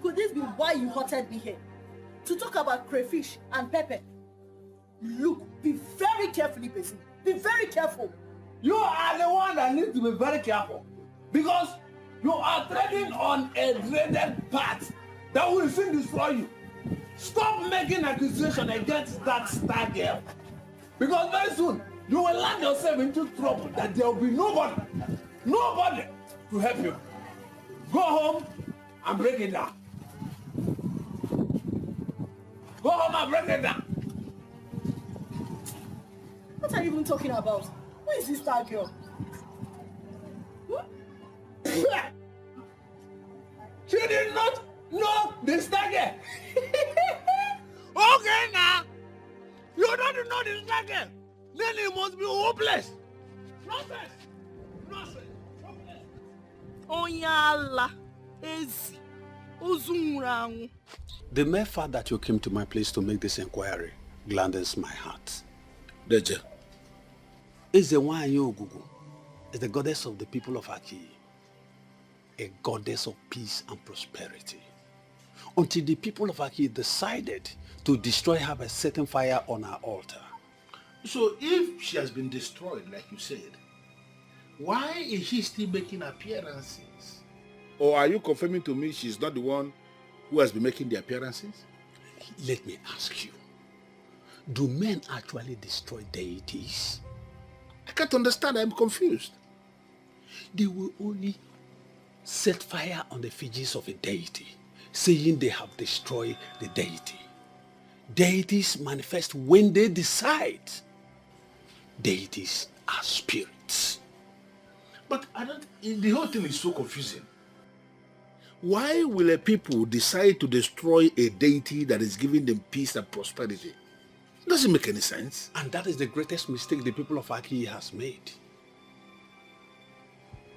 Could this be why you hotted me here? To talk about crayfish and pepper? Look, be very careful, person. Be very careful. You are the one that needs to be very careful. Because you are treading on a dreaded path that will soon destroy you. Stop making accusation against that star girl. Because very soon, you will land yourself into trouble that there will be nobody to help you. Go home and break it down. Go home and break it down. What are you even talking about? Who is this star girl? She did not know the star girl. Okay, now. You don't know the star girl. Then you must be hopeless. Nonsense. Nonsense. Onyala. Ezi. Uzunrangu. The mere fact that you came to my place to make this inquiry gladdens my heart. Deje. Ezewanyi Ogugu is the goddess of the people of Aki, a goddess of peace and prosperity. Until the people of Aki decided to destroy her by setting fire on her altar. So if she has been destroyed, like you said, why is she still making appearances? Or are you confirming to me she's not the one who has been making the appearances? Let me ask you, do men actually destroy deities? I can't understand, I'm confused. They will only set fire on the effigies of a deity, saying they have destroyed the deity. Deities manifest when they decide. Deities are spirits. But the whole thing is so confusing. Why will a people decide to destroy a deity that is giving them peace and prosperity? It doesn't make any sense. And that is the greatest mistake the people of Aki has made.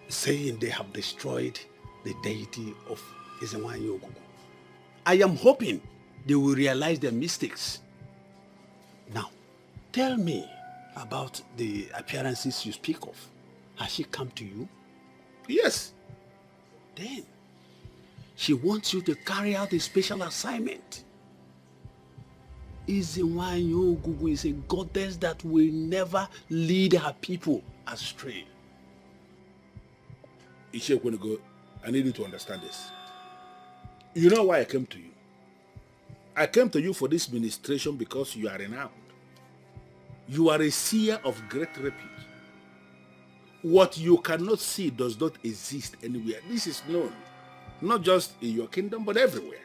Saying they have destroyed the deity of Ezewanyi Ogugu. I am hoping they will realize their mistakes. Now, tell me about the appearances you speak of. Has she come to you? Yes. Then, she wants you to carry out a special assignment. Ezewanyi Ogugu is a goddess that will never lead her people astray. Ishekwenigo, I need you to understand this. You know why I came to you? I came to you for this ministration because you are renowned. You are a seer of great repute. What you cannot see does not exist anywhere. This is known, not just in your kingdom, but everywhere.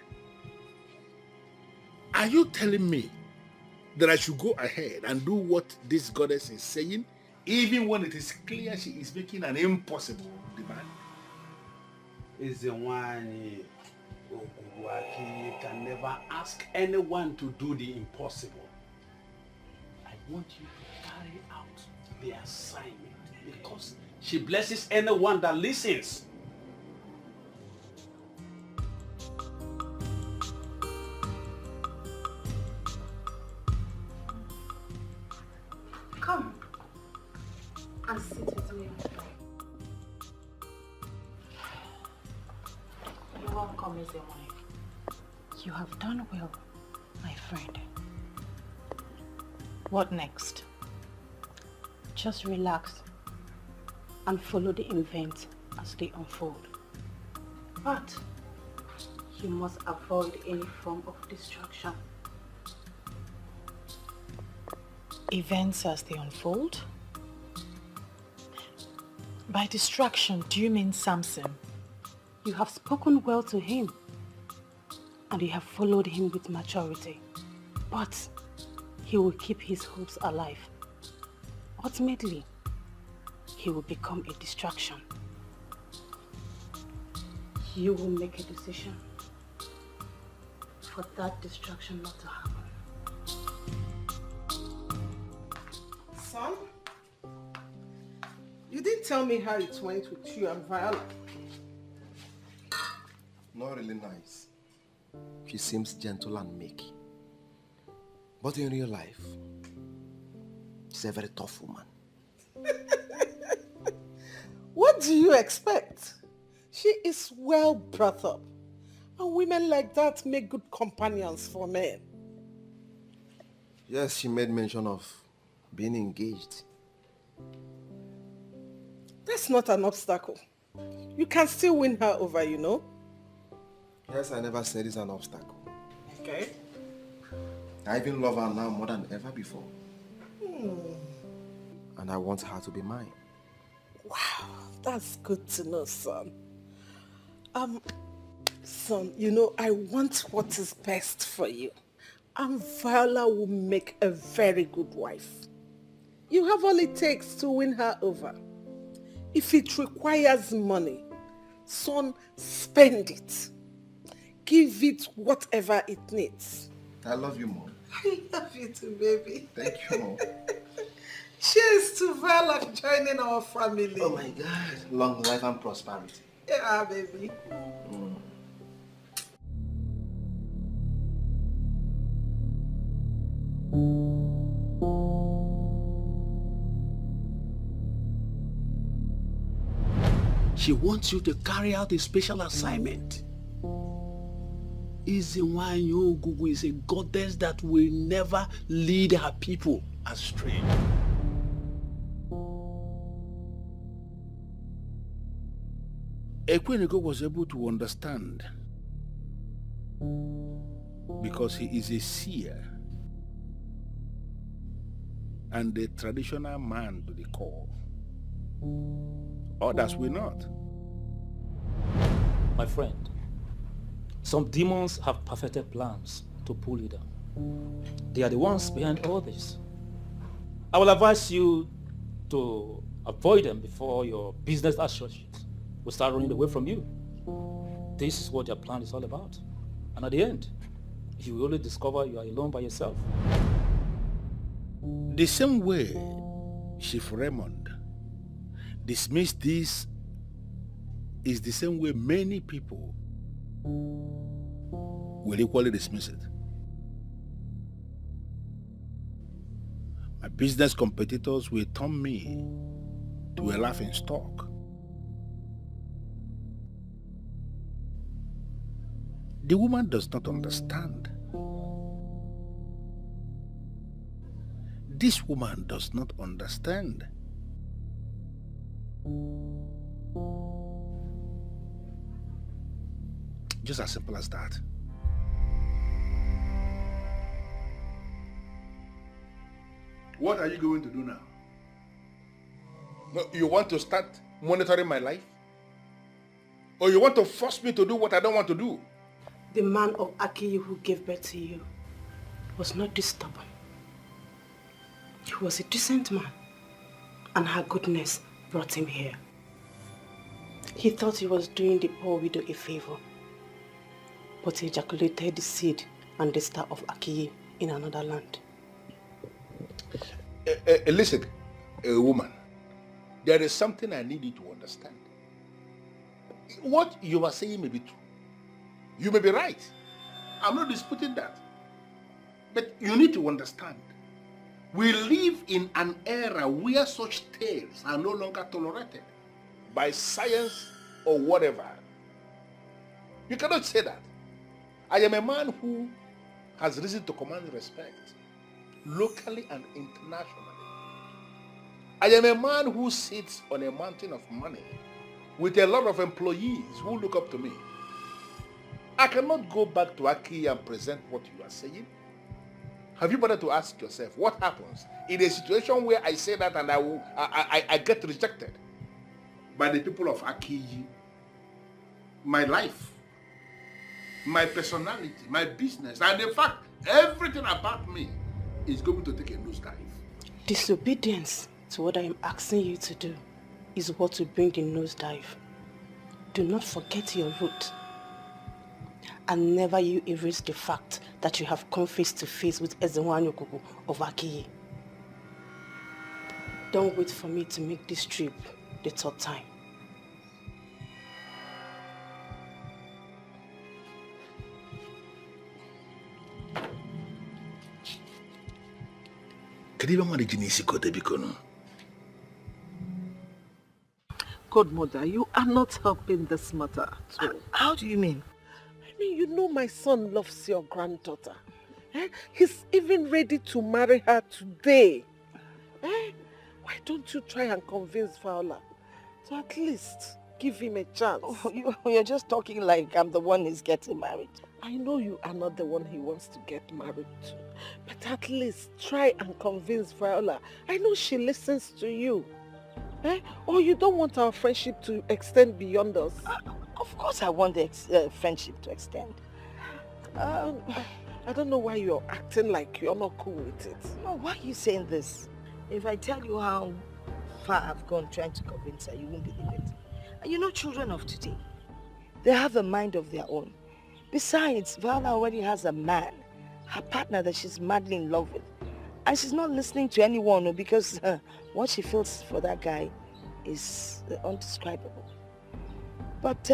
Are you telling me that I should go ahead and do what this goddess is saying, even when it is clear she is making an impossible demand? Ezewanyi Ogugu can never ask anyone to do the impossible. I want you to carry out the assignment because she blesses anyone that listens. Come and sit with me. You're welcome, Ezewanyi. You have done well, my friend. What next? Just relax and follow the events as they unfold. But you must avoid any form of distraction. Events as they unfold? By distraction, do you mean Samson? You have spoken well to him and you have followed him with maturity. But he will keep his hopes alive. Ultimately, he will become a distraction. You will make a decision for that distraction not to happen. Son, you didn't tell me how it went with you and Viola. Not really nice. She seems gentle and meek. But in real life, she's a very tough woman. What do you expect? She is well brought up. And women like that make good companions for men. Yes, she made mention of being engaged. That's not an obstacle. You can still win her over, you know. Yes, I never said it's an obstacle. Okay. I even love her now more than ever before. And I want her to be mine. Wow, that's good to know, son. Son, you know, I want what is best for you. And Viola will make a very good wife. You have all it takes to win her over. If it requires money, son, spend it. Give it whatever it needs. I love you, Mom. I love you too, baby. Thank you, Mom. Cheers to Vala joining our family. Oh my God. Long life and prosperity. Yeah, baby. She wants you to carry out a special assignment. Izenwanyi Ogugu is a goddess that will never lead her people astray. Ekweneko was able to understand because he is a seer and a traditional man to the core. Others will not. My friend, some demons have perfected plans to pull you down. They are the ones behind all this. I will advise you to avoid them before your business associates will start running away from you. This is what their plan is all about. And at the end, you will only discover you are alone by yourself. The same way Chief Raymond dismissed this is the same way many people will equally dismiss it. My business competitors will turn me to a laughing stock. The woman does not understand. This woman does not understand. Just as simple as that. What are you going to do now? No, you want to start monitoring my life? Or you want to force me to do what I don't want to do? The man of Akiyi who gave birth to you was not this stubborn. He was a decent man, and her goodness brought him here. He thought he was doing the poor widow a favor, but he ejaculated the seed and the star of Akiyi in another land. Listen, woman, there is something I need you to understand. What you are saying may be true. You may be right. I'm not disputing that. But you need to understand, we live in an era where such tales are no longer tolerated by science or whatever. You cannot say that. I am a man who has risen to command respect, locally and internationally. I am a man who sits on a mountain of money with a lot of employees who look up to me. I cannot go back to Aki and present what you are saying. Have you bothered to ask yourself what happens in a situation where I say that and I get rejected by the people of Aki? My life, my personality, my business, and in fact, everything about me is going to take a nosedive. Disobedience to what I am asking you to do is what will bring the nosedive. Do not forget your root. And never you erase the fact that you have come face to face with Ezenwanyi Ogugu of Akiyi. Don't wait for me to make this trip the third time. Godmother, you are not helping this matter at all. How do you mean? I mean, you know my son loves your granddaughter. He's even ready to marry her today. Why don't you try and convince Fowler to at least give him a chance? Oh, you're just talking like I'm the one who's getting married. I know you are not the one he wants to get married to, but at least try and convince Viola. I know she listens to you. Or you don't want our friendship to extend beyond us? Of course I want the friendship to extend. I don't know why you're acting like you're not cool with it. No, why are you saying this? If I tell you how far I've gone trying to convince her, you won't believe it. And you know children of today, they have a mind of their own. Besides, Viola already has a man, her partner that she's madly in love with. And she's not listening to anyone because what she feels for that guy is undescribable. But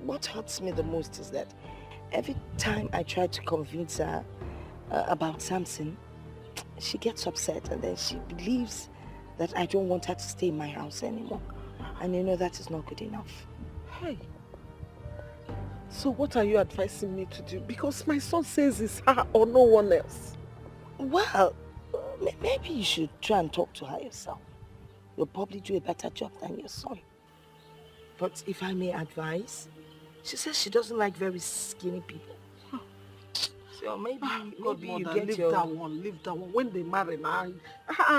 what hurts me the most is that every time I try to convince her about Samson, she gets upset and then she believes that I don't want her to stay in my house anymore. And you know that is not good enough. Hey, so what are you advising me to do? Because my son says it's her or no one else. Well, maybe you should try and talk to her yourself. You'll probably do a better job than your son. But if I may advise, she says she doesn't like very skinny people. So maybe you get leave that one. When they marry now,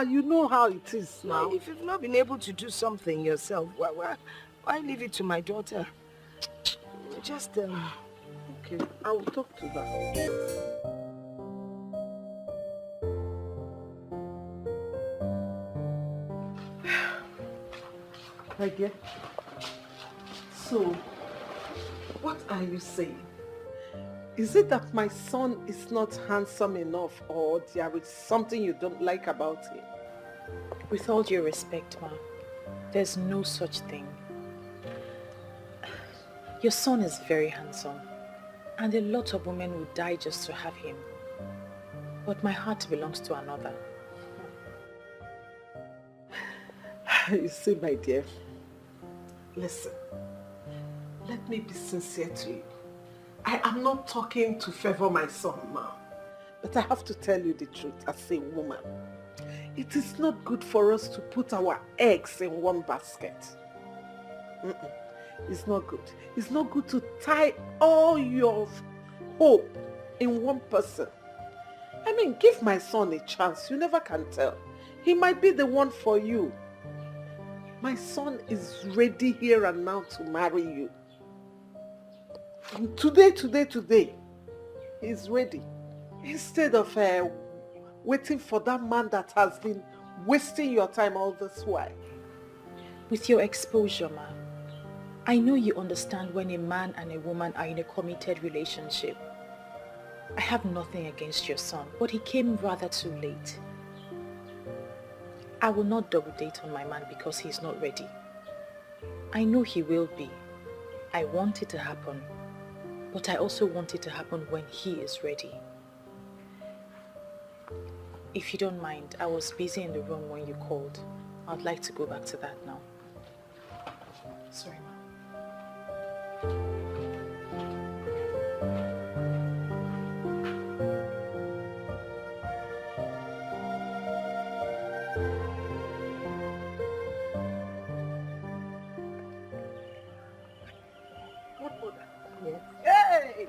you know how it is now. If you've not been able to do something yourself, why leave it to my daughter? Just, okay, I will talk to her. Again. So, what are you saying? Is it that my son is not handsome enough, or there is something you don't like about him? With all due respect, Ma, there's no such thing. Your son is very handsome, and a lot of women would die just to have him. But my heart belongs to another. You see, my dear, listen, let me be sincere to you. I am not talking to favor my son, Ma. But I have to tell you the truth as a woman. It is not good for us to put our eggs in one basket. It's not good. It's not good to tie all your hope in one person. I mean, give my son a chance. You never can tell. He might be the one for you. My son is ready here and now to marry you. Today, he's ready. Instead of waiting for that man that has been wasting your time all this while. With your exposure, Ma, I know you understand when a man and a woman are in a committed relationship. I have nothing against your son, but he came rather too late. I will not double date on my man because he's not ready. I know he will be. I want it to happen. But I also want it to happen when he is ready. If you don't mind, I was busy in the room when you called. I'd like to go back to that now. Sorry, Ma. Hey!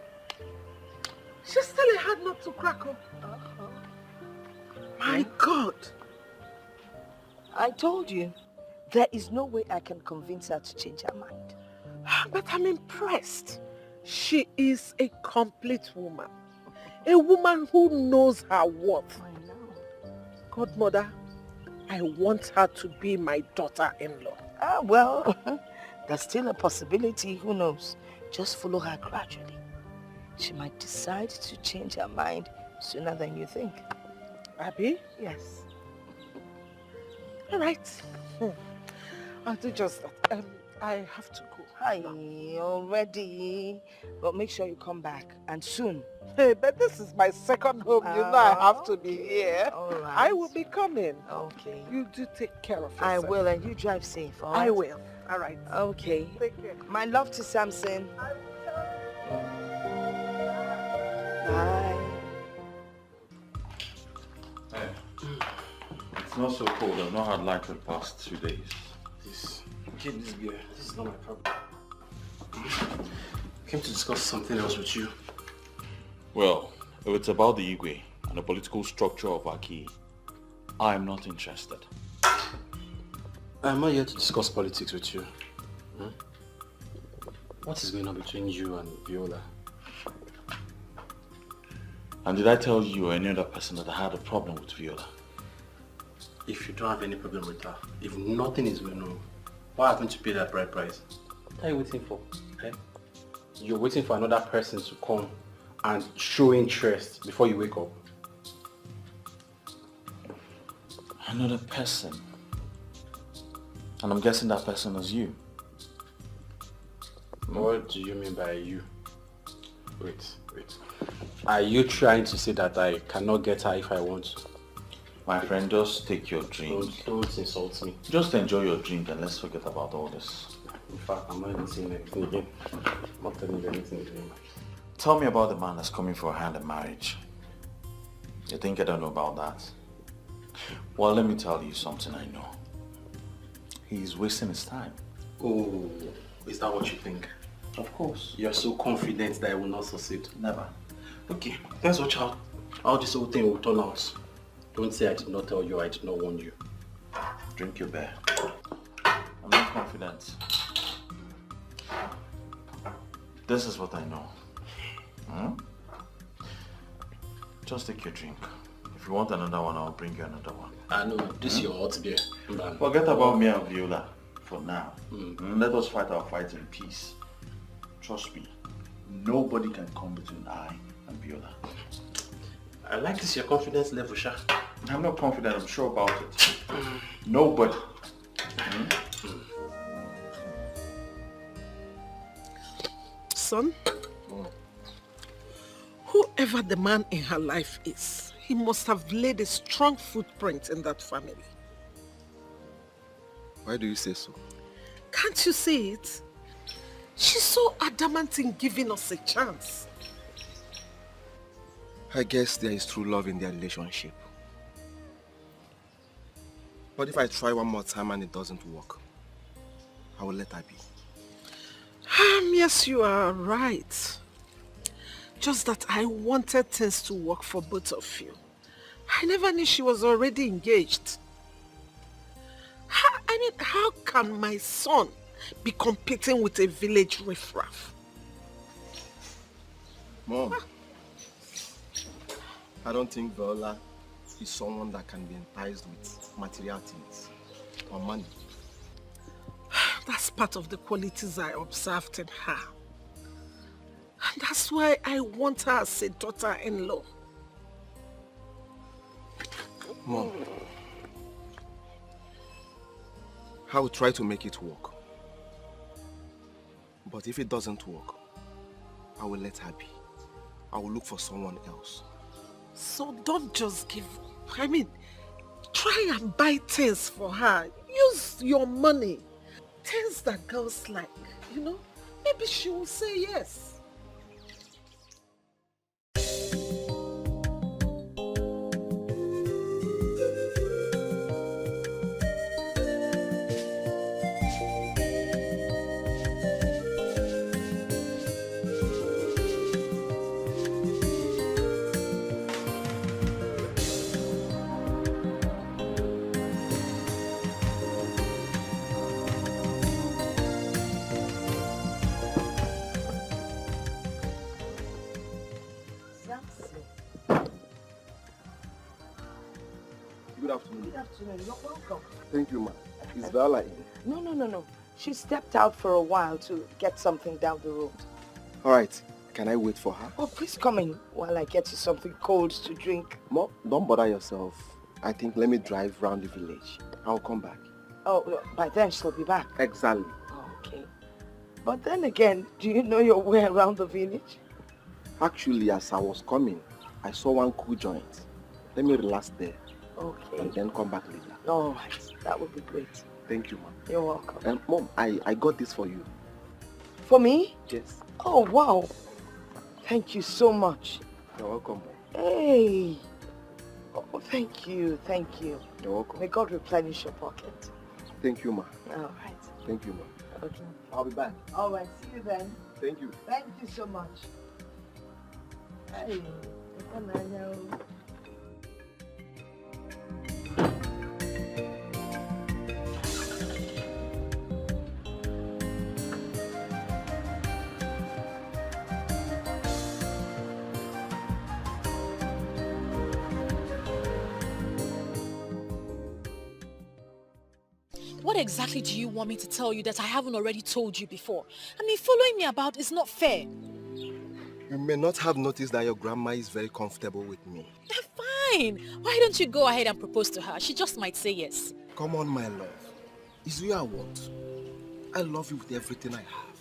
She's still a hard nut to crack up. My God! I told you, there is no way I can convince her to change her mind. But I'm impressed. She is a complete woman. A woman who knows her worth. I know. Godmother, I want her to be my daughter-in-law. Well, there's still a possibility. Who knows? Just follow her gradually. She might decide to change her mind sooner than you think. Abby? Yes. All right. I'll do just that. I have to go. Hi, already. But make sure you come back, and soon. Hey, but this is my second home. You know I have to be here. All right. I will be coming. Okay. You do take care of yourself. I will, and you drive safe, all right? I will. All right. Okay. Take care. My love to Samson. Bye. Hey, it's not so cold. I've not had light for the past 2 days. Please, keep this beer. This is not my problem. I came to discuss something else with you. Well, if it's about the Igwe and the political structure of Aki, I'm not interested. I'm not here to discuss politics with you. What is going on between you and Viola? And did I tell you or any other person that I had a problem with Viola? If you don't have any problem with her, if nothing is going on, why haven't you paid that bride price? What are you waiting for? Eh? You're waiting for another person to come and show interest before you wake up. Another person? And I'm guessing that person is you. What do you mean by you? Wait. Are you trying to say that I cannot get her if I want to? My friend, just take your drink. Don't insult me. Just enjoy your drink and let's forget about all this. In fact, I'm not even saying anything again. I'm not telling you anything again. Tell me about the man that's coming for a hand in marriage. You think I don't know about that? Well, let me tell you something I know. He's wasting his time. Oh, is that what you think? Of course. You're so confident that I will not succeed. Never. Okay, let's watch how this whole thing will turn out. Don't say I did not tell you, I did not warn you. Drink your beer. I'm not confident. This is what I know. Just take your drink. If you want another one, I'll bring you another one. I know, this is your hot beer. Forget about me and Viola for now. Let us fight our fight in peace. Trust me, nobody can come between I and Viola. I like this your confidence level, Sha. I'm not confident, I'm sure about it. Nobody. Son, whoever the man in her life is, he must have laid a strong footprint in that family. Why do you say so? Can't you see it? She's so adamant in giving us a chance. I guess there is true love in their relationship. But if I try one more time and it doesn't work, I will let her be. Yes, you are right. Just that I wanted things to work for both of you. I never knew she was already engaged. How can my son be competing with a village riffraff? Mom, I don't think Viola is someone that can be enticed with material things or money. That's part of the qualities I observed in her. And that's why I want her as a daughter-in-law. Mom, I will try to make it work. But if it doesn't work, I will let her be. I will look for someone else. So don't just give up. Try and buy things for her. Use your money. Things that girls like, Maybe she will say yes. Good afternoon. Good afternoon. You're welcome. Thank you, ma'am. Is Viola in? No. She stepped out for a while to get something down the road. All right. Can I wait for her? Oh, please come in while I get you something cold to drink. Mom, don't bother yourself. I think let me drive around the village. I'll come back. Oh, by then she'll be back. Exactly. Okay. But then again, do you know your way around the village? Actually, as I was coming, I saw one cool joint. Let me relax there. Okay. And then come back later. All right. That would be great. Thank you, Mom. You're welcome. And Mom, I got this for you. For me? Yes. Oh, wow. Thank you so much. You're welcome, Mom. Hey. Oh, thank you. You're welcome. May God replenish your pocket. Thank you, Ma. All right. Thank you, Ma. Okay. I'll be back. All right. See you then. Thank you. Thank you so much. Hey. Come on now. what exactly do you want me to tell you that I haven't already told you before? I mean, following me about is not fair. You may not have noticed that your grandma is very comfortable with me. Fine. Why don't you go ahead and propose to her? She just might say yes. Come on, my love. It's you I want. I love you with everything I have.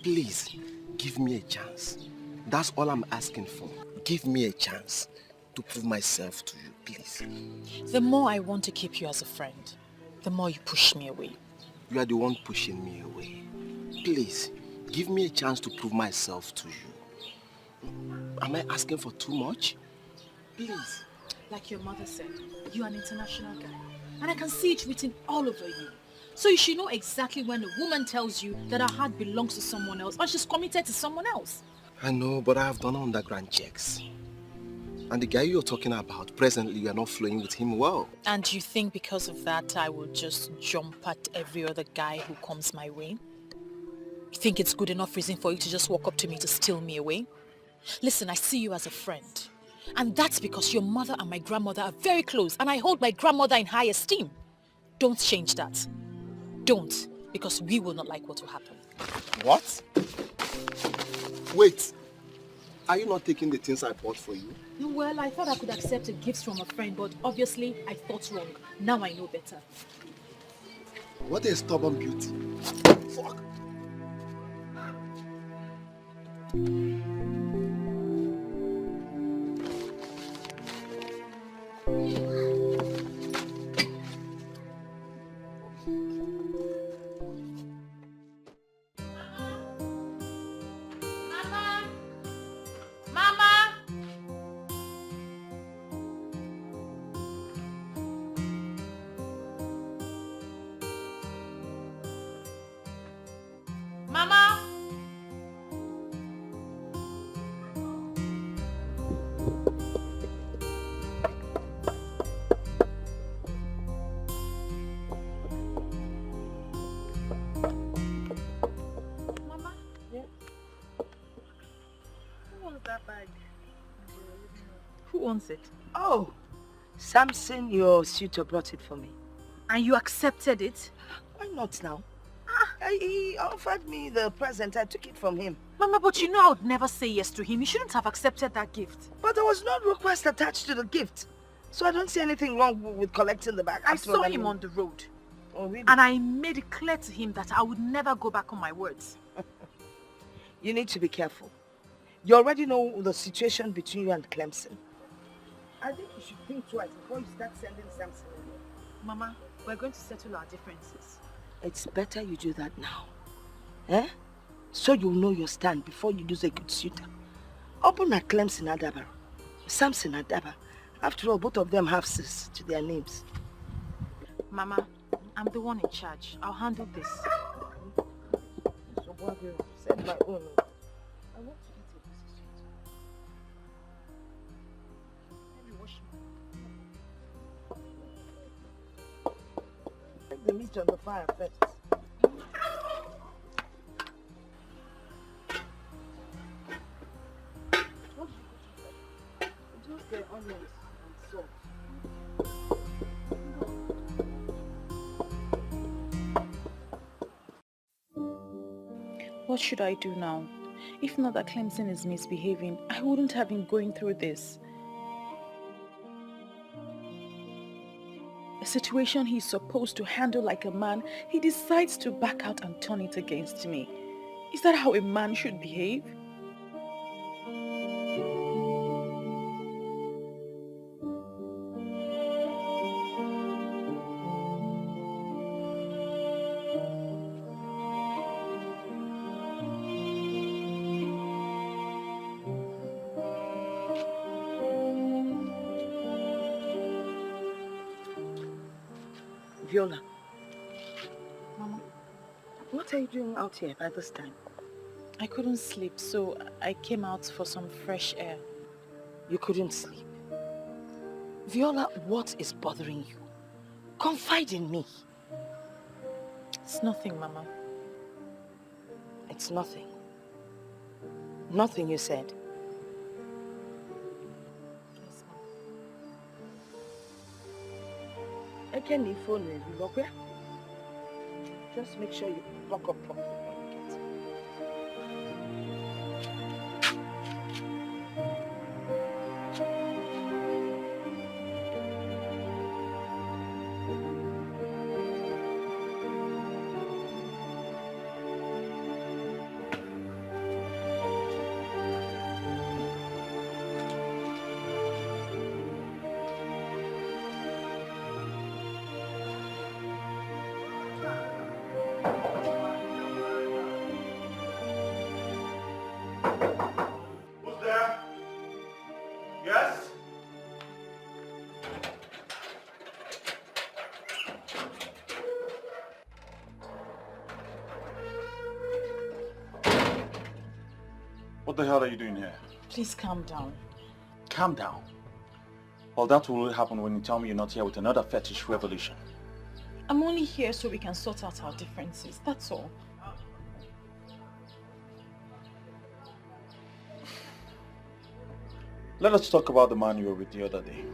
Please, give me a chance. That's all I'm asking for. Give me a chance to prove myself to you, please. The more I want to keep you as a friend, the more you push me away. You are the one pushing me away. Please, give me a chance to prove myself to you. Am I asking for too much? Please. Like your mother said, you're an international guy. And I can see it written all over you. So you should know exactly when a woman tells you that her heart belongs to someone else or she's committed to someone else. I know, but I have done underground checks. And the guy you're talking about, presently you are not flowing with him well. And you think because of that I will just jump at every other guy who comes my way? You think it's good enough reason for you to just walk up to me to steal me away? Listen, I see you as a friend. And that's because your mother and my grandmother are very close and I hold my grandmother in high esteem. Don't change that. Don't, because we will not like what will happen. What? Wait. Are you not taking the things I bought for you? Well, I thought I could accept a gift from a friend, but obviously I thought wrong. Now I know better. What a stubborn beauty. Fuck. Who owns it? Oh, Samson, your suitor, brought it for me. And you accepted it? Why not now? He offered me the present. I took it from him. Mama, but you know I would never say yes to him. You shouldn't have accepted that gift. But there was no request attached to the gift. So I don't see anything wrong with collecting the bag. I saw him on the road. Oh, really? And I made it clear to him that I would never go back on my words. You need to be careful. You already know the situation between you and Clemson. I think you should think twice before you start sending Samson away. Mama, we're going to settle our differences. It's better you do that now. Eh? So you'll know your stand before you lose a good suitor. Open at Clemson Adaba. Samson Adaba. After all, both of them have sis to their names. Mama, I'm the one in charge. I'll handle this. So what will send my own? I want to eat a piece of sweet. Let me wash my... Take the meat on the fire first. Just the onions and salt. What should I do now? If not that Clemson is misbehaving, I wouldn't have been going through this. A situation he's supposed to handle like a man, he decides to back out and turn it against me. Is that how a man should behave? Viola. Mama, what are you doing out here by this time? I couldn't sleep, so I came out for some fresh air. You couldn't sleep? Viola, what is bothering you? Confide in me. It's nothing, Mama. It's nothing. Nothing, you said. Again, the phone will be okay. Just make sure you lock up properly when you get. What the hell are you doing here? Please calm down. Calm down. Well, that will only happen when you tell me you're not here with another fetish revolution. I'm only here so we can sort out our differences, that's all. Let us talk about the man you were with the other day.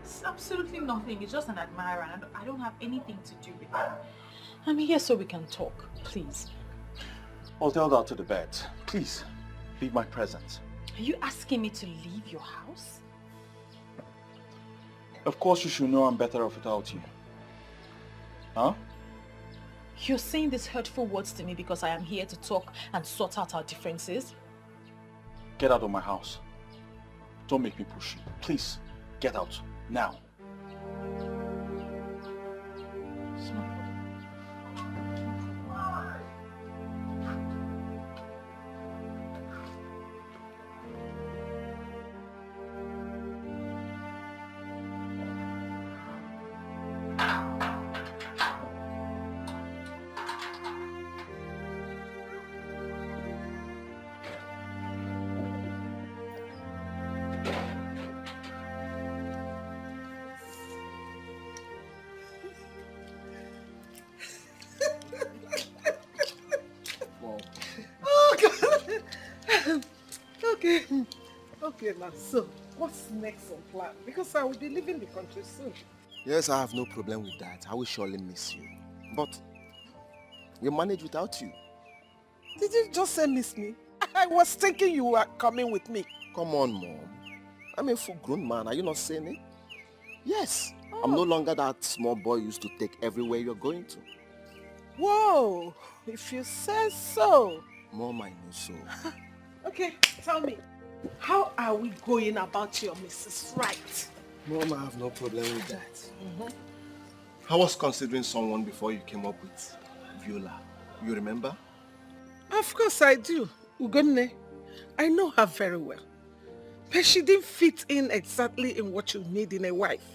It's absolutely nothing. It's just an admirer and I don't have anything to do with him. I'm here so we can talk, please. Well, tell that to the bed. Please, leave my presence. Are you asking me to leave your house? Of course you should know I'm better off without you. Huh? You're saying these hurtful words to me because I am here to talk and sort out our differences? Get out of my house. Don't make me push you. Please, get out. Now. It's no problem. Okay, now, so what's next on plan? Because I will be leaving the country soon. Yes, I have no problem with that. I will surely miss you. But we'll manage without you. Did you just say miss me? I was thinking you were coming with me. Come on, Mom. I'm a full-grown man. Are you not saying it? Yes. I'm no longer that small boy you used to take everywhere you're going to. Whoa, if you say so. Mom, I know so. Okay, tell me, how are we going about your Mrs. Right? Mom, I have no problem with that. I was considering someone before you came up with Viola. You remember? Of course I do. Ugonne. I know her very well. But she didn't fit in exactly in what you need in a wife.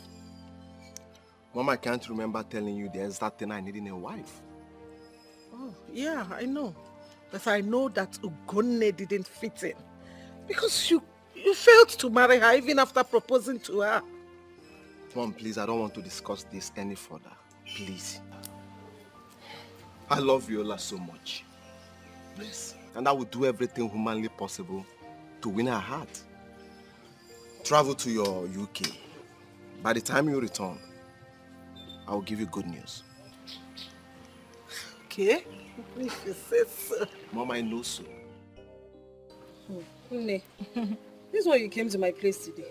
Mom, I can't remember telling you the exact thing I need in a wife. Oh, yeah, I know. But I know that Ugonne didn't fit in. Because you failed to marry her even after proposing to her. Mom, please, I don't want to discuss this any further. Please. I love Viola so much. Yes. And I will do everything humanly possible to win her heart. Travel to your UK. By the time you return, I will give you good news. Okay? If you say so. Mom, I know so. Nne, this is why you came to my place today.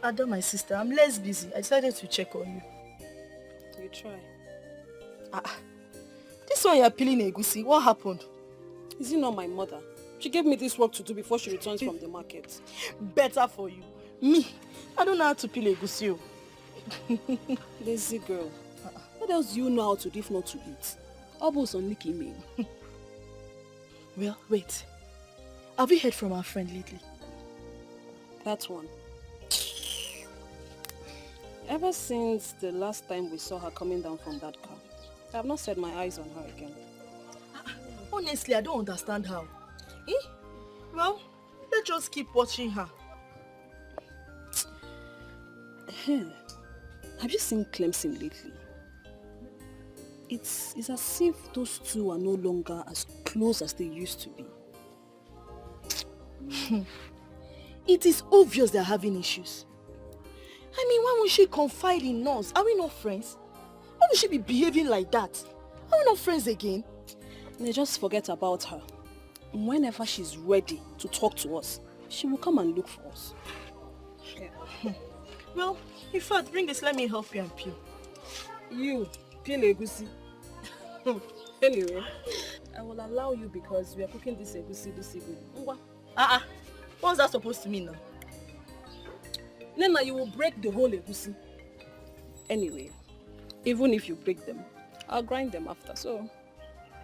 Ada, my sister, I'm less busy. I decided to check on you. You try. This one you're peeling egusi. What happened? Is it not my mother? She gave me this work to do before she returns from the market. Better for you. Me, I don't know how to peel egusi. Lazy girl. What else do you know how to do if not to eat? Almost on Nikki mean. Well, wait. Have you heard from our friend lately? That one. Ever since the last time we saw her coming down from that car, I have not set my eyes on her again. Honestly, I don't understand how. Well, let's just keep watching her. Have you seen Clemson lately? It's as if those two are no longer as close as they used to be. It is obvious they're having issues. I mean, why won't she confide in us? Are we not friends? would she be behaving like that? Are we not friends again? Just forget about her. Whenever she's ready to talk to us, she will come and look for us. Yeah. Well, in fact, bring this, let me help you and peel. You, peel egusi. Anyway, I will allow you because we are cooking this egusi this evening. What's that supposed to mean now? Nena, you will break the whole egusi. Anyway, even if you break them, I'll grind them after, so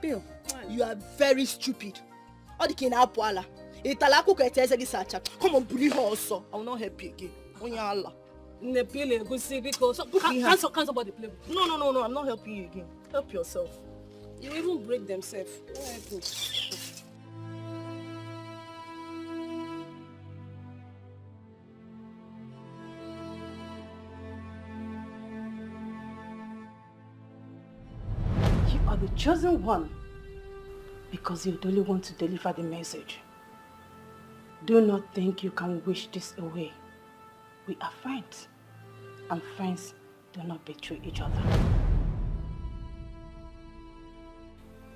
peel. You are very stupid. All the kinapuala. Come on, bully her also. I will not help you again. Can't somebody play with you? No, I'm not helping you again. Help yourself. You even break themselves. You are the chosen one because you only want to deliver the message. Do not think you can wish this away. We are friends, and friends do not betray each other.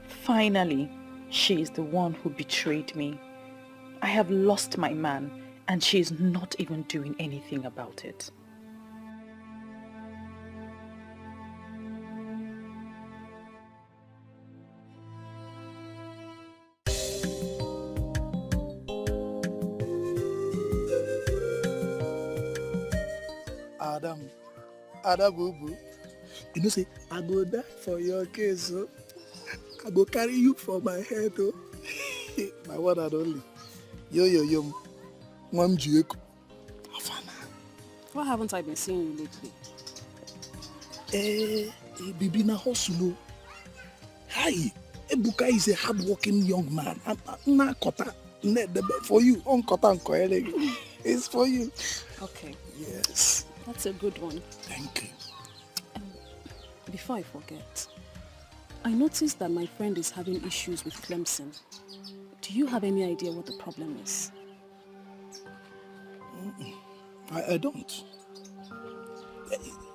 Finally, she is the one who betrayed me. I have lost my man, and she is not even doing anything about it. Ada boo. You know, say, I go die for your case, oh. I go carry you for my head, oh. My one and only. Yo. Mwam Jueko. Why haven't I been seeing you lately? Bibi na hustle. Hi, Ebuka is a hard-working young man. Na kota, for you. On kota and it's for you. Okay. Yes. That's a good one. Thank you. Before I forget, I noticed that my friend is having issues with Clemson. Do you have any idea what the problem is? I don't.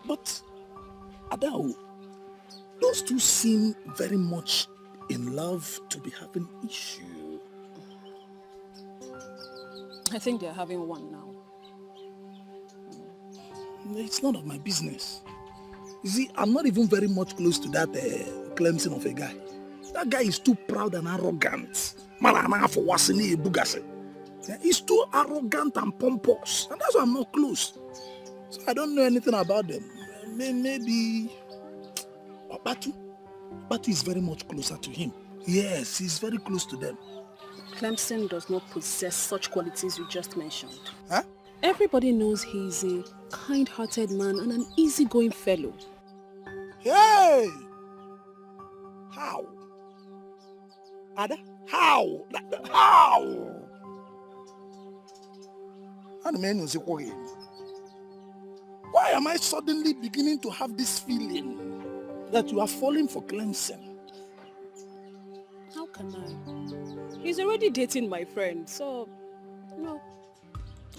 But, Adao, those two seem very much in love to be having issue. I think they're having one now. It's none of my business. You see, I'm not even very much close to that Clemson of a guy. That guy is too proud and arrogant. He's too arrogant and pompous. And that's why I'm not close. So I don't know anything about them. Maybe Batu is very much closer to him. Yes, he's very close to them. Clemson does not possess such qualities you just mentioned. Huh? Everybody knows he's a kind-hearted man and an easygoing fellow. Hey! How? Ada? How? How? Why am I suddenly beginning to have this feeling that you are falling for Clemson? How can I? He's already dating my friend, so no,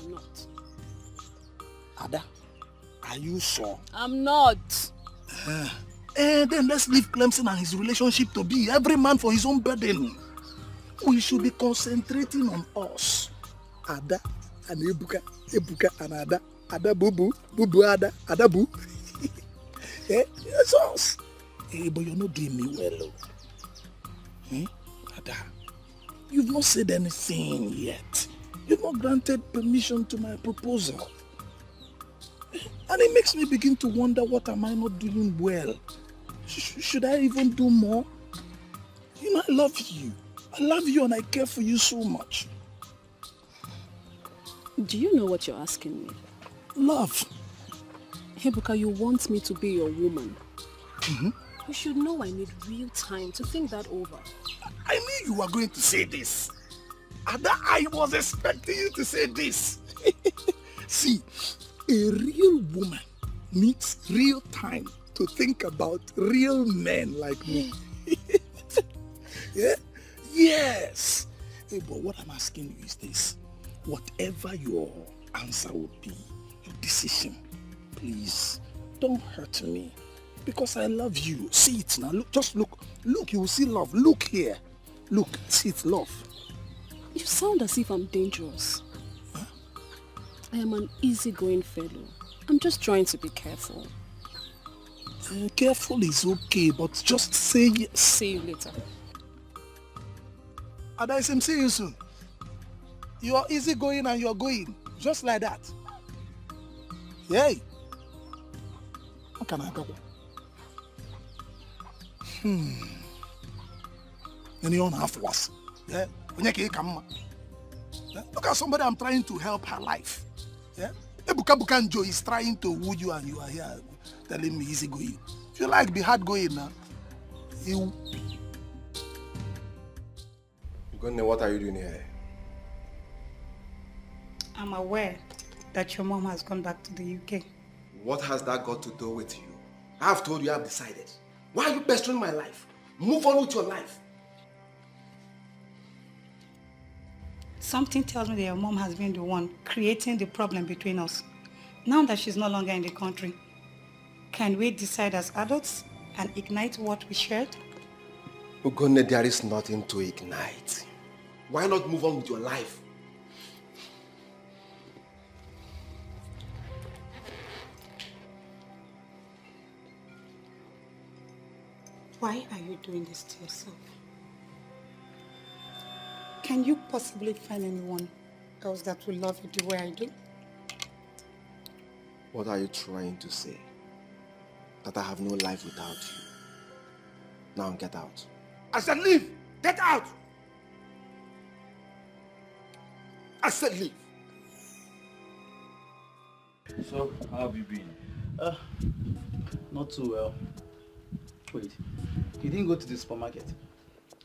I'm not. Ada, are you sure? I'm not. Then let's leave Clemson and his relationship to be. Every man for his own burden. We should be concentrating on us. Ada and Ebuka and Ada. Ada boo, Ada, Ada boo. It's us. But you're not doing me well. Ada, you've not said anything yet. You've not granted permission to my proposal. And it makes me begin to wonder, what am I not doing well? Should I even do more? You know, I love you. I love you and I care for you so much. Do you know what you're asking me? Love. Ebuka, you want me to be your woman. Mm-hmm. You should know I need real time to think that over. I knew you were going to say this. Ada, I was expecting you to say this. See, a real woman needs real time to think about real men like me. Yeah? Yes. Hey, but what I'm asking you is this. Whatever your answer would be, your decision, please don't hurt me. because I love you. See it now. Look, just look. Look, you will see love. Look here. Look, see it, love. You sound as if I'm dangerous. Huh? I am an easygoing fellow. I'm just trying to be careful. Careful is okay, but just say yes. See you later. Adaisim, see you soon. You are easygoing and you are going. Just like that. Yay. What can I do? Anyone have worse? Yeah. Look at somebody I'm trying to help her life. Yeah. Ebuka Bukanjo is trying to woo you and you are here telling me easy going. If you like, be hard going now. You. Gunne, what are you doing here? I'm aware that your mom has gone back to the UK. What has that got to do with you? I've told you I've decided. Why are you pestering my life? Move on with your life. Something tells me that your mom has been the one creating the problem between us. Now that she's no longer in the country, can we decide as adults and ignite what we shared? Ugonne, there is nothing to ignite. Why not move on with your life? Why are you doing this to yourself? Can you possibly find anyone else that will love you the way I do? What are you trying to say? That I have no life without you. Now get out. I said leave! Get out! I said leave. So, how have you been? Not too well. Wait, you didn't go to the supermarket?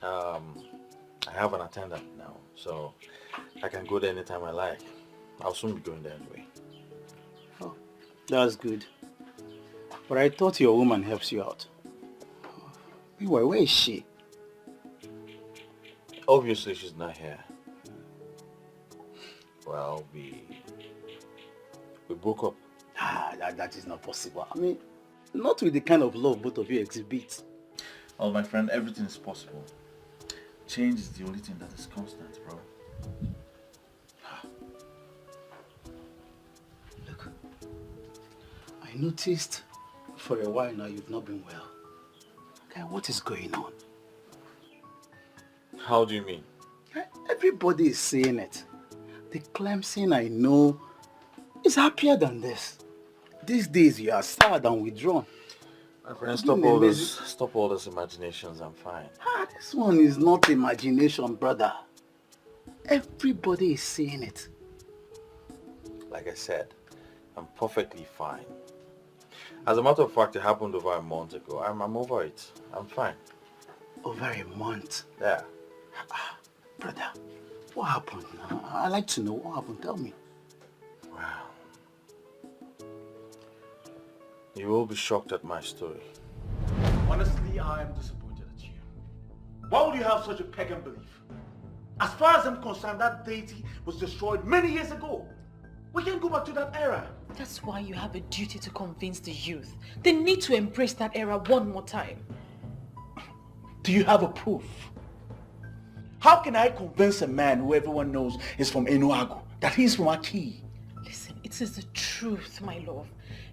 I have an attendant now, so I can go there anytime I like. I'll soon be going there anyway. Oh, that's good. But I thought your woman helps you out. Meanwhile, where is she? Obviously, she's not here. Well, we broke up. That is not possible. I mean, not with the kind of love both of you exhibit. Oh, my friend, everything is possible. Change is the only thing that is constant, bro. Look, I noticed for a while now you've not been well. Okay, what is going on? How do you mean? Everybody is saying it. The Clemson I know is happier than this. These days you are sad and withdrawn. My friend, stop all those imaginations. I'm fine. This one is not imagination, brother. Everybody is saying it. Like I said, I'm perfectly fine. As a matter of fact, it happened over a month ago. I'm over it. I'm fine. Over a month? Yeah. Brother, what happened? I'd like to know what happened. Tell me. Wow. You will be shocked at my story. Honestly, I am disappointed at you. Why would you have such a pagan belief? As far as I'm concerned, that deity was destroyed many years ago. We can't go back to that era. That's why you have a duty to convince the youth. They need to embrace that era one more time. Do you have a proof? How can I convince a man who everyone knows is from Enuagu that he's from Aki? Listen, it is the truth, my love.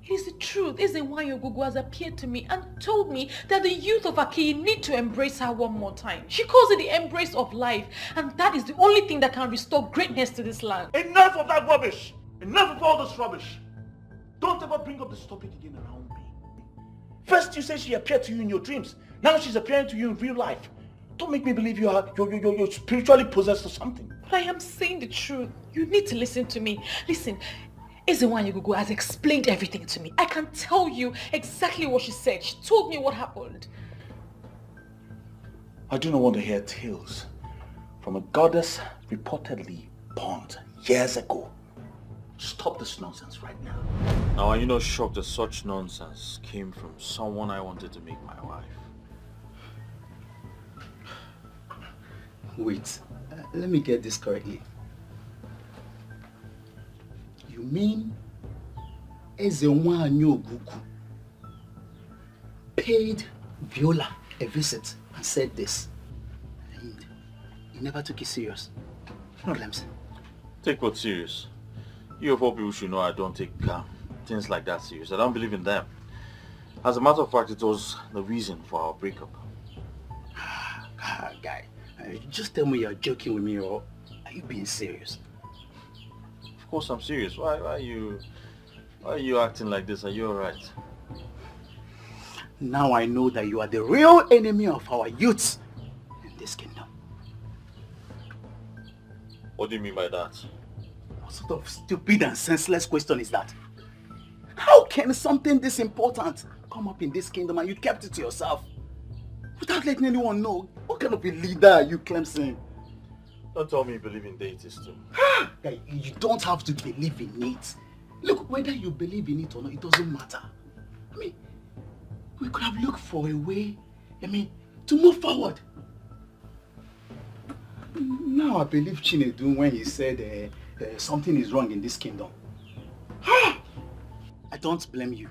It is the truth. Ezenwayo Gugu has appeared to me and told me that the youth of Aki need to embrace her one more time. She calls it the embrace of life, and that is the only thing that can restore greatness to this land. Enough of that rubbish! Enough of all this rubbish! Don't ever bring up this topic again around me. First you say she appeared to you in your dreams. Now she's appearing to you in real life. Don't make me believe you're spiritually possessed or something. But I am saying the truth. You need to listen to me. Listen, Ezenwayo has explained everything to me. I can tell you exactly what she said. She told me what happened. I do not want to hear tales from a goddess reportedly born years ago. Stop this nonsense right now. Now, are you not shocked that such nonsense came from someone I wanted to make my wife? Wait, let me get this correctly. You mean Ezenwayo Gugu paid Viola a visit and said this. And he never took it serious. Clemson. Take what serious? You of all people should know I don't take things like that serious. I don't believe in them. As a matter of fact, it was the reason for our breakup. Guy, just tell me you're joking with me or are you being serious? Of course I'm serious. Why are you acting like this? Are you alright? Now I know that you are the real enemy of our youths in this kingdom. What do you mean by that? What sort of stupid and senseless question is that? How can something this important come up in this kingdom and you kept it to yourself? Without letting anyone know? What kind of a leader are you, Clemson? Don't tell me you believe in deities too. Guy, you don't have to believe in it. Look, whether you believe in it or not, it doesn't matter. I mean, we could have looked for a way, to move forward. Now I believe Chinedu when he said something is wrong in this kingdom. I don't blame you.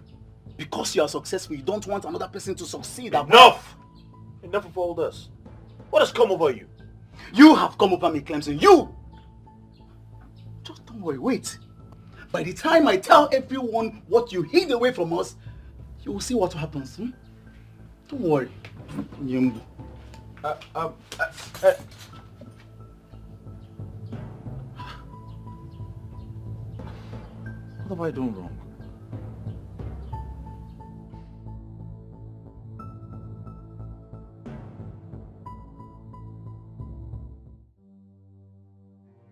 Because you are successful, you don't want another person to succeed. Enough! Enough of all this. What has come over you? You have come over me, Clemson. You! Just don't worry, wait. By the time I tell everyone what you hid away from us, you will see what happens. Don't worry. Nyembu. What have I done wrong?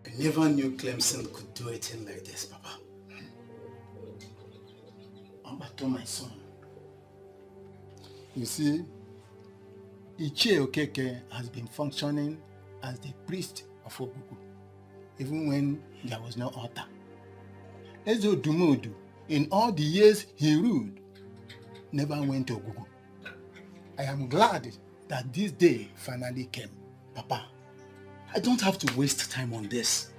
I never knew Clemson could do a thing like this, Papa. Obato, my son. You see, Ichie Okeke has been functioning as the priest of Ogugu, even when there was no altar. Ezo Dumudu, in all the years he ruled, never went to Ogugu. I am glad that this day finally came. Papa, I don't have to waste time on this.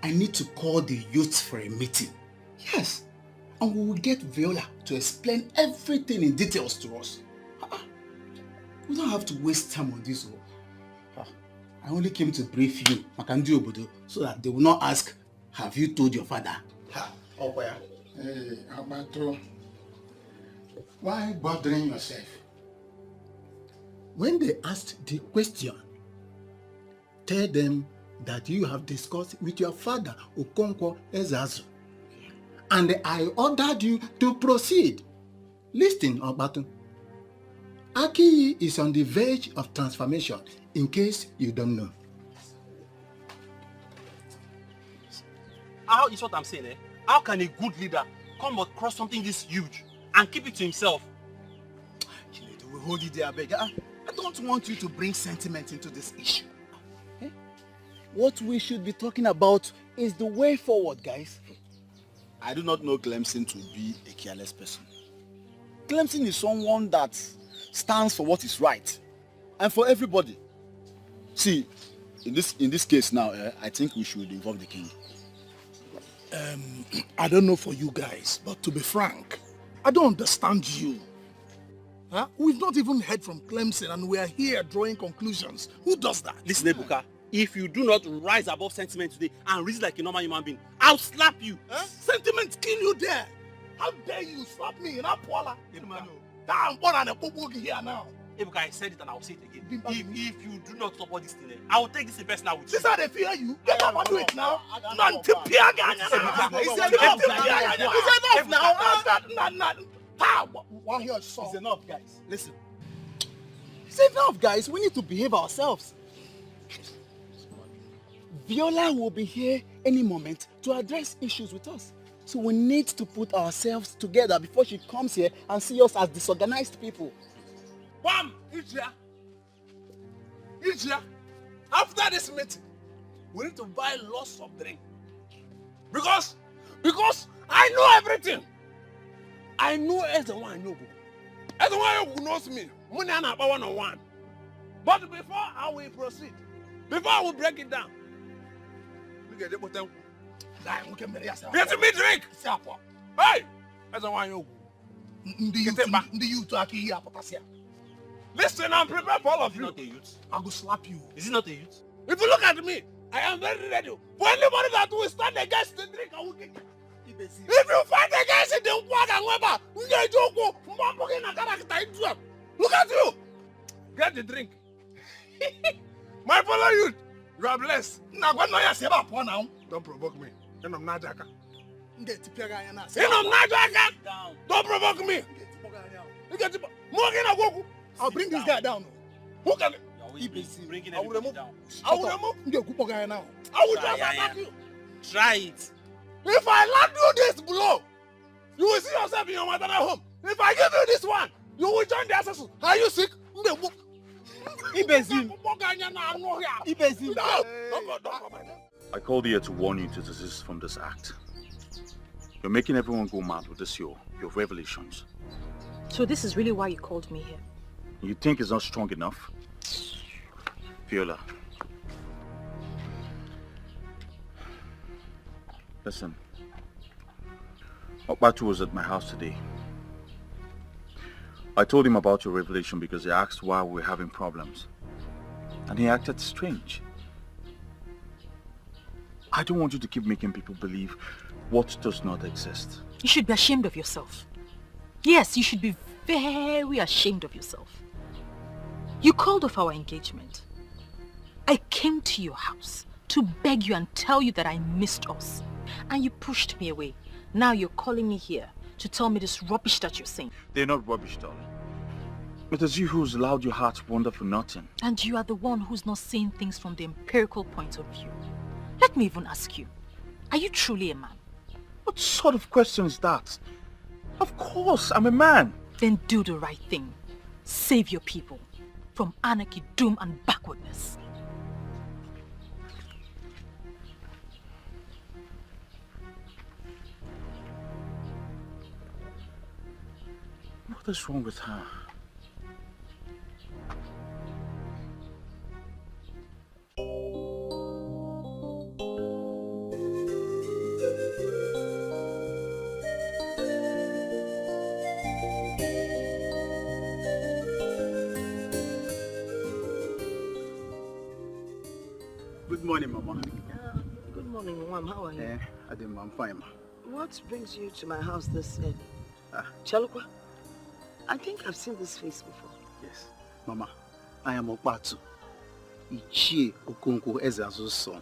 I need to call the youth for a meeting. Yes, and we will get Viola to explain everything in details to us. We don't have to waste time on this. I only came to brief you, Makandu Obodo, so that they will not ask, have you told your father? Hey, Abato, why bothering yourself? When they asked the question, tell them that you have discussed with your father, Okonkwo Ezazu, and I ordered you to proceed. Listen, Abato. Aki is on the verge of transformation, in case you don't know. How is what I'm saying, How can a good leader come across something this huge and keep it to himself? Chinedu, we'll hold it there, beg. I don't want you to bring sentiment into this issue. What we should be talking about is the way forward, guys. I do not know Clemson to be a careless person. Clemson is someone that stands for what is right and for everybody. See, in this case now, I think we should involve the king. I don't know for you guys, but to be frank, I don't understand you. We've not even heard from Clemson and we are here drawing conclusions. Who does that? Listen, Ebuka, if you do not rise above sentiment today and reason like a normal human being, I'll slap you. Sentiment kill you there. How dare you slap me in Apuala? I'm born and a boo here now. Ebuka, I said it and I'll say it again. If you do not support this thing, I will take this in personal with you. This is how they fear you. Get up and do it now. It's enough now. One here, son. It's enough, guys. Listen. It's enough, guys. We need to behave ourselves. Viola will be here any moment to address issues with us. So we need to put ourselves together before she comes here and see us as disorganized people. Bam! Ijia, after this meeting, we need to buy lots of drink. Because I know everything. I know everyone I know. Everyone who knows me, money and about 101. But before I will proceed, before I will break it down, get me drink. Hey, everyone you. Listen, I'm prepared for all of you. Not a youth. I will slap you. Is it not a youth? If you look at me, I am very ready. For anybody that will stand against the drink, I will kick you. If you fight against it, then walk and look at you. Get the drink. My fellow youth, you are blessed. Now, when I say about now, don't provoke me. And I'm not Jaka. Don't provoke me. I'll bring this guy down. Who can Bringing I will remove. down. I will remove. Now. I will just attack you. Try it. If I land you this blow, you will see yourself in your maternal home. If I give you this one, you will join the ancestral. Are you sick? I called here to warn you to desist from this act. You're making everyone go mad with this your revelations. So this is really why you called me here? You think it's not strong enough? Viola. Listen. Okbatu was at my house today. I told him about your revelation because he asked why we were having problems. And he acted strange. I don't want you to keep making people believe what does not exist. You should be ashamed of yourself. Yes, you should be very ashamed of yourself. You called off our engagement. I came to your house to beg you and tell you that I missed us. And you pushed me away. Now you're calling me here to tell me this rubbish that you're saying. They're not rubbish, darling. It is you who's allowed your heart to wander for nothing. And you are the one who's not seeing things from the empirical point of view. Let me even ask you, are you truly a man? What sort of question is that? Of course, I'm a man. Then do the right thing. Save your people from anarchy, doom and backwardness. What is wrong with her? Good morning, Mama. Good morning, Mom. How are you? I'm fine, Ma. What brings you to my house this early? Chalukwa, I think I've seen this face before. Yes. Mama, I am Okbatu. Ichie Okonkwo Ezeazu's son.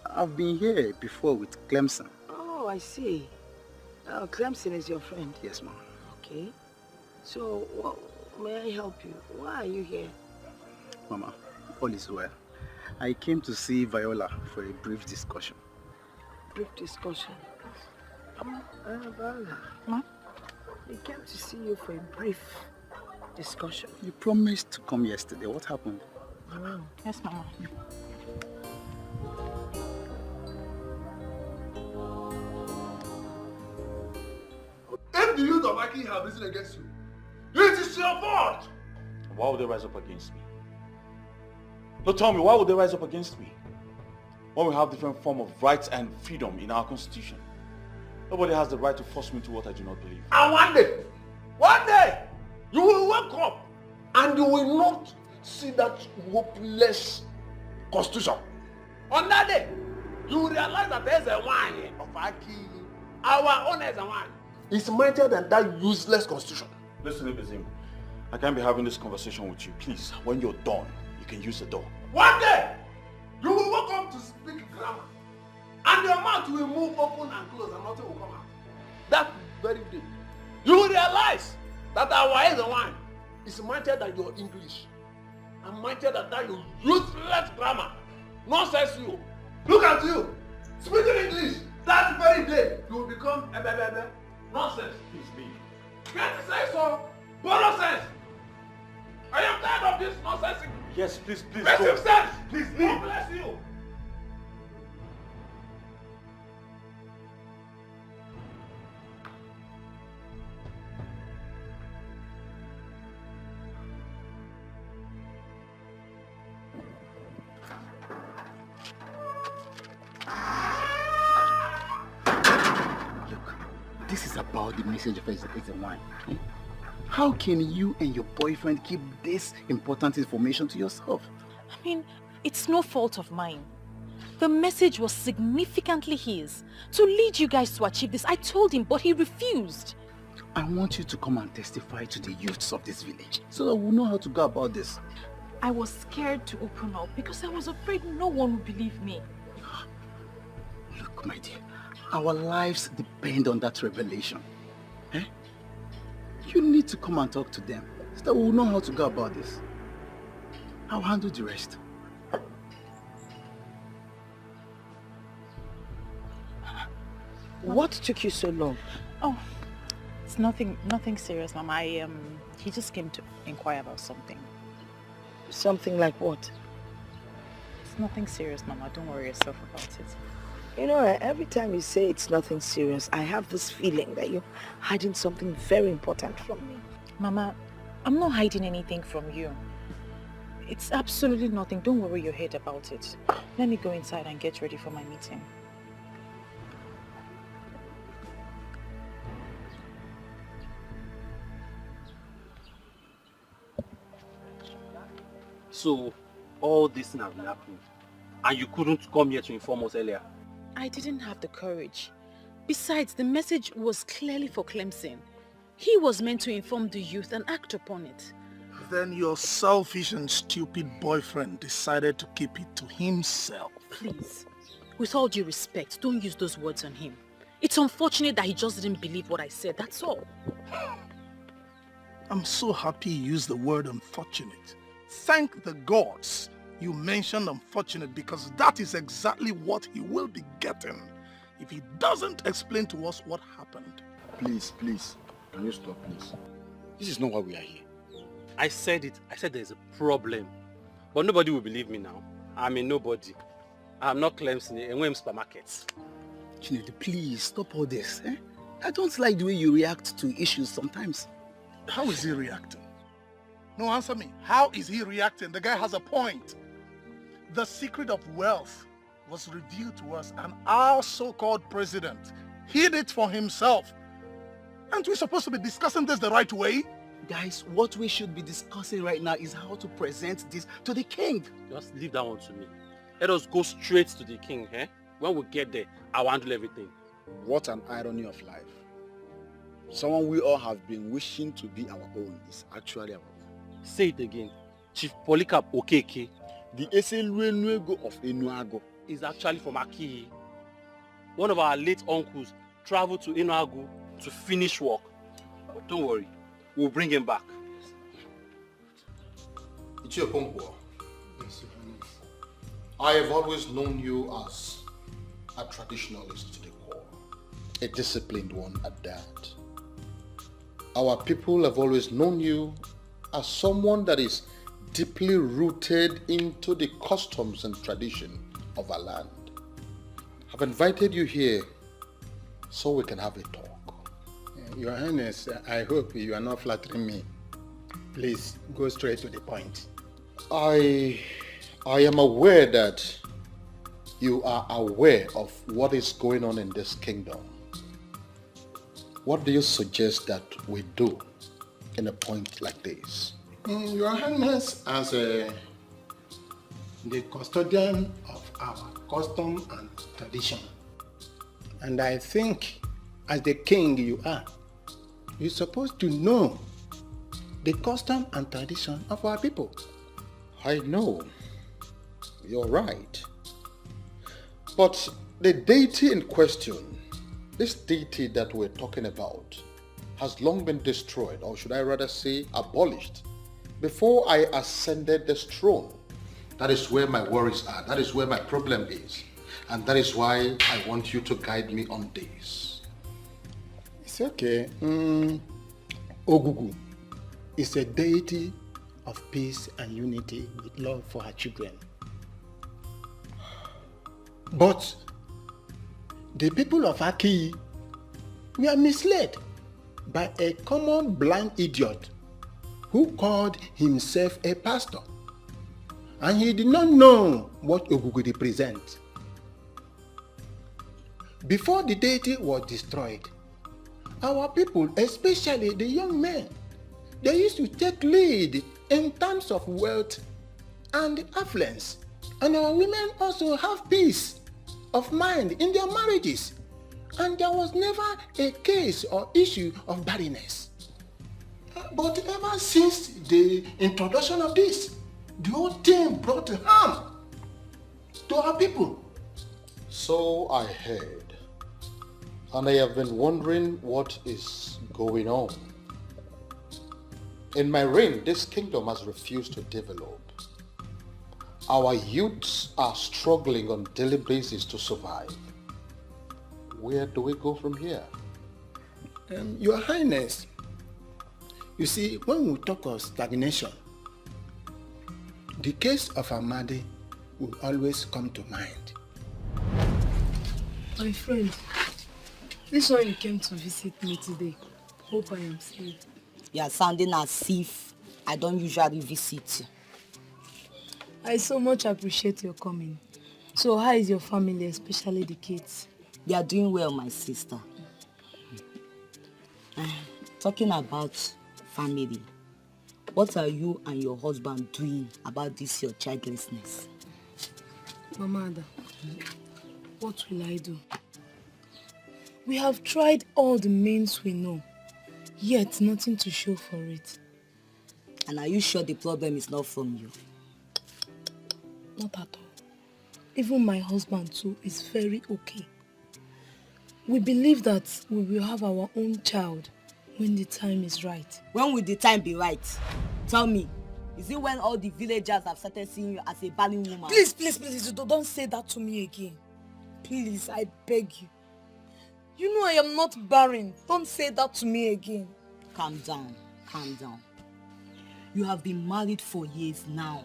I've been here before with Clemson. Oh, I see. Clemson is your friend? Yes, Mama. Okay. So, may I help you? Why are you here? Mama, all is well. I came to see Viola for a brief discussion. Brief discussion? Viola. Ma? I came to see you for a brief discussion. You promised to come yesterday. What happened? Yes, Mama. If the youth of Aki have risen against you, it is your fault. Why would they rise up against me? No, tell me, why would they rise up against me? When we have different form of rights and freedom in our constitution. Nobody has the right to force me to what I do not believe. And one day, you will wake up and you will not see that hopeless constitution. On that day, you will realize that there's a one of Aki. Our own is a one. It's mightier than that useless constitution. Listen, Ibizim, I can't be having this conversation with you. Please, when you're done, you can use the door. One day, you will wake up to speak grammar. And your mouth will move open and close and nothing will come out. That very day, you will realize that our eyes and wine is mightier than your English. And mightier than that your useless grammar. Nonsense you. Look at you. Speaking English. That very day, you will become a nonsense. Please leave. Can't you say so? Borrow sense. I am tired of this nonsense. Yes, please Make go. sense. Please leave. God bless you. this is about the message of Eze1. How can you and your boyfriend keep this important information to yourself? I mean, it's no fault of mine. The message was significantly his, to lead you guys to achieve this. I told him, but he refused. I want you to come and testify to the youths of this village, so that we'll know how to go about this. I was scared to open up because I was afraid no one would believe me. Look, my dear, our lives depend on that revelation. Eh? You need to come and talk to them, so that we'll know how to go about this. I'll handle the rest. What took you so long? Oh, it's nothing serious, Mama. He just came to inquire about something. Something like what? It's nothing serious, Mama. Don't worry yourself about it. You know, every time you say it's nothing serious, I have this feeling that you're hiding something very important from me. Mama, I'm not hiding anything from you. It's absolutely nothing. Don't worry your head about it. Let me go inside and get ready for my meeting. So, all this thing has been happening, and you couldn't come here to inform us earlier? I didn't have the courage. Besides, the message was clearly for Clemson. He was meant to inform the youth and act upon it. Then your selfish and stupid boyfriend decided to keep it to himself. Please, with all due respect, don't use those words on him. It's unfortunate that he just didn't believe what I said, that's all. I'm so happy you used the word unfortunate. Thank the gods you mentioned unfortunate, because that is exactly what he will be getting if he doesn't explain to us what happened. Please, can you stop, please? This is not why we are here. I said it. I said there's a problem. But nobody will believe me now. I'm a nobody. I'm not Clemson in Wem supermarkets. Chinedu, please stop all this. Eh? I don't like the way you react to issues sometimes. How is he reacting? No, answer me. How is he reacting? The guy has a point. The secret of wealth was revealed to us, and our so-called president hid it for himself. Aren't we supposed to be discussing this the right way? Guys, what we should be discussing right now is how to present this to the king. Just leave that one to me. Let us go straight to the king, eh? When we get there, I'll handle everything. What an irony of life. Someone we all have been wishing to be our own is actually our own. Say it again. Chief Polycarp Okeke. The Eseluenuego of Enuago is actually from Akiyi. One of our late uncles traveled to Enuago to finish work. But don't worry, we'll bring him back. I have always known you as a traditionalist to the core, a disciplined one at that. Our people have always known you as someone that is deeply rooted into the customs and tradition of our land. I've invited you here so we can have a talk. Your Highness, I hope you are not flattering me. Please go straight to the point. I am aware that you are aware of what is going on in this kingdom. What do you suggest that we do in a point like this? Your Highness, as the custodian of our custom and tradition, and I think as the king you are, you're supposed to know the custom and tradition of our people. I know. You're right. But the deity in question, this deity that we're talking about, has long been destroyed, or should I rather say abolished, before I ascended this throne. That is where my worries are. That is where my problem is. And that is why I want you to guide me on this. It's okay. Ogugu is a deity of peace and unity with love for her children. But the people of Akiyi were misled by a common blind idiot who called himself a pastor, and he did not know what Ogugu represents. Before the deity was destroyed, our people, especially the young men, they used to take lead in terms of wealth and affluence. And our women also have peace of mind in their marriages. And there was never a case or issue of barrenness. But ever since the introduction of this, the whole thing brought harm to our people. So I heard, and I have been wondering what is going on. In my reign, this kingdom has refused to develop. Our youths are struggling on a daily basis to survive. Where do we go from here? Your Highness, you see, when we talk of stagnation, the case of Amadi will always come to mind. My friend, this one you came to visit me today. Hope I am safe. You are sounding as if I don't usually visit you. I so much appreciate your coming. So how is your family, especially the kids? They are doing well, my sister. Talking about family, what are you and your husband doing about this your childlessness? Mama Ada, what will I do? We have tried all the means we know, yet nothing to show for it. And are you sure the problem is not from you? Not at all. Even my husband too is very okay. We believe that we will have our own child when the time is right. When will the time be right? Tell me, is it when all the villagers have started seeing you as a barren woman? Please, please, please, don't say that to me again. Please, I beg you. You know I am not barren. Don't say that to me again. Calm down, calm down. You have been married for years now.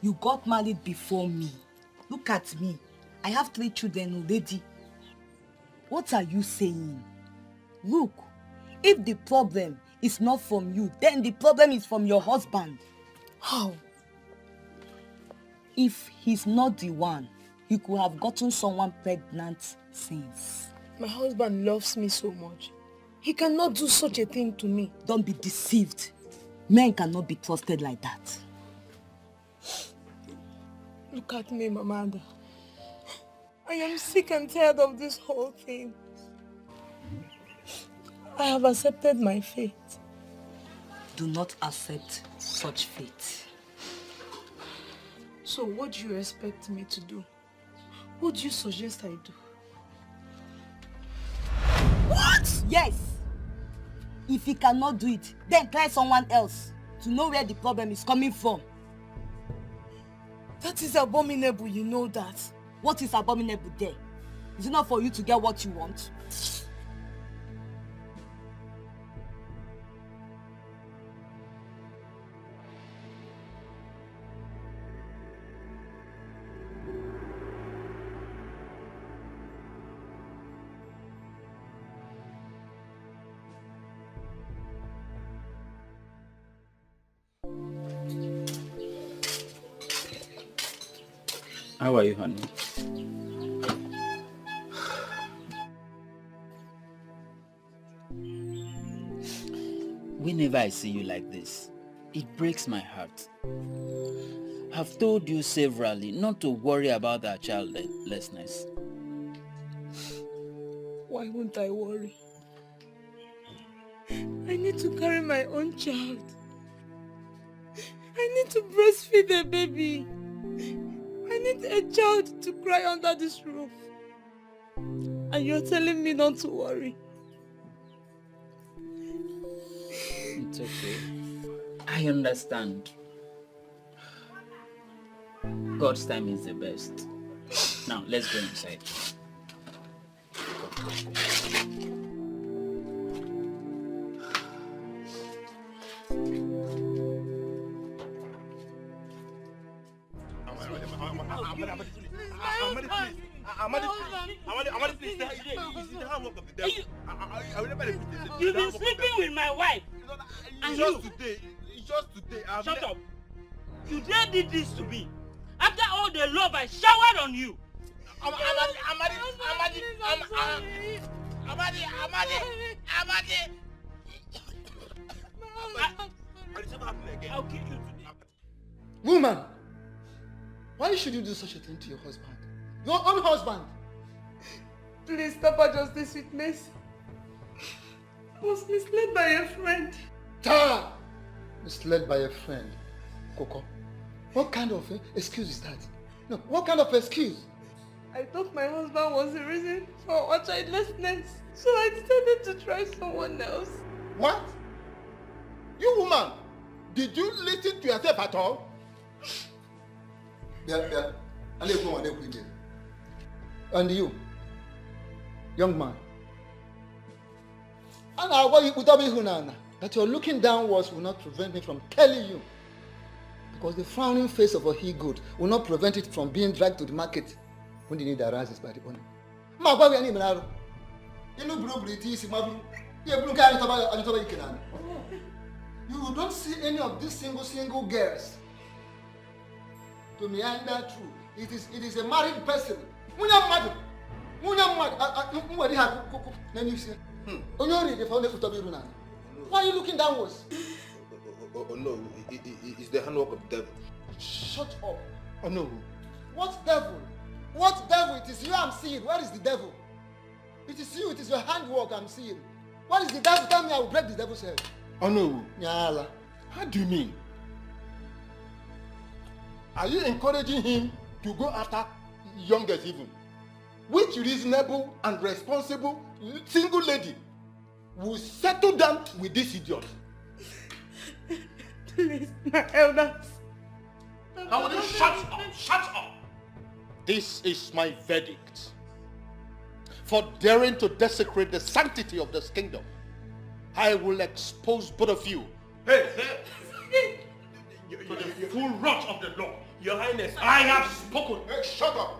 You got married before me. Look at me. I have 3 children already. What are you saying? Look, if the problem is not from you, then the problem is from your husband. How? If he's not the one, he could have gotten someone pregnant since. My husband loves me so much. He cannot do such a thing to me. Don't be deceived. Men cannot be trusted like that. Look at me, Mama Ada. I am sick and tired of this whole thing. I have accepted my fate. Do not accept such fate. So what do you expect me to do? What do you suggest I do? What? Yes. If he cannot do it, then try someone else to know where the problem is coming from. That is abominable, you know that. What is abominable there? Is it not for you to get what you want? How are you, honey? Whenever I see you like this, it breaks my heart. I've told you severally not to worry about our childlessness. Why won't I worry? I need to carry my own child. I need to breastfeed a baby. I need a child to cry under this roof. And you're telling me not to worry. It's okay. I understand. God's time is the best. Now, let's go inside. You've been sleeping with my wife. And Just today. Shut up. You dare did this to me. After all the love I showered on you. Amadi! I'll kill you today. Woman, why should you do such a thing to your husband? Your own husband? Please stop her justice witness. I was misled by a friend. Ta! Misled by a friend. Coco, what kind of excuse is that? No, what kind of excuse? I thought my husband was the reason for our childlessness, so I decided to try someone else. What? You woman, did you listen to yourself at all? And you, young man, that you're looking downwards will not prevent me from telling you. Because the frowning face of a he-goat will not prevent it from being dragged to the market when the need arises by the owner. You don't see any of these single girls to meander through. It is a married person. Then you say, why are you looking downwards? Oh no, it's the handwork of the devil. Shut up. Oh no. What devil? What devil? It is you I'm seeing. Where is the devil? It is you, it is your handwork I'm seeing. What is the devil? Tell me, I will break the devil's head. Oh no. Nyala. How do you mean? Are you encouraging him to go after young girls even? Which reasonable and responsible single lady will settle down with this idiot? Please, my elders. Now will you shut up? Shut up! This is my verdict. For daring to desecrate the sanctity of this kingdom, I will expose both of you. Hey! To the full wrath of the law. Your Highness, I have spoken. Hey, shut up!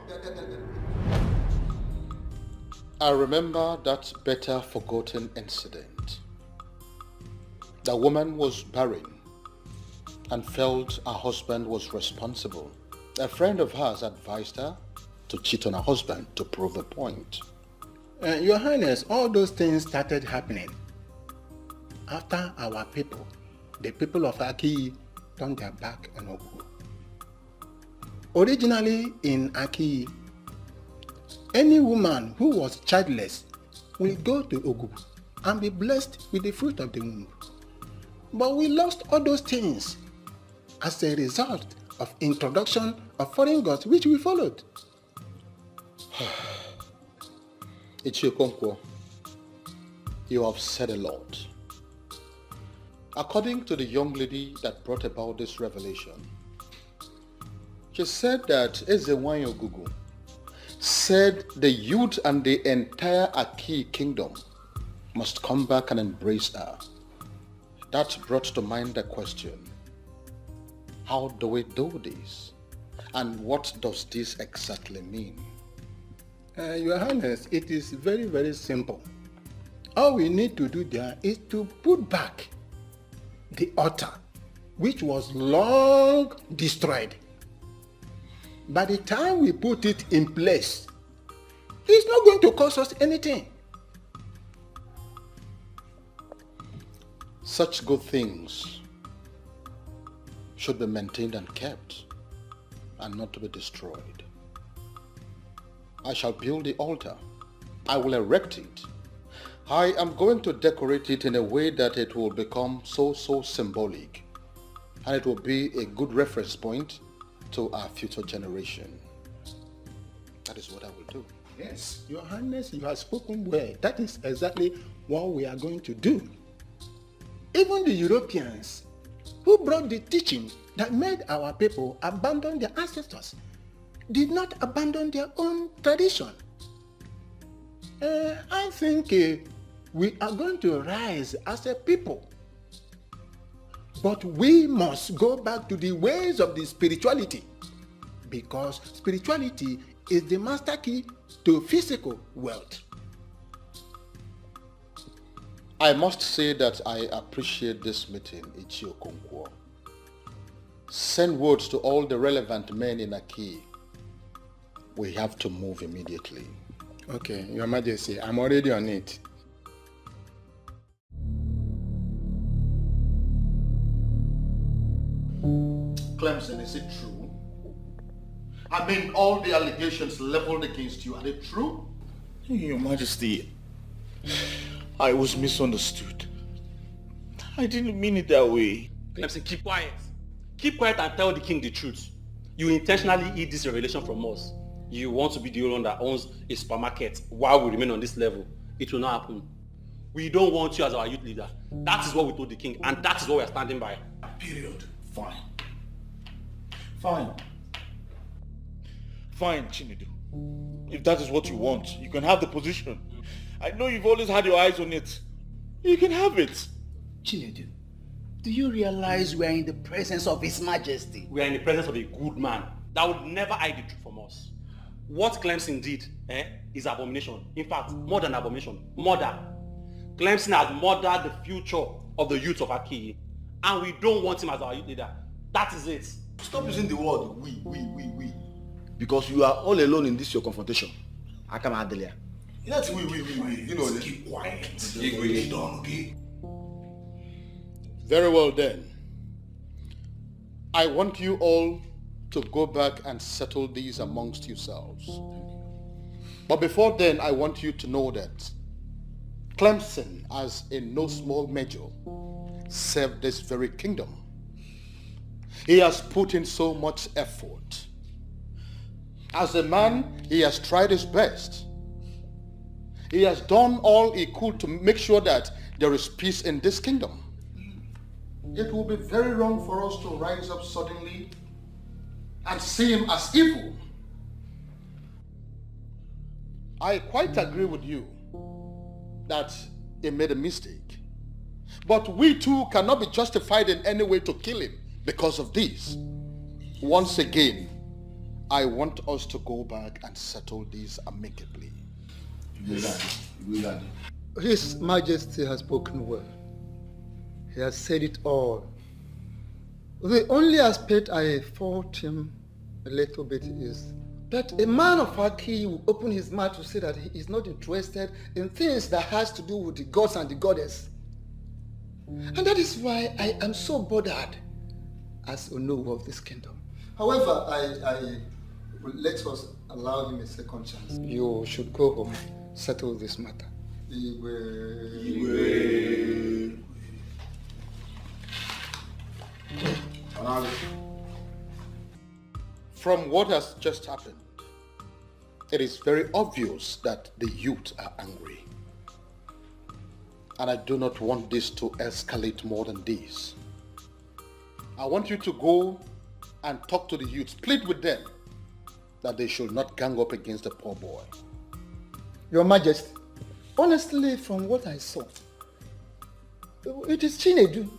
I remember that better forgotten incident. The woman was barren and felt her husband was responsible. A friend of hers advised her to cheat on her husband to prove a point. Your Highness, all those things started happening after our people, the people of Aki, turned their back on Ogu. Originally in Aki, any woman who was childless will go to Ogu and be blessed with the fruit of the womb. But we lost all those things as a result of introduction of foreign gods which we followed. Ichiokonkwo, you have said a lot. According to the young lady that brought about this revelation, she said that Ezewanyo Gugu said the youth and the entire Aki kingdom must come back and embrace her. That brought to mind the question, how do we do this? And what does this exactly mean? Your Highness, it is very, very simple. All we need to do there is to put back the altar, which was long destroyed. By the time we put it in place, it's not going to cost us anything. Such good things should be maintained and kept, and not to be destroyed. I shall build the altar. I will erect it. I am going to decorate it in a way that it will become so symbolic, and it will be a good reference point to our future generation. That is what I will do. Yes, Your Highness, you have spoken well. That is exactly what we are going to do. Even the Europeans who brought the teaching that made our people abandon their ancestors did not abandon their own tradition. I think we are going to rise as a people. But we must go back to the ways of the spirituality, because spirituality is the master key to physical wealth. I must say that I appreciate this meeting, Ichiokonkwo. Send words to all the relevant men in Aki. We have to move immediately. Okay, Your Majesty, I'm already on it. Clemson, is it true? I mean, all the allegations leveled against you, are they true? Your Majesty, I was misunderstood. I didn't mean it that way. Clemson, keep quiet. Keep quiet and tell the king the truth. You intentionally hid this revelation from us. You want to be the only one that owns a supermarket while we remain on this level. It will not happen. We don't want you as our youth leader. That is what we told the king, and that is what we are standing by. Period. Fine. Fine. Fine, Chinedu. If that is what you want, you can have the position. I know you've always had your eyes on it. You can have it. Chinedu, do you realize we are in the presence of His Majesty? We are in the presence of a good man that would never hide the truth from us. What Clemson did is abomination. In fact, more than abomination, murder. Clemson has murdered the future of the youth of Akiyi, and we don't want him as our youth leader. That is it. Stop using the word we. Because you are all alone in this your confrontation. Akama Adelia. That's we. You know, keep quiet. Don't, okay? Very well then. I want you all to go back and settle these amongst yourselves. But before then, I want you to know that Clemson, as in no small measure, served this very kingdom. He has put in so much effort. As a man, he has tried his best. He has done all he could to make sure that there is peace in this kingdom. It will be very wrong for us to rise up suddenly and see him as evil. I quite agree with you that he made a mistake. But we too cannot be justified in any way to kill him because of this. Once again, I want us to go back and settle this amicably. His Majesty has spoken well. He has said it all. The only aspect I fault him a little bit is that a man of Aki will open his mouth to say that he is not interested in things that has to do with the gods and the goddess. And that is why I am so bothered as Onowu of this kingdom. However, I will let us allow him a second chance. You should go home, settle this matter. From what has just happened, it is very obvious that the youth are angry. And I do not want this to escalate more than this. I want you to go and talk to the youth, plead with them that they should not gang up against the poor boy. Your Majesty, honestly, from what I saw, it is Chinedu,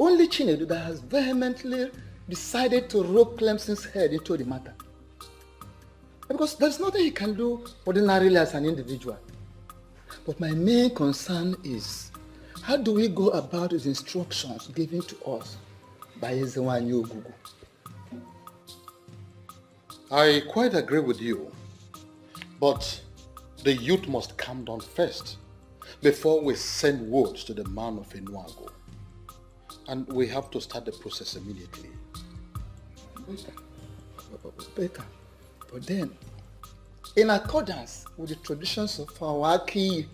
only Chinedu, that has vehemently decided to rope Clemson's head into the matter. Because there's nothing he can do ordinarily as an individual. But my main concern is, how do we go about his instructions given to us by Ezewanyi Ogugu? I quite agree with you, but the youth must calm down first before we send words to the man of Enuago. And we have to start the process immediately. Better. But then, in accordance with the traditions of our Aki,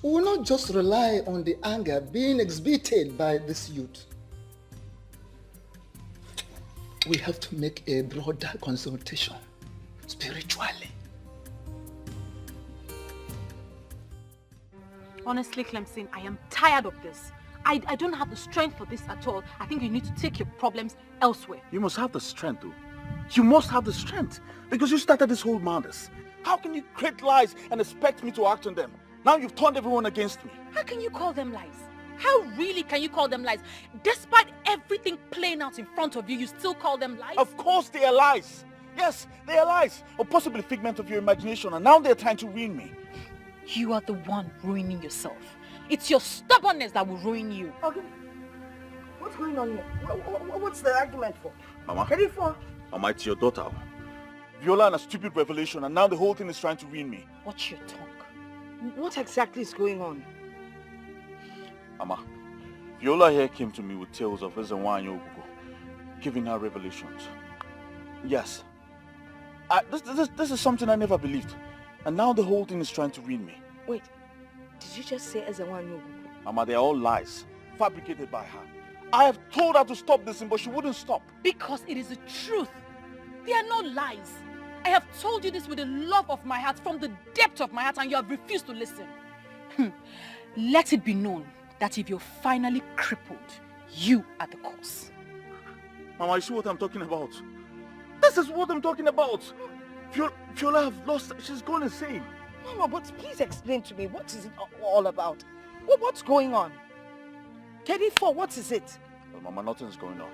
we will not just rely on the anger being exhibited by this youth. We have to make a broader consultation, spiritually. Honestly, Clemson, I am tired of this. I don't have the strength for this at all. I think you need to take your problems elsewhere. You must have the strength, though. You must have the strength, because you started this whole madness. How can you create lies and expect me to act on them? Now you've turned everyone against me. How can you call them lies? How really can you call them lies? Despite everything playing out in front of you, you still call them lies? Of course they are lies. Yes, they are lies. Or possibly a figment of your imagination, and now they're trying to ruin me. You are the one ruining yourself. It's your stubbornness that will ruin you. Okay. What's going on here? What's the argument for? Mama. Ready for? Mama, it's your daughter. Viola and a stupid revelation, and now the whole thing is trying to ruin me. Watch your tongue. What exactly is going on? Ama, Viola here came to me with tales of Ezenwa and Ogugo, giving her revelations. Yes. This is something I never believed. And now the whole thing is trying to ruin me. Wait, did you just say Ezenwa and Ogugo? Ama, they are all lies, fabricated by her. I have told her to stop this, but she wouldn't stop. Because it is the truth. They are not lies. I have told you this with the love of my heart, from the depth of my heart, and you have refused to listen. Let it be known that if you're finally crippled, you are the cause. Mama, you see what I'm talking about? This is what I'm talking about. Viola have lost, she's gone insane. Mama, but please explain to me, what is it all about? What's going on? 34, what is it? Well, Mama, nothing's going on.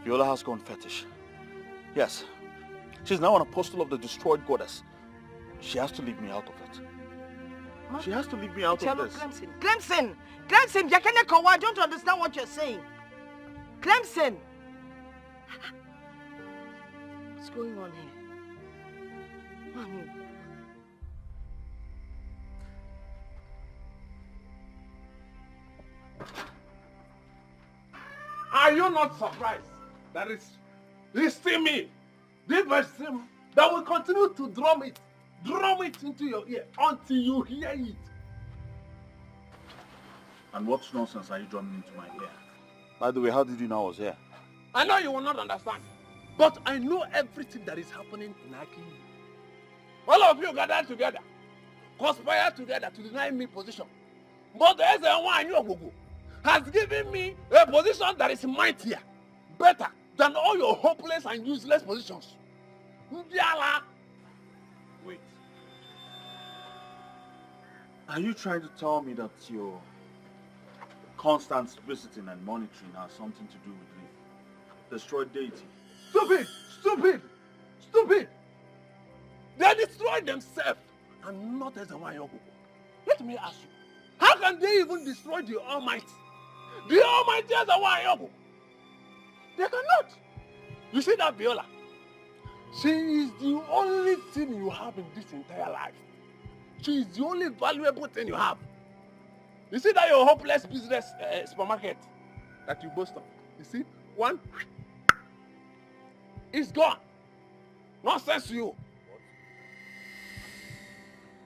Viola has gone fetish. Yes, she's now an apostle of the destroyed goddess. She has to leave me out of it. Ma? She has to leave me out of this. Clemson! Yakaneko, I don't understand what you're saying. Clemson! What's going on here? Mommy. Are you not surprised that it's still me, this very same, that will continue to drum it into your ear until you hear it? And what nonsense are you drumming into my ear? By the way, how did you know I was here? I know you will not understand, but I know everything that is happening in Aki. All of you gather together, conspire together to deny me position. But the Ezenwa has given me a position that is mightier, better than all your hopeless and useless positions. Wait. Are you trying to tell me that your constant visiting and monitoring has something to do with the destroyed deity? Stupid! They destroyed themselves and not Ezenwa. Let me ask you, how can they even destroy the Almighty? The Almighty Ezenwa. They cannot. You see that Viola? She is the only thing you have in this entire life. She is the only valuable thing you have. You see that your hopeless business supermarket that you boast of? You see, one, it's gone. Nonsense to you.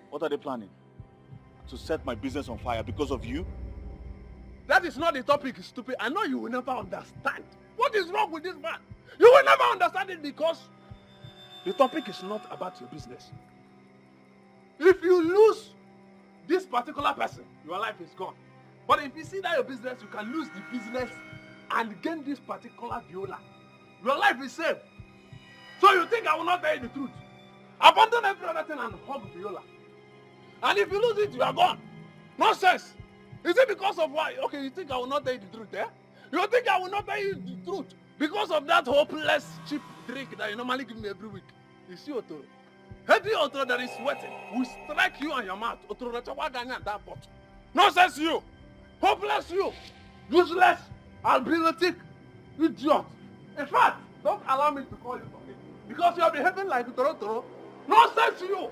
What are they planning? To set my business on fire because of you? That is not the topic, stupid. I know you will never understand. What is wrong with this man? You will never understand it because the topic is not about your business. If you lose this particular person, your life is gone. But if you see that your business, you can lose the business and gain this particular Viola. Your life is saved. So you think I will not tell you the truth? Abandon every other thing and hug Viola. And if you lose it, you are gone. Nonsense. Is it because of why? Okay, you think I will not tell you the truth, eh? You think I will not tell you the truth because of that hopeless, cheap drink that you normally give me every week? You see, Otoro? Heavy Otoro that is sweating will strike you on your mouth. Otoro, that's why I got that bottle. Nonsense, you. Hopeless, you. Useless, albinistic, idiot. In fact, don't allow me to call you for me because you are behaving like Otoro. Nonsense, you.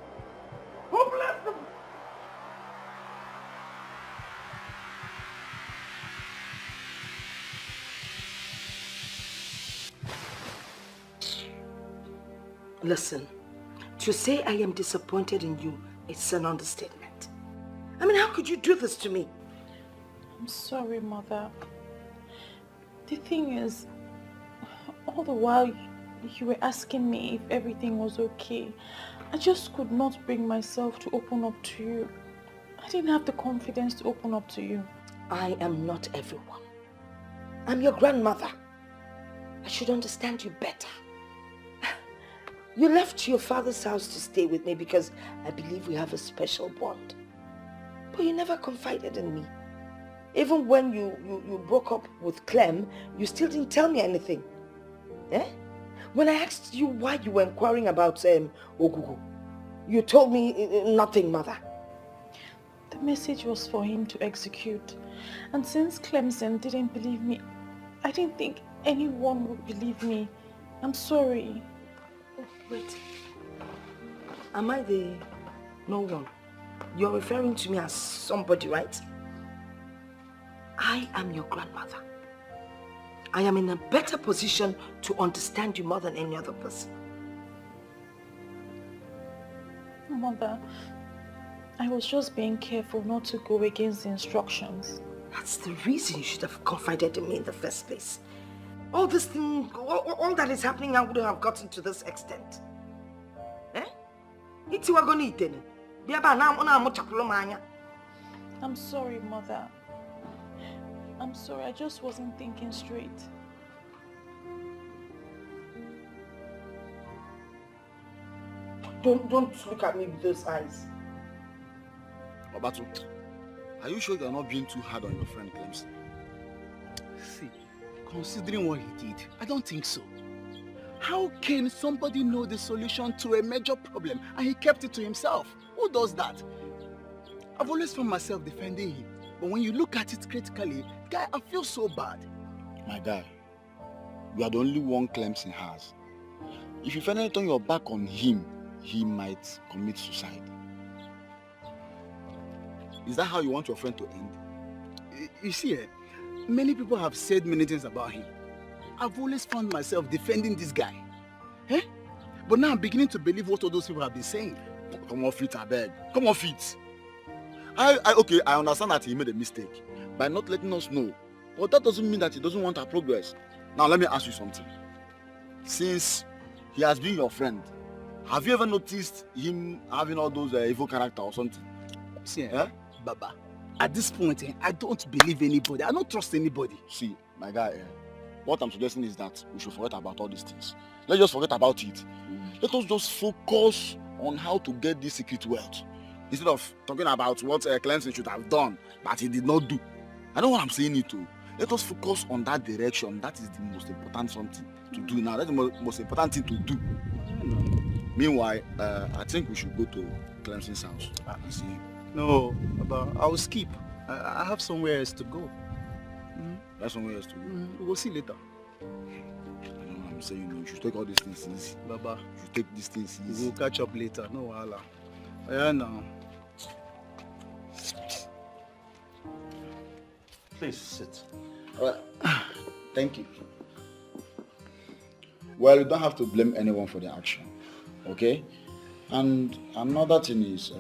Hopeless. Listen, to say I am disappointed in you, it's an understatement. I mean, how could you do this to me? I'm sorry, Mother. The thing is, all the while you were asking me if everything was okay, I just could not bring myself to open up to you. I didn't have the confidence to open up to you. I am not everyone. I'm your grandmother. I should understand you better. You left your father's house to stay with me because I believe we have a special bond. But you never confided in me. Even when you broke up with Clem, you still didn't tell me anything. Eh? When I asked you why you were inquiring about Ogugu, you told me nothing, Mother. The message was for him to execute. And since Clemson didn't believe me, I didn't think anyone would believe me. I'm sorry. Wait. Am I the no one? You're referring to me as somebody, right? I am your grandmother. I am in a better position to understand you more than any other person. Mother, I was just being careful not to go against the instructions. That's the reason you should have confided in me in the first place. All this thing, all that is happening, I wouldn't have gotten to this extent. Eh? I'm sorry, Mother. I'm sorry, I just wasn't thinking straight. Don't look at me with those eyes. Obatu, are you sure you're not being too hard on your friend Clemson? See, considering what he did, I don't think so. How can somebody know the solution to a major problem and he kept it to himself? Who does that? I've always found myself defending him, but when you look at it critically, guy, I feel so bad. My guy, you are the only one Clemson has. If you finally turn your back on him, he might commit suicide. Is that how you want your friend to end? You see, many people have said many things about him. I've always found myself defending this guy. Eh? But now I'm beginning to believe what all those people have been saying. Come off it, I beg. Come off it. Okay, I understand that he made a mistake by not letting us know. But that doesn't mean that he doesn't want our progress. Now let me ask you something. Since he has been your friend, have you ever noticed him having all those evil character or something? See, Baba, at this point, I don't believe anybody. I don't trust anybody. See, my guy, what I'm suggesting is that we should forget about all these things. Let's just forget about it. Let us just focus on how to get this secret wealth. Instead of talking about what Clemson should have done, but he did not do. I know what I'm saying it to. Let us focus on that direction. That is the most important something to do now. That's the most important thing to do. Meanwhile, I think we should go to Clemson's house and see him. No, but I'll skip. I have somewhere else to go. That's somewhere else to go. We'll see later. I'm saying you should take all these things easy. Baba, you should take these things easy. We'll catch up later. No wahala. Yeah, now. Please sit. Alright. Thank you. Well, you don't have to blame anyone for the action, okay? And another thing is,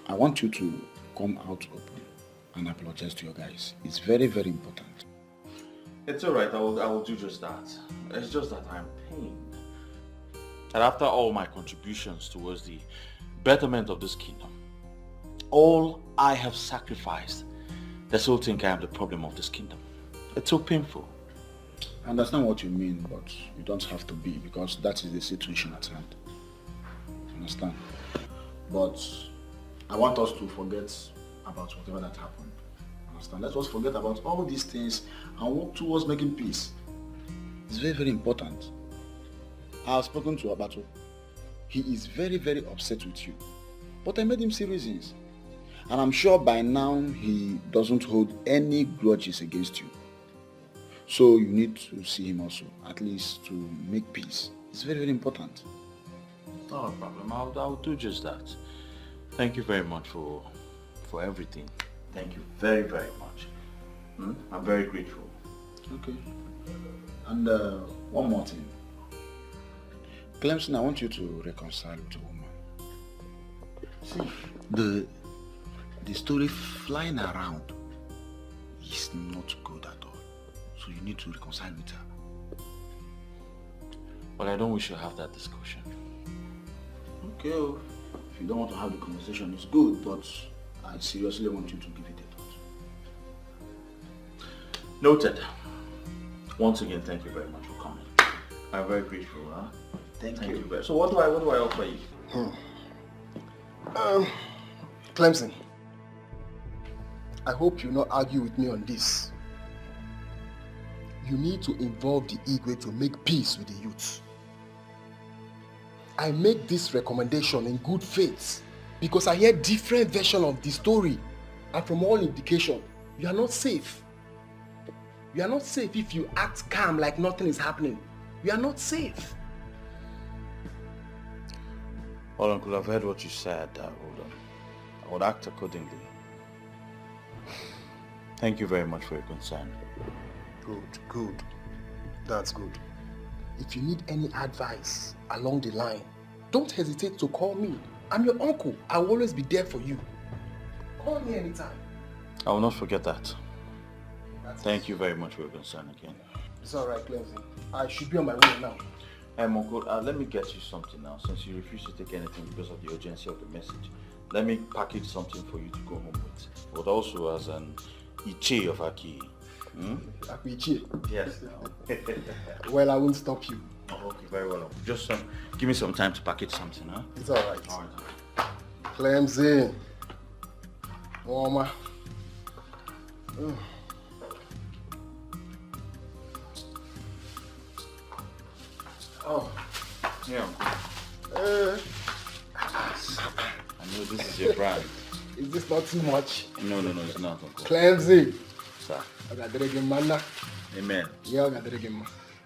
I want you to come out open and apologize to your guys. It's very, very important. It's alright, I will do just that. It's just that I'm pained. And after all my contributions towards the betterment of this kingdom, all I have sacrificed, they still think I am the problem of this kingdom. It's so painful. I understand what you mean, but you don't have to be, because that is the situation at hand. Understand? But I want us to forget about whatever that happened. Understand? Let us forget about all these things and work towards making peace. It's very, very important. I have spoken to Abato. He is very, very upset with you. But I made him see reasons. And I'm sure by now he doesn't hold any grudges against you. So you need to see him also, at least to make peace. It's very, very important. Not a problem. I'll do just that. Thank you very much for everything. Thank you very, very much. I'm very grateful. Okay. And one more thing. Clemson, I want you to reconcile with a woman. See, the story flying around is not good at all. So you need to reconcile with her. But I don't wish to have that discussion. Okay, if you don't want to have the conversation, it's good, but I seriously want you to give it a thought. Noted. Once again, thank you very much for coming. I'm very grateful. Huh? Thank you. Very. So what do I offer you? Clemson, I hope you not argue with me on this. You need to involve the Igwe to make peace with the youth. I make this recommendation in good faith because I hear different versions of the story, and from all indication, you are not safe. You are not safe if you act calm like nothing is happening. You are not safe. Well, Uncle, I've heard what you said. I would act accordingly. Thank you very much for your concern. Good. That's good. If you need any advice along the line, don't hesitate to call me. I'm your uncle. I'll always be there for you. Call me anytime. I will not forget that. Thank you very much for your concern again. It's alright, Clemson. I should be on my way now. Uncle, let me get you something now, since you refuse to take anything because of the urgency of the message. Let me package something for you to go home with, but also as an Iche of Aki. Iche? Yes. Well, I won't stop you. Oh, okay, very well. Just give me some time to package something, huh? It's alright. Alright. Clemson. Mama. Oh. Yeah. I know this is your brand. Is this not too much? No, it's not, Uncle. Clemson. Sir. Amen. Yeah,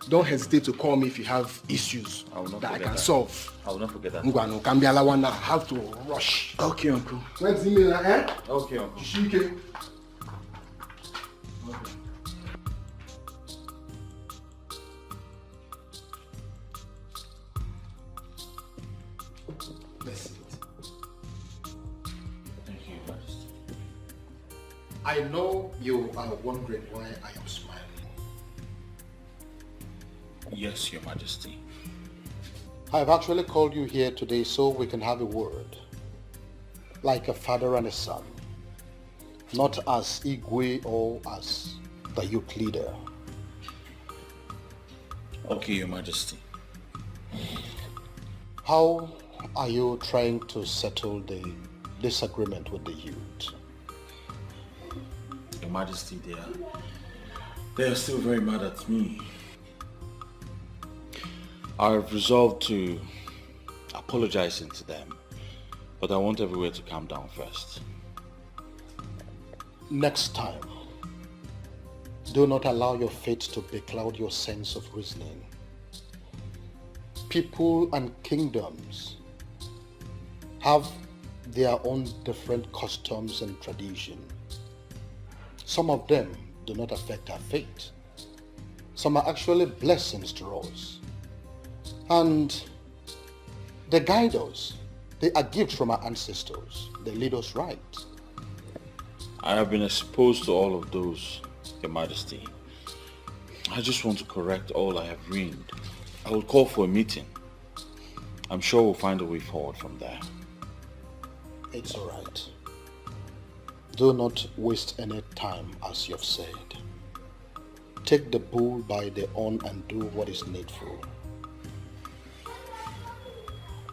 don't hesitate to call me if you have issues that I can solve. I will not forget that. I have to rush. Okay, Uncle. When's the email, eh? Okay, Uncle. Okay. I know you are wondering why I am smiling. Yes, Your Majesty. I've actually called you here today so we can have a word. Like a father and a son. Not as Igwe or as the youth leader. Okay, Your Majesty. How are you trying to settle the disagreement with the youth? Your Majesty, they are still very mad at me. I've resolved to apologize to them, but I want everywhere to calm down first. Next time, do not allow your fate to becloud your sense of reasoning. People and kingdoms have their own different customs and traditions. Some of them do not affect our fate. Some are actually blessings to us. And they guide us. They are gifts from our ancestors. They lead us right. I have been exposed to all of those, Your Majesty. I just want to correct all I have ruined. I will call for a meeting. I'm sure we'll find a way forward from there. It's all right. Do not waste any time, as you've said. Take the bull by the horn and do what is needful.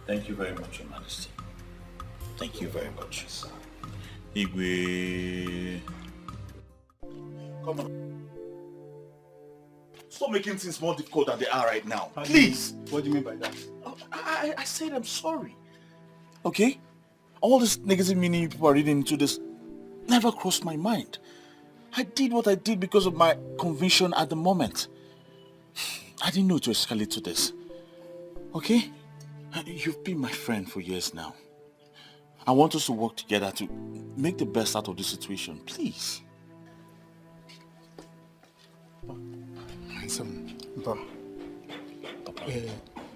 Thank you very much, Your Majesty. Thank you very much. Igwe. Come on. Stop making things more difficult than they are right now. Please. What do you mean by that? I said I'm sorry. Okay? All this negative meaning people are reading into this never crossed my mind. I did what I did because of my conviction at the moment. I didn't know to escalate to this. Okay? You've been my friend for years now. I want us to work together to make the best out of this situation. Please.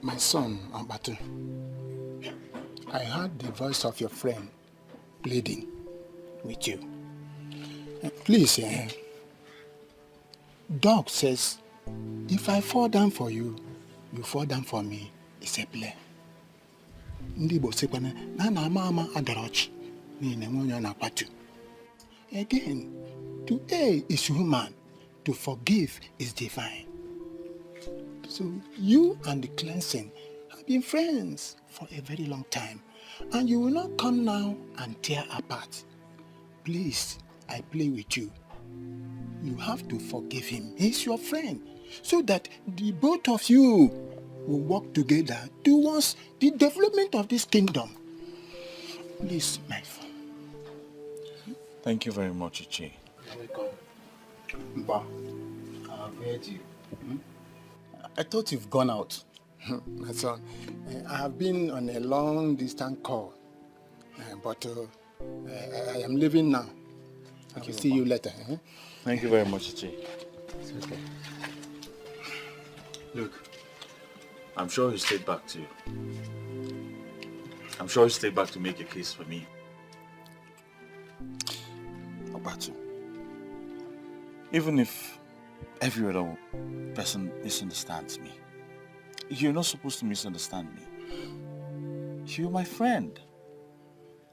My son, Ambatu, I heard the voice of your friend pleading with you. Please, Dog says, if I fall down for you, you fall down for me. It's a play. Again, to err is human, to forgive is divine. So you and the Clemson have been friends for a very long time, and you will not come now and tear apart. Please, I play with you. You have to forgive him. He's your friend, so that the both of you will work together towards the development of this kingdom. Please, my friend. Thank you very much, Ichi. You're welcome. Mba, I've heard you. I thought you've gone out. My son, I have been on a long distance call, but I am leaving now. I will see you later. Thank you very much, Ichi. It's okay. Look, I'm sure he stayed back to you. I'm sure he stayed back to make a case for me. Obatu, even if every other person misunderstands me, you're not supposed to misunderstand me. You're my friend.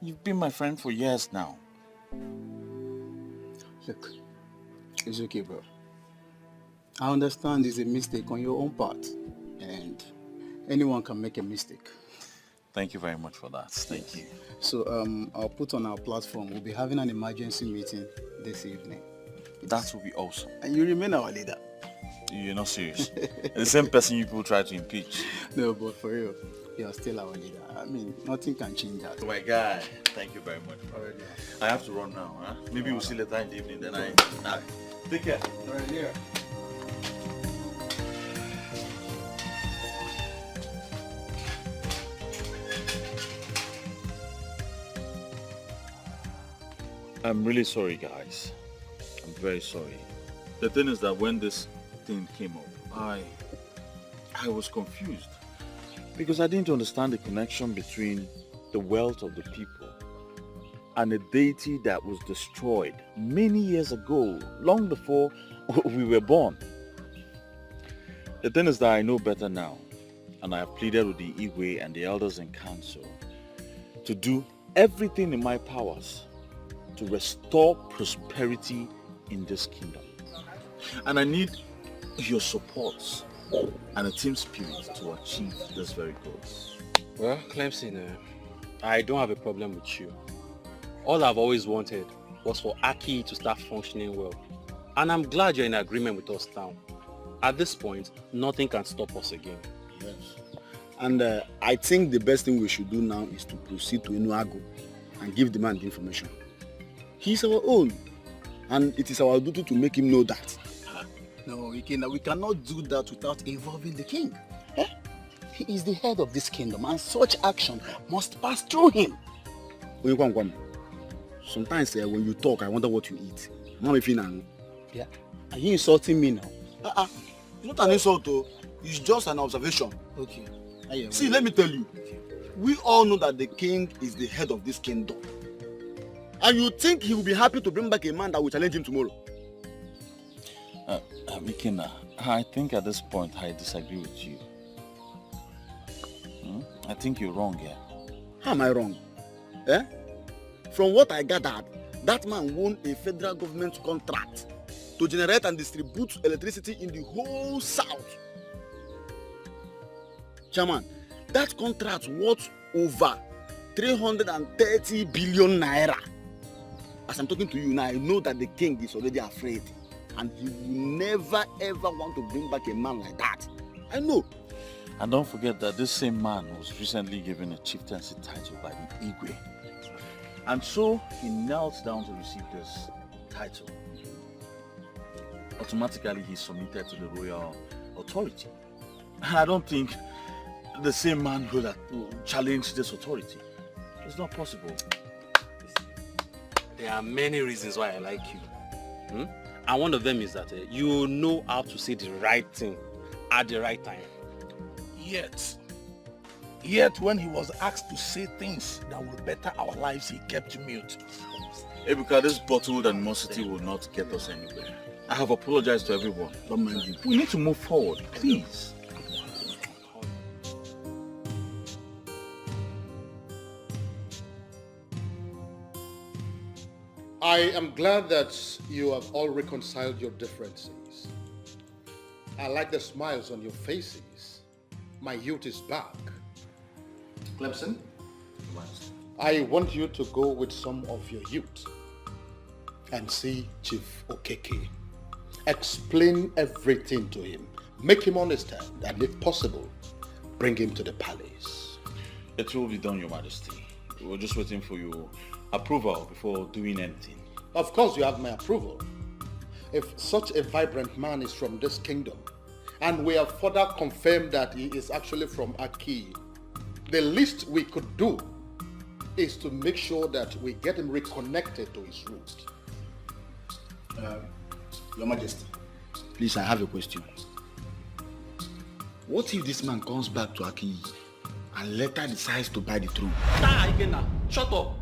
You've been my friend for years now. Look, it's okay, bro. I understand it's a mistake on your own part, and anyone can make a mistake. Thank you very much for that. Thank you. So I'll put on our platform. We'll be having an emergency meeting this evening. That will be awesome. And you remain our leader. You're not serious. The same person you people try to impeach. No, but for real, you're still our leader. I mean, nothing can change that. Oh my guy, thank you very much. Already. I have to run now. Huh? Maybe we'll see later in the evening. Then take care. Alright, yeah. I'm really sorry, guys. I'm very sorry. The thing is that when this thing came up, I was confused because I didn't understand the connection between the wealth of the people and a deity that was destroyed many years ago, long before we were born. The thing is that I know better now, and I have pleaded with the Igwe and the elders in council to do everything in my powers to restore prosperity in this kingdom. And I need your support and a team spirit to achieve this very goal. Well, Clemson, I don't have a problem with you. All I've always wanted was for Aki to start functioning well. And I'm glad you're in agreement with us now. At this point, nothing can stop us again. Yes. And I think the best thing we should do now is to proceed to Enuago and give the man the information. He's our own, and it is our duty to make him know that. No, we cannot do that without involving the king. Eh? He is the head of this kingdom, and such action must pass through him. Sometimes when you talk, I wonder what you eat. Yeah? Are you insulting me now? It's not an insult, though. It's just an observation. Okay. See, let me tell you. We all know that the king is the head of this kingdom. And you think he will be happy to bring back a man that will challenge him tomorrow? Mikina, I think at this point I disagree with you. I think you're wrong here. How am I wrong? Eh? From what I gathered, that man won a federal government contract to generate and distribute electricity in the whole south. Chairman, that contract worth over 330 billion naira. As I'm talking to you now, I know that the king is already afraid, and he will never ever want to bring back a man like that. I know. And don't forget that this same man was recently given a chieftaincy title by the Igwe. And so he knelt down to receive this title. Automatically he submitted to the royal authority. And I don't think the same man will challenge this authority. It's not possible. There are many reasons why I like you. And one of them is that you know how to say the right thing at the right time. Yet when he was asked to say things that will better our lives, he kept mute. Ebuka, this bottled animosity will not get us anywhere. I have apologized to everyone. Don't mind you. We need to move forward, please. I am glad that you have all reconciled your differences. I like the smiles on your faces. My youth is back. Clemson, I want you to go with some of your youth and see Chief Okeke. Explain everything to him. Make him understand, and if possible, bring him to the palace. It will be done, Your Majesty. We're just waiting for your approval before doing anything. Of course you have my approval. If such a vibrant man is from this kingdom, and we have further confirmed that he is actually from Aki, the least we could do is to make sure that we get him reconnected to his roots. Your Majesty, please, I have a question. What if this man comes back to Aki and later decides to buy the throne? Ikenna, shut up.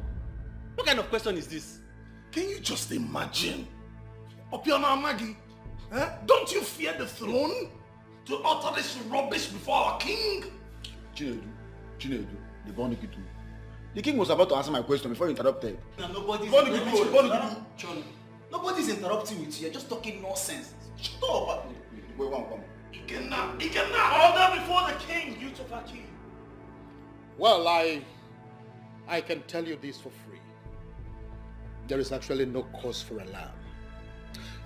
What kind of question is this? Can you just imagine? Opiona Amagi, don't you fear the throne? To utter this rubbish before our king? Chinedu, the Bonikitu. The king was about to answer my question before you interrupted. Nobody's interrupting with you. You're just talking nonsense. Shut up. Wait, Ikenna, order before the king, you of Aki. Well, I can tell you this for free. There is actually no cause for alarm.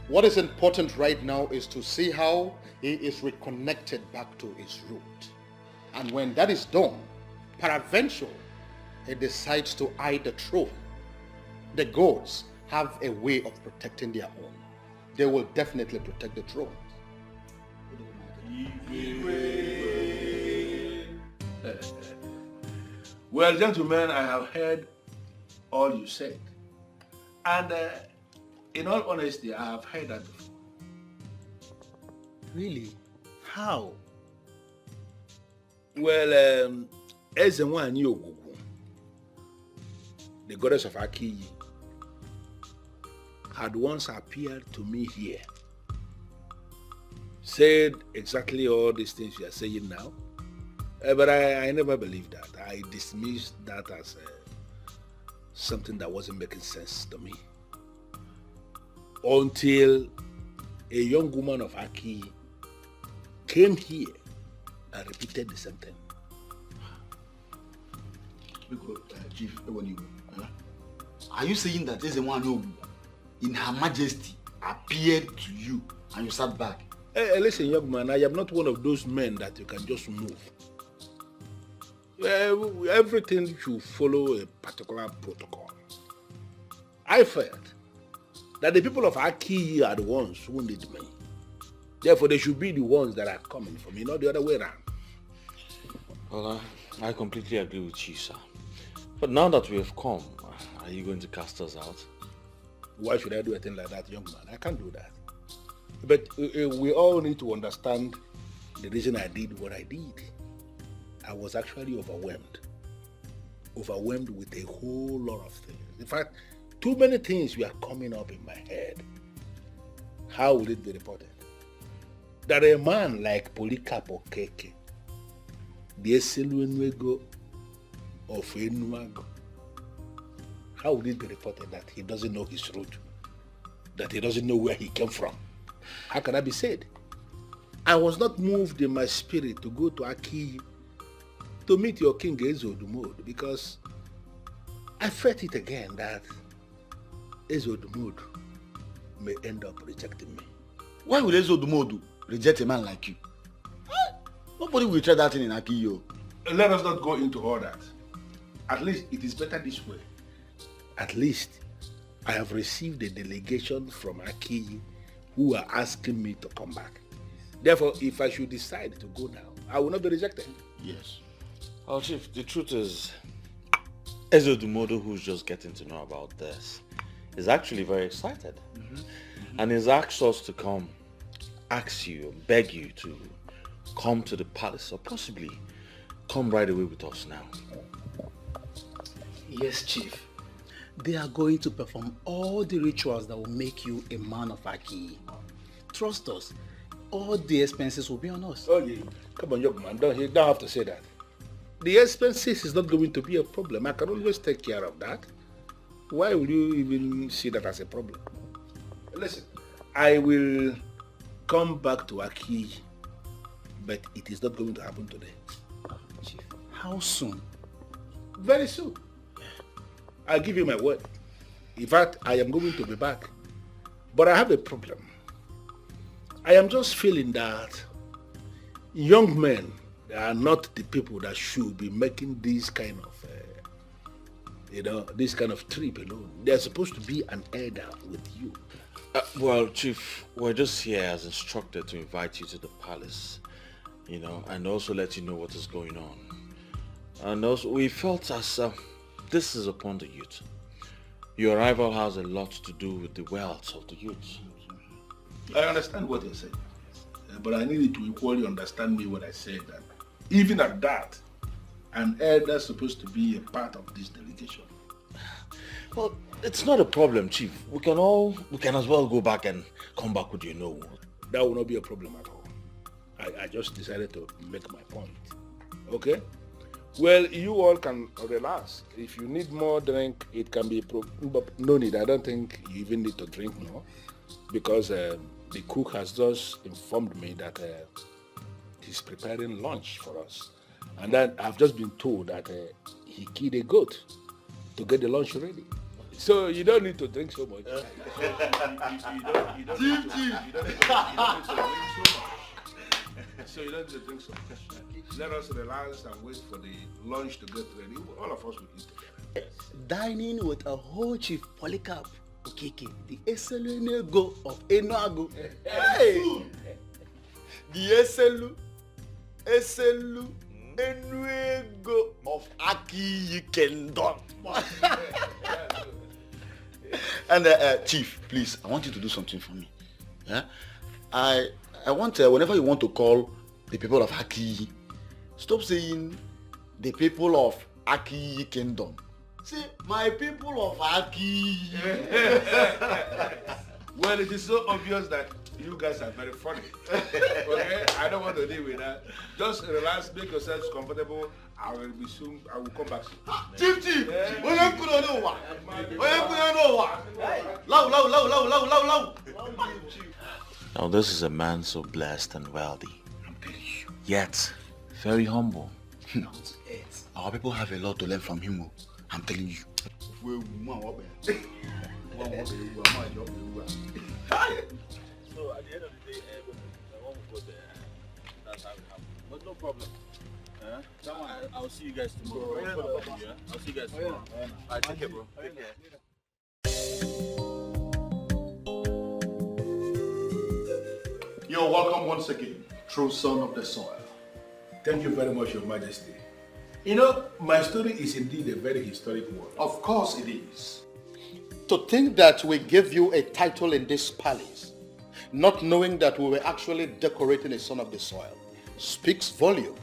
What is important right now is to see how he is reconnected back to his root. And when that is done, peradventure, he decides to eye the throne. The gods have a way of protecting their own. They will definitely protect the throne. Well, gentlemen, I have heard all you said. And in all honesty, I have heard that before. Really? How? Well, Ezenwani Ogugu, the goddess of Aki, had once appeared to me here, said exactly all these things you are saying now, but I never believed that. I dismissed that as something that wasn't making sense to me. Until a young woman of Aki came here and repeated the same thing. Chief, are you saying that Ezenwani in Her Majesty appeared to you and you sat back? Listen, young man, I am not one of those men that you can just move. Everything should follow a particular protocol. I felt that the people of Aki are the ones who need me. Therefore, they should be the ones that are coming for me, not the other way around. Well, I completely agree with you, sir. But now that we have come, are you going to cast us out? Why should I do a thing like that, young man? I can't do that. But we all need to understand the reason I did what I did. I was actually overwhelmed. Overwhelmed with a whole lot of things. In fact, too many things were coming up in my head. How will it be reported? That a man like Polycarp Okeke, the Eseluenwego of Enuago, how will it be reported that he doesn't know his root? That he doesn't know where he came from? How can that be said? I was not moved in my spirit to go to Aki to meet your king Ezodumod because I felt it again that Ezodumod may end up rejecting me. Why would Ezodumod reject a man like you? Nobody will try that thing in Aki, yo. Let us not go into all that. At least it is better this way. At least I have received a delegation from Aki who are asking me to come back. Therefore, if I should decide to go now, I will not be rejected. Yes. Well, Chief, the truth is, Ezodumodo, who's just getting to know about this, is actually very excited. And he's asked us to come, ask you, beg you to come to the palace, or possibly come right away with us now. Yes, Chief. They are going to perform all the rituals that will make you a man of Aki. Trust us, all the expenses will be on us. Oh yeah, come on, young man, you don't have to say that. The expenses is not going to be a problem. I can always take care of that. Why will you even see that as a problem? Listen, I will come back to Aki, but it is not going to happen today. Chief, how soon? Very soon. I'll give you my word. In fact, I am going to be back. But I have a problem. I am just feeling that young men are not the people that should be making these kind of You know, this kind of trip alone. There's supposed to be an elder with you. Well, Chief, we're just here as instructed to invite you to the palace, you know, and also let you know what is going on. And also, we felt as this is upon the youth. Your arrival has a lot to do with the wealth of the youth. I understand what you're saying, but I need you to equally understand me when I say that. Even at that, an elder is supposed to be a part of this delegation. Well, it's not a problem, Chief. We can as well go back and come back with you know. That will not be a problem at all. I just decided to make my point. Okay? Well, you all can relax. If you need more drink, it can be no need. I don't think you even need to drink more, because the cook has just informed me that he's preparing lunch for us. And then I've just been told that he killed a goat to get the lunch ready. So you don't need to drink so much. So you don't need to drink so much. Let us relax and wait for the lunch to get ready. All of us will eat together. Dining with a whole Chief Polycarp Okeke, the Escalating of Enuago. Hey! The Eselu Enuego of Aki Kingdom. And Chief, please, I want you to do something for me. Yeah? I want, whenever you want to call the people of Aki, stop saying the people of Aki Kingdom. Say, my people of Aki. Well, it is so obvious that you guys are very funny. Okay? I don't want to deal with that. Just relax, make yourselves comfortable. I will be soon. I will come back soon. Chief! Now this is a man so blessed and wealthy, yet very humble. Our people have a lot to learn from him. I'm telling you. So at the end of the day, I won't go there. That's how it happens. But no problem. I'll see you guys tomorrow. I'll see you guys tomorrow. Alright, take care, bro. Take care. You're welcome once again, true son of the soil. Thank you very much, Your Majesty. You know, my story is indeed a very historic one. Of course it is. To think that we gave you a title in this palace, not knowing that we were actually decorating a son of the soil, speaks volume.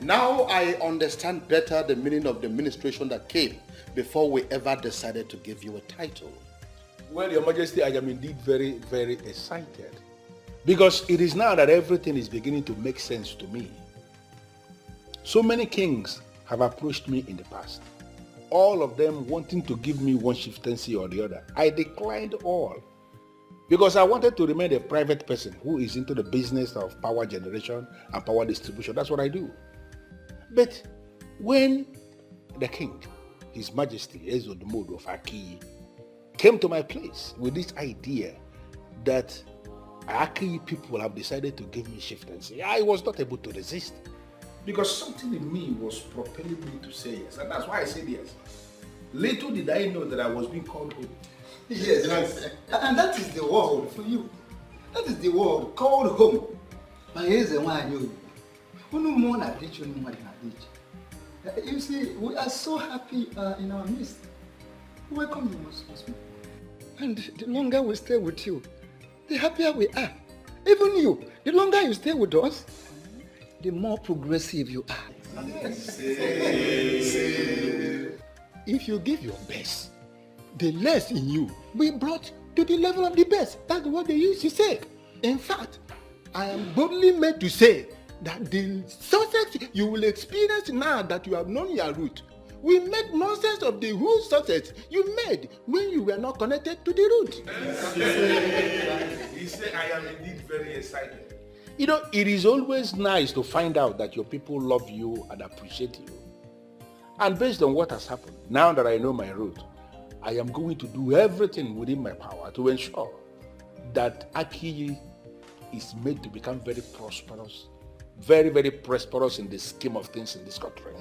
Now I understand better the meaning of the ministration that came before we ever decided to give you a title. Well, Your Majesty, I am indeed very, very excited. Because it is now that everything is beginning to make sense to me. So many kings have approached me in the past, all of them wanting to give me one chieftaincy or the other. I declined all because I wanted to remain a private person who is into the business of power generation and power distribution. That's what I do. But when the king, His Majesty Ezodomodo of Aki, came to my place with this idea that Aki people have decided to give me chieftaincy, I was not able to resist. Because something in me was propelling me to say yes. And that's why I said yes. Little did I know that I was being called home. Yes. And that is the word for you. That is the word called home. But here's the one I know. You see, we are so happy in our midst. Welcome you, most husband. And the longer we stay with you, the happier we are. Even you, the longer you stay with us, the more progressive you are. If you give your best, the less in you will be brought to the level of the best. That's what they used to say. In fact, I am boldly made to say that the success you will experience now that you have known your root will make nonsense of the whole success you made when you were not connected to the root. He said, I am indeed very excited. You know, it is always nice to find out that your people love you and appreciate you. And based on what has happened, now that I know my root, I am going to do everything within my power to ensure that Aki is made to become very prosperous, very, very prosperous in the scheme of things in this country.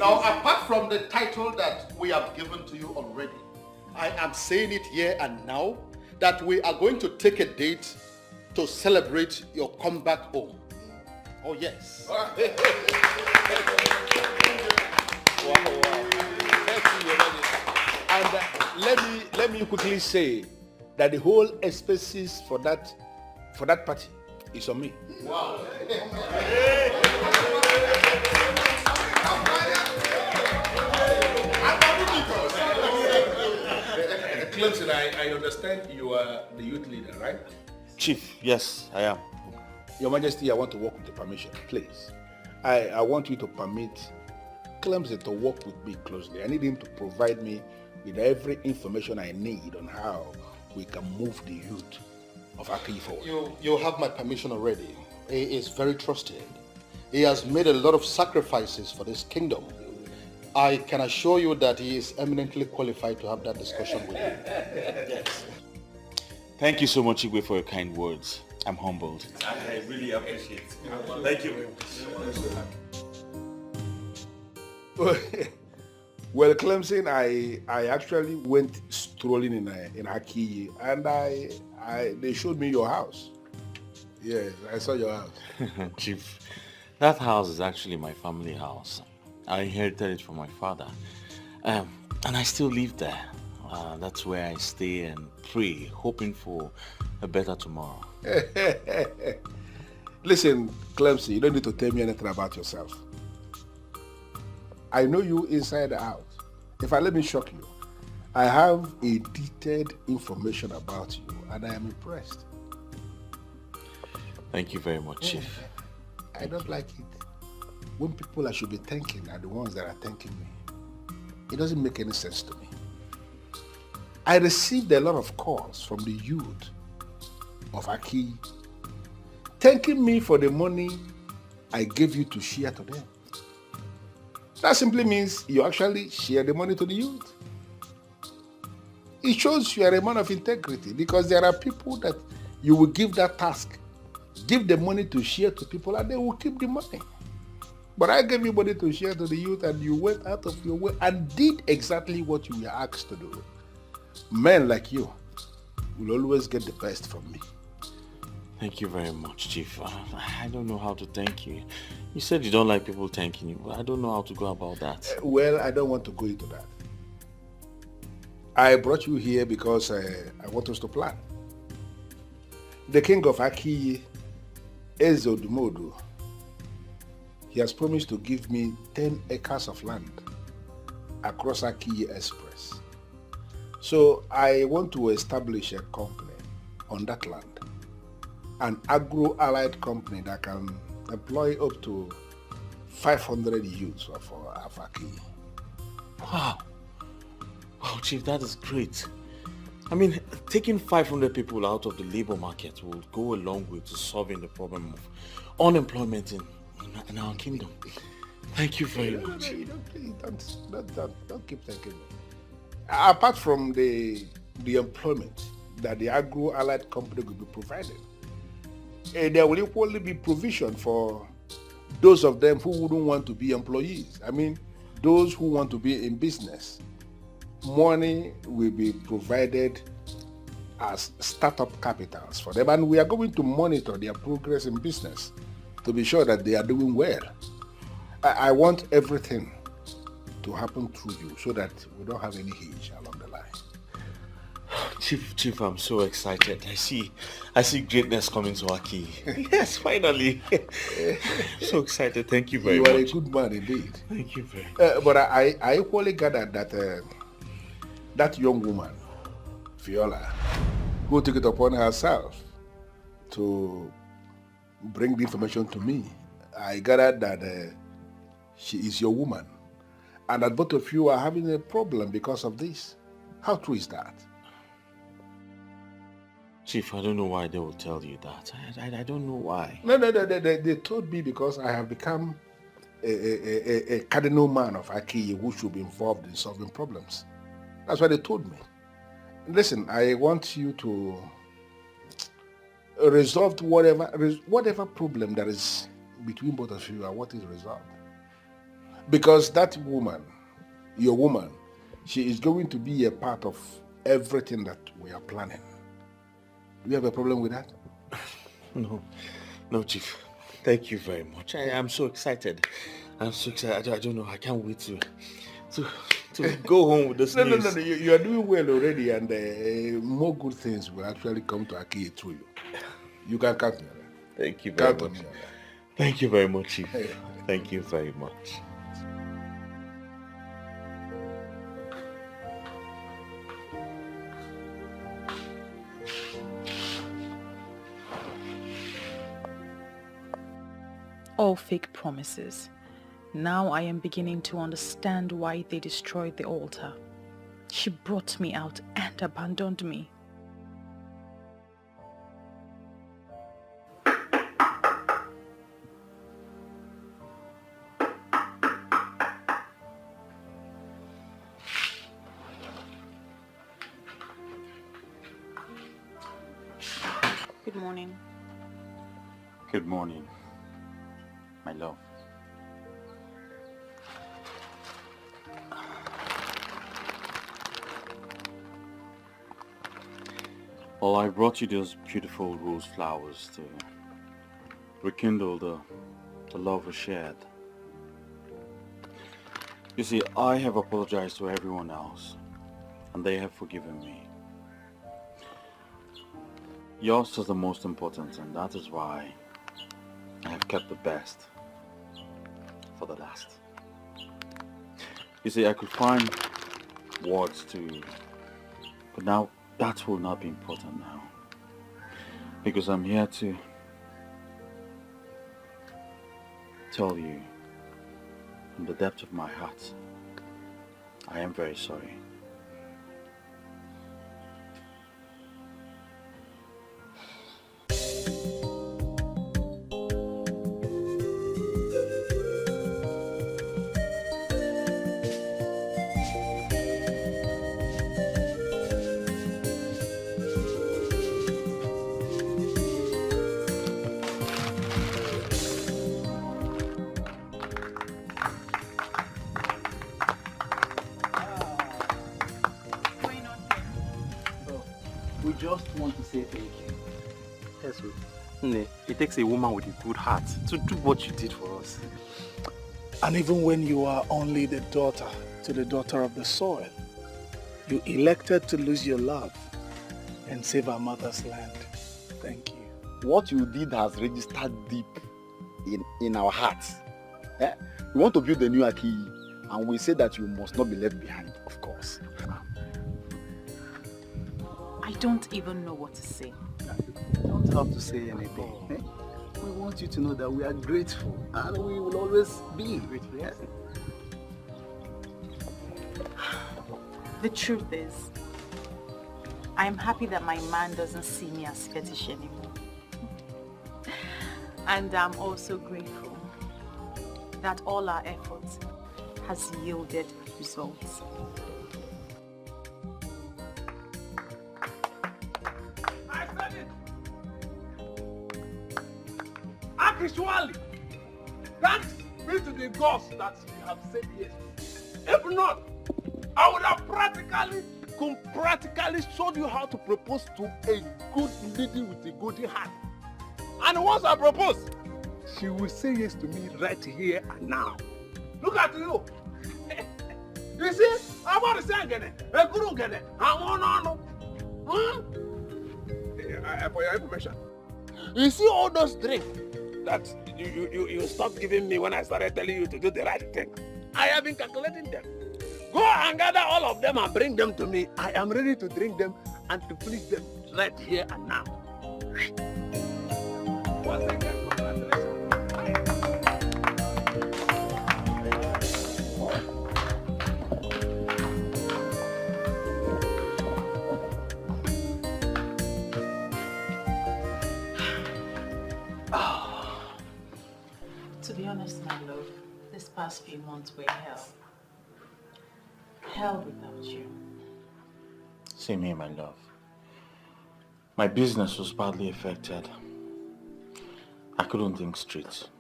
Now, apart from the title that we have given to you already, I am saying it here and now that we are going to take a date to celebrate your comeback home. Oh, yes. Wow. And let me quickly say that the whole expenses for that party is on me. Wow. Clemson, I understand you are the youth leader, right? Chief, yes, I am. Your Majesty, I want to work with your permission, please. I want you to permit Clemson to work with me closely. I need him to provide me with every information I need on how we can move the youth of Aki forward. You have my permission already. He is very trusted. He has made a lot of sacrifices for this kingdom. I can assure you that he is eminently qualified to have that discussion with you. Yes. Thank you so much, Igwe, for your kind words. I'm humbled. I really appreciate it. Thank you very much. Well, Clemson, I actually went strolling in Aki, and they showed me your house. Yes, I saw your house. Chief, that house is actually my family house. I inherited it from my father, and I still live there. That's where I stay and pray, hoping for a better tomorrow. Listen, Clemson, you don't need to tell me anything about yourself. I know you inside and out. If I let me shock you, I have a detailed information about you, and I am impressed. Thank you very much, Chief. I don't like it when people I should be thanking are the ones that are thanking me. It doesn't make any sense to me. I received a lot of calls from the youth of Aki thanking me for the money I gave you to share to them. That simply means you actually share the money to the youth. It shows you are a man of integrity, because there are people that you will give that task, give the money to share to people, and they will keep the money. But I gave you money to share to the youth, and you went out of your way and did exactly what you were asked to do. Men like you will always get the best from me. Thank you very much, Chief. I don't know how to thank you. You said you don't like people thanking you, but I don't know how to go about that. Well, I don't want to go into that. I brought you here because I want us to plan. The king of Aki, Ezodumodu, he has promised to give me 10 acres of land across Aki Express. So I want to establish a company on that land, an agro-allied company that can employ up to 500 youths of Aki. Wow. Wow, Chief, that is great. I mean, taking 500 people out of the labor market will go a long way to solving the problem of unemployment in our kingdom. Thank you very much. Don't keep thanking me. Apart from the employment that the agro-allied company will be providing, there will equally be provision for those of them who wouldn't want to be employees. I mean, those who want to be in business. Money will be provided as startup capitals for them, and we are going to monitor their progress in business to be sure that they are doing well. I want everything to happen through you so that we don't have any hitch along the line. Chief, I'm so excited. I see greatness coming to Aki. Yes, finally. So excited. Thank you very much. You are a good man indeed. Thank you very much. But I equally gathered that that young woman, Viola, who took it upon herself to bring the information to me, I gathered that she is your woman, and that both of you are having a problem because of this. How true is that? Chief, I don't know why they will tell you that. I don't know why. No, they told me because I have become a cardinal man of Aki who should be involved in solving problems. That's what they told me. Listen, I want you to resolve whatever problem that is between both of you. I want it resolved. Because that woman, your woman, she is going to be a part of everything that we are planning. Do you have a problem with that? No, Chief. Thank you very much. I am so excited. I'm so excited. I don't know. I can't wait to go home with this news. No. You are doing well already, and more good things will actually come to Aki through you. You can count on that. Thank you very much. Thank you very much, Chief. Thank you very much. All fake promises. Now I am beginning to understand why they destroyed the altar. She brought me out and abandoned me. Good morning. Good morning, my love. Well, I brought you those beautiful rose flowers to rekindle the love we shared. You see, I have apologized to everyone else, and they have forgiven me. Yours is the most important, and that is why I have kept the best for the last. You see, I could find words to, but now that will not be important now, because I'm here to tell you from the depth of my heart, I am very sorry. We just want to say thank you. Yes, it takes a woman with a good heart to do what you did for us. And even when you are only the daughter to the daughter of the soil, you elected to lose your love and save our mother's land. Thank you. What you did has registered deep in our hearts. We want to build a new Aki, and we say that you must not be left behind, of course. I don't even know what to say. You don't have to say anything. We want you to know that we are grateful, and we will always be grateful. Yes? The truth is, I am happy that my man doesn't see me as fetish anymore. And I'm also grateful that all our efforts has yielded results. I said it! Actually, thanks be to the gods that you have said yes. If not, I would have practically showed you how to propose to a good lady with a good heart. And once I propose, she will say yes to me right here and now. Look at you. You see, I'm about to say again. For your information. You see all those drinks that you stopped giving me when I started telling you to do the right thing. I have been calculating them. Go and gather all of them and bring them to me. I am ready to drink them and to finish them right here and now. Once again, To be honest, my love, this past few months were hell. Hell without you. Same here, my love. My business was badly affected. I couldn't think straight.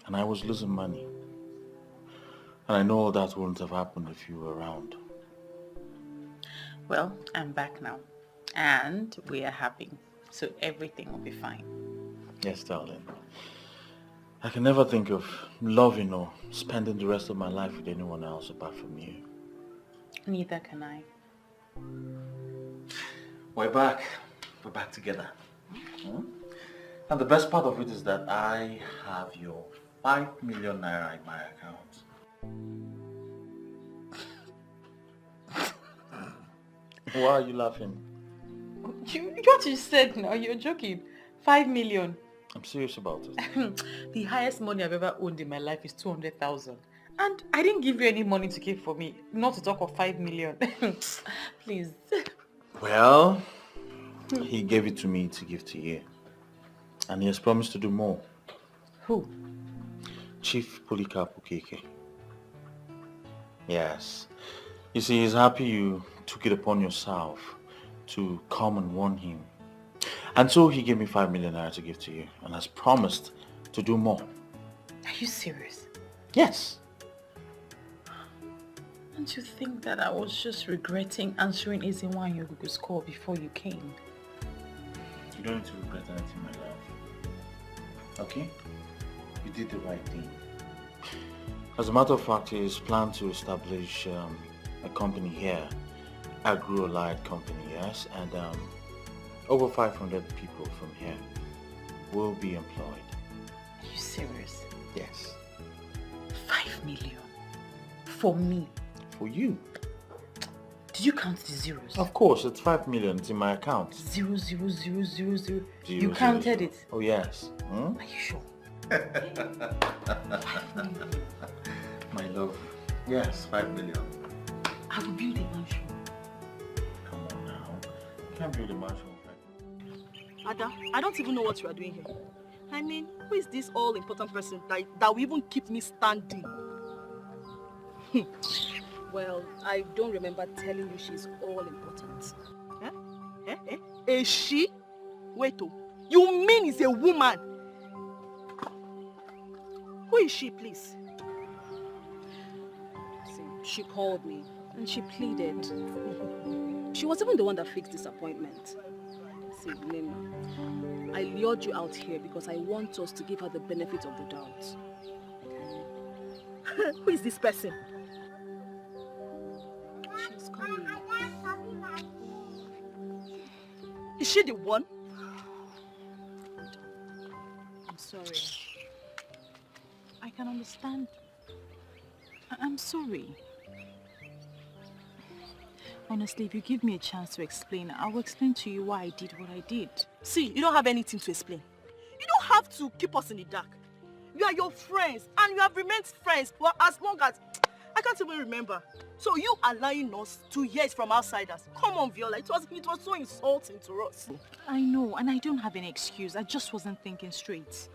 And I was losing money. And I know that wouldn't have happened if you were around. Well, I'm back now. And we are happy. So everything will be fine. Yes, darling. I can never think of loving or spending the rest of my life with anyone else apart from you. Neither can I. We're back. We're back together. And the best part of it is that I have your 5 million naira in my account. Why are you laughing? What you said now, you're joking. 5 million. I'm serious about it. The highest money I've ever owned in my life is 200,000. And I didn't give you any money to keep for me. Not to talk of 5 million. Please. Well, he gave it to me to give to you. And he has promised to do more. Who? Chief Polycarp Okeke. Yes. You see, he's happy you took it upon yourself to come and warn him. And so he gave me 5 million naira to give to you and has promised to do more. Are you serious? Yes. Don't you think that I was just regretting answering Ezinwa and Yogugu's call before you came? You don't need to regret anything, my love. Okay? You did the right thing. As a matter of fact, he is planned to establish a company here, Agro-Allied Company, yes? And over 500 people from here will be employed. Are you serious? Yes. 5 million? For me? For you. Did you count the zeros? Of course, it's 5 million. It's in my account. 0, 0, 0, 0, 0. You Zero, counted zero. it? Oh, yes. Are you sure? My love. Yes, 5 million. I will build a mansion. Come on now. You can't build a mansion. Ada, I don't even know what you are doing here. I mean, who is this all-important person that will even keep me standing? Well, I don't remember telling you she's all-important. Is she? Wait, you mean it's a woman? Who is she, please? See, she called me and she pleaded. She was even the one that fixed this appointment. See, Nima, I lured you out here because I want us to give her the benefit of the doubt. Who is this person? She's coming. Is she the one? I'm sorry. I can understand. I'm sorry. Honestly, if you give me a chance to explain, I will explain to you why I did what I did. See, you don't have anything to explain. You don't have to keep us in the dark. We are your friends, and you have remained friends for as long as... I can't even remember. So you are lying us to hear it from outsiders. Come on, Viola. It was so insulting to us. I know, and I don't have any excuse. I just wasn't thinking straight.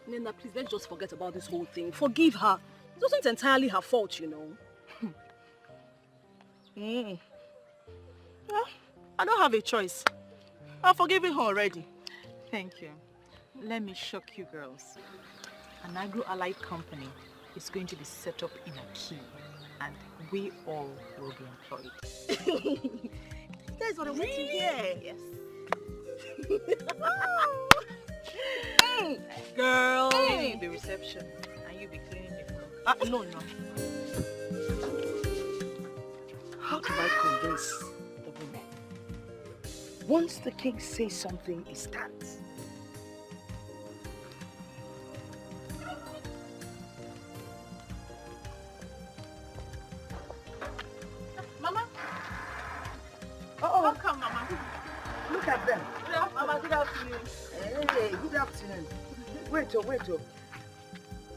Nena, please, let's just forget about this whole thing. Forgive her. It wasn't entirely her fault, you know. Well, I don't have a choice. I've forgiven her already. Thank you. Let me shock you girls. An agro-allied company is going to be set up in Aki, and we all will be employed. That is what I want to hear. Yes. Girl. Hey, the reception. And you be cleaning the floor. No. How do I convince the women? Once the king says something, it stands. Mama? Oh, come, Mama. Look at them. Mama, good afternoon. Hey, good afternoon. Wait.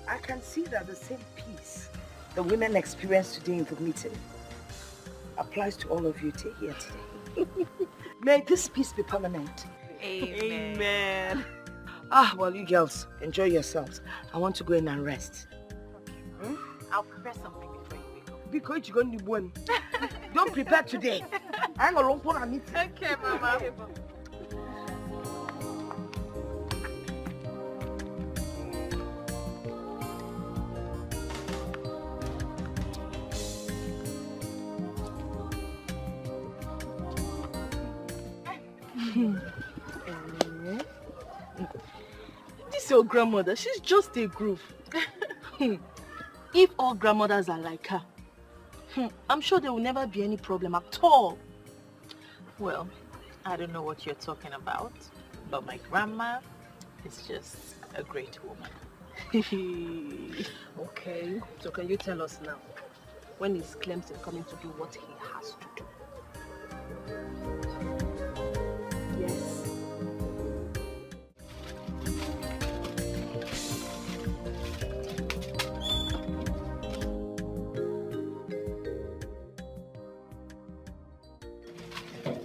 I can see that the same peace the women experienced today in the meeting applies to all of you here today. May this peace be permanent. Amen. Well, you girls, enjoy yourselves. I want to go in and rest. I'll prepare something before you wake up. Because you're going to win. Don't prepare today. I'm alone for a meeting. Okay, Mama. This your grandmother, she's just a groove. If all grandmothers are like her, I'm sure there will never be any problem at all. Well, I don't know what you're talking about, but my grandma is just a great woman. Okay, so can you tell us now, when is Clemson coming to do what he has to do? Yes.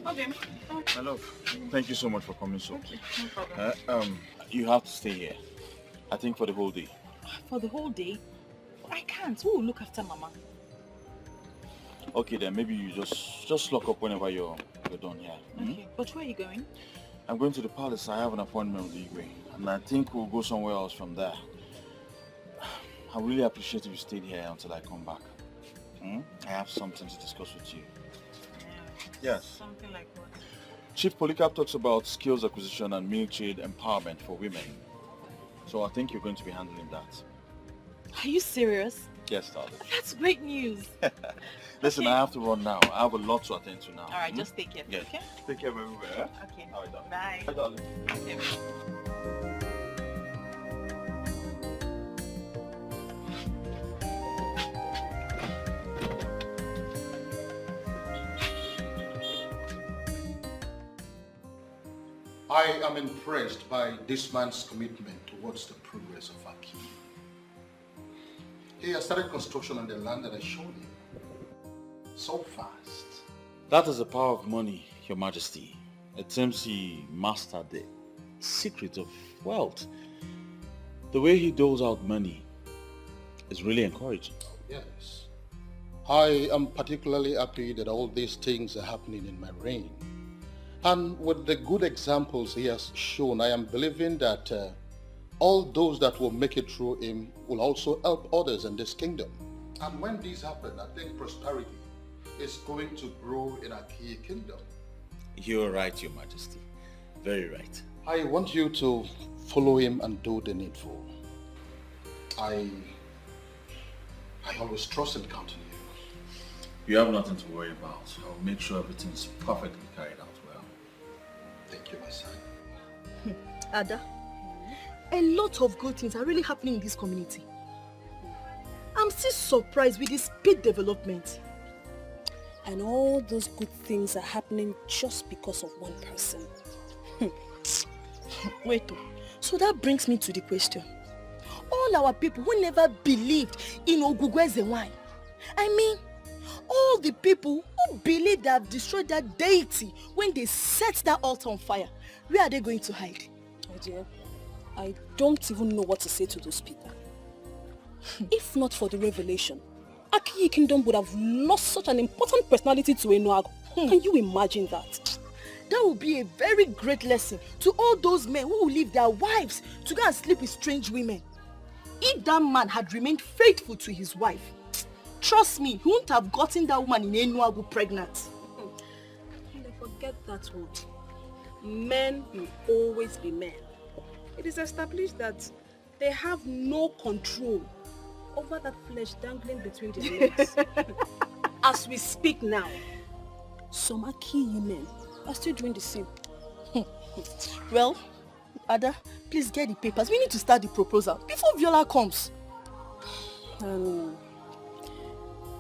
Okay. My love, thank you so much for coming so. Okay, no problem. You have to stay here. I think for the whole day. For the whole day? I can't. Who will look after Mama? Okay then, maybe you just lock up whenever you're done here. Okay, but where are you going? I'm going to the palace. I have an appointment with Igwe, and I think we'll go somewhere else from there. I really appreciate if you stayed here until I come back. I have something to discuss with you. Yes. Something like what? Chief Polycarp talks about skills acquisition and military empowerment for women. So I think you're going to be handling that. Are you serious? Yes, darling. That's great news. Listen, I have to run now. I have a lot to attend to now. All right, just take care. Yes. Okay? Take care everywhere. Okay. All right, darling. Bye. Bye, darling. Okay. I am impressed by this man's commitment towards the progress of our king. He has started construction on the land that I showed him. So fast. That is the power of money, Your Majesty. It seems he mastered the secret of wealth. The way he doles out money is really encouraging. Yes. I am particularly happy that all these things are happening in my reign. And with the good examples he has shown, I am believing that all those that will make it through him will also help others in this kingdom. And when these happen, I think prosperity is going to grow in our key kingdom. You're right, Your Majesty. Very right. I want you to follow him and do the needful. I always trust and count on you. You have nothing to worry about. I'll make sure everything is perfectly carried out well. Thank you, my son. Ada, a lot of good things are really happening in this community. I'm still surprised with the speed development. And all those good things are happening just because of one person. Wait, so that brings me to the question. All our people who never believed in Ogugweze wine, I mean, all the people who believe they have destroyed that deity when they set that altar on fire, where are they going to hide? Oh dear, I don't even know what to say to those people. If not for the revelation, Akiyi Kingdom would have lost such an important personality to Enuago. Can you imagine that? That would be a very great lesson to all those men who will leave their wives to go and sleep with strange women. If that man had remained faithful to his wife, trust me, he wouldn't have gotten that woman in Enuago pregnant. And forget that one. Men will always be men. It is established that they have no control over that flesh dangling between their legs. As we speak now, some Akiyi men are still doing the same. Well, Ada, please get the papers. We need to start the proposal before Viola comes.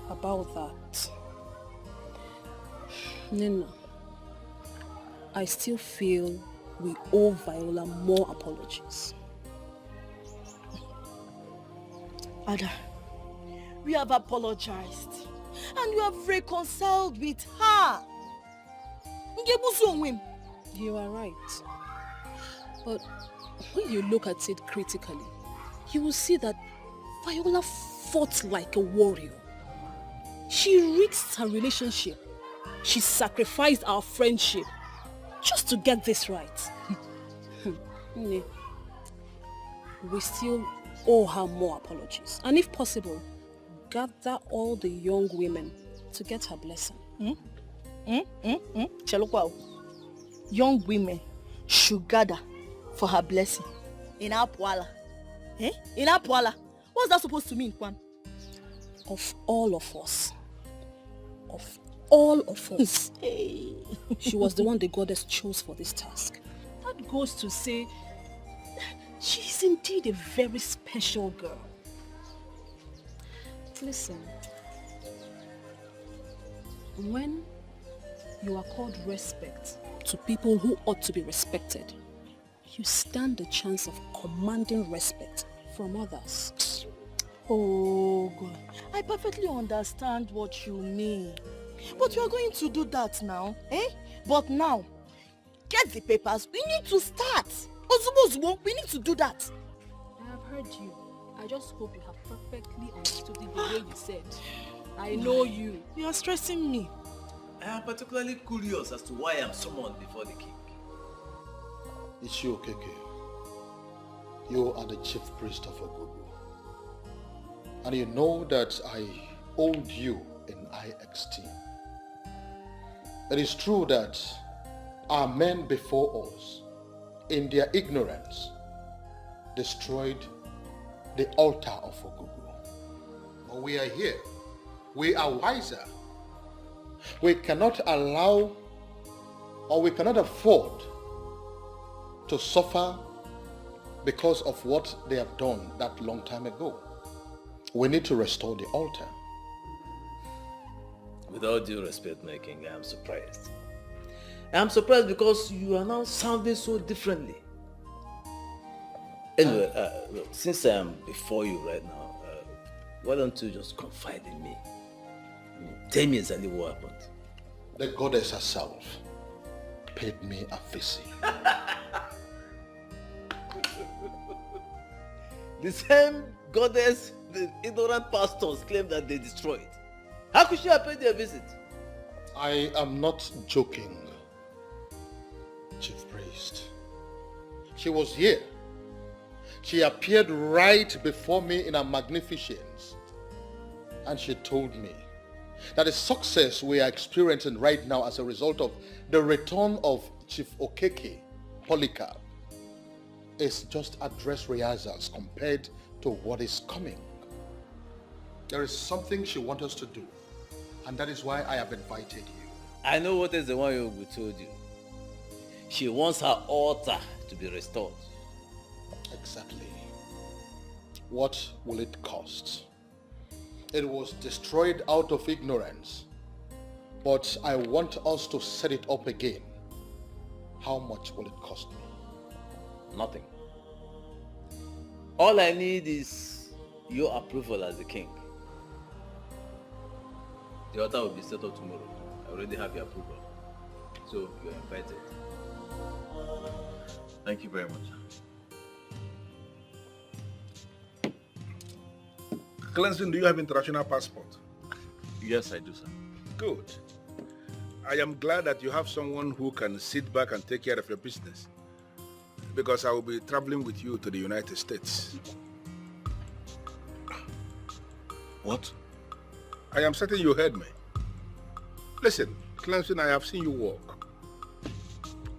About that, Nina, I still feel we owe Viola more apologies. Ada, we have apologized and we have reconciled with her. You are right. But when you look at it critically, you will see that Viola fought like a warrior. She risked her relationship. She sacrificed our friendship just to get this right. We still owe her more apologies. And if possible, gather all the young women to get her blessing. young women should gather for her blessing in Apwala. Eh? In Apwala. What's that supposed to mean, Kwan? Of all of us. Of all of us. Hey. She was the one the goddess chose for this task. That goes to say, she's indeed a very special girl. Listen, when you are called respect to people who ought to be respected, you stand the chance of commanding respect from others. Oh God, I perfectly understand what you mean. But you are going to do that now, eh? But now, get the papers. We need to start. Ozubo, we need to do that. I have heard you. I just hope you have perfectly understood it the way you said. I know you. You are stressing me. I am particularly curious as to why I am summoned before the king. It's you, Okeke. You are the chief priest of Ogugu. And you know that I hold you in high esteem. It is true that our men before us, in their ignorance, destroyed the altar of Ogugu. But we are here. We are wiser. We cannot allow, or we cannot afford to suffer because of what they have done that long time ago. We need to restore the altar. With all due respect, my king, I am surprised. I am surprised because you are now sounding so differently. Anyway, look, since I am before you right now, why don't you just confide in me? Tell me exactly what happened. The goddess herself paid me a visit. The same goddess the ignorant pastors claim that they destroyed. How could she have paid their visit? I am not joking, Chief Priest. She was here. She appeared right before me in her magnificence. And she told me that the success we are experiencing right now as a result of the return of Chief Okeke Polycarp is just a dress rehearsals compared to what is coming. There is something she wants us to do, and that is why I have invited you. I know what is the one Yogu told you. She wants her altar to be restored. Exactly. What will it cost? It was destroyed out of ignorance, but I want us to set it up again. How much will it cost me? Nothing. All I need is your approval as the king. The altar will be set up tomorrow. I already have your approval. So you're invited. Thank you very much. Clemson, do you have international passport? Yes, I do, sir. Good. I am glad that you have someone who can sit back and take care of your business. Because I will be traveling with you to the United States. What? I am certain you heard me. Listen, Clemson, I have seen you walk.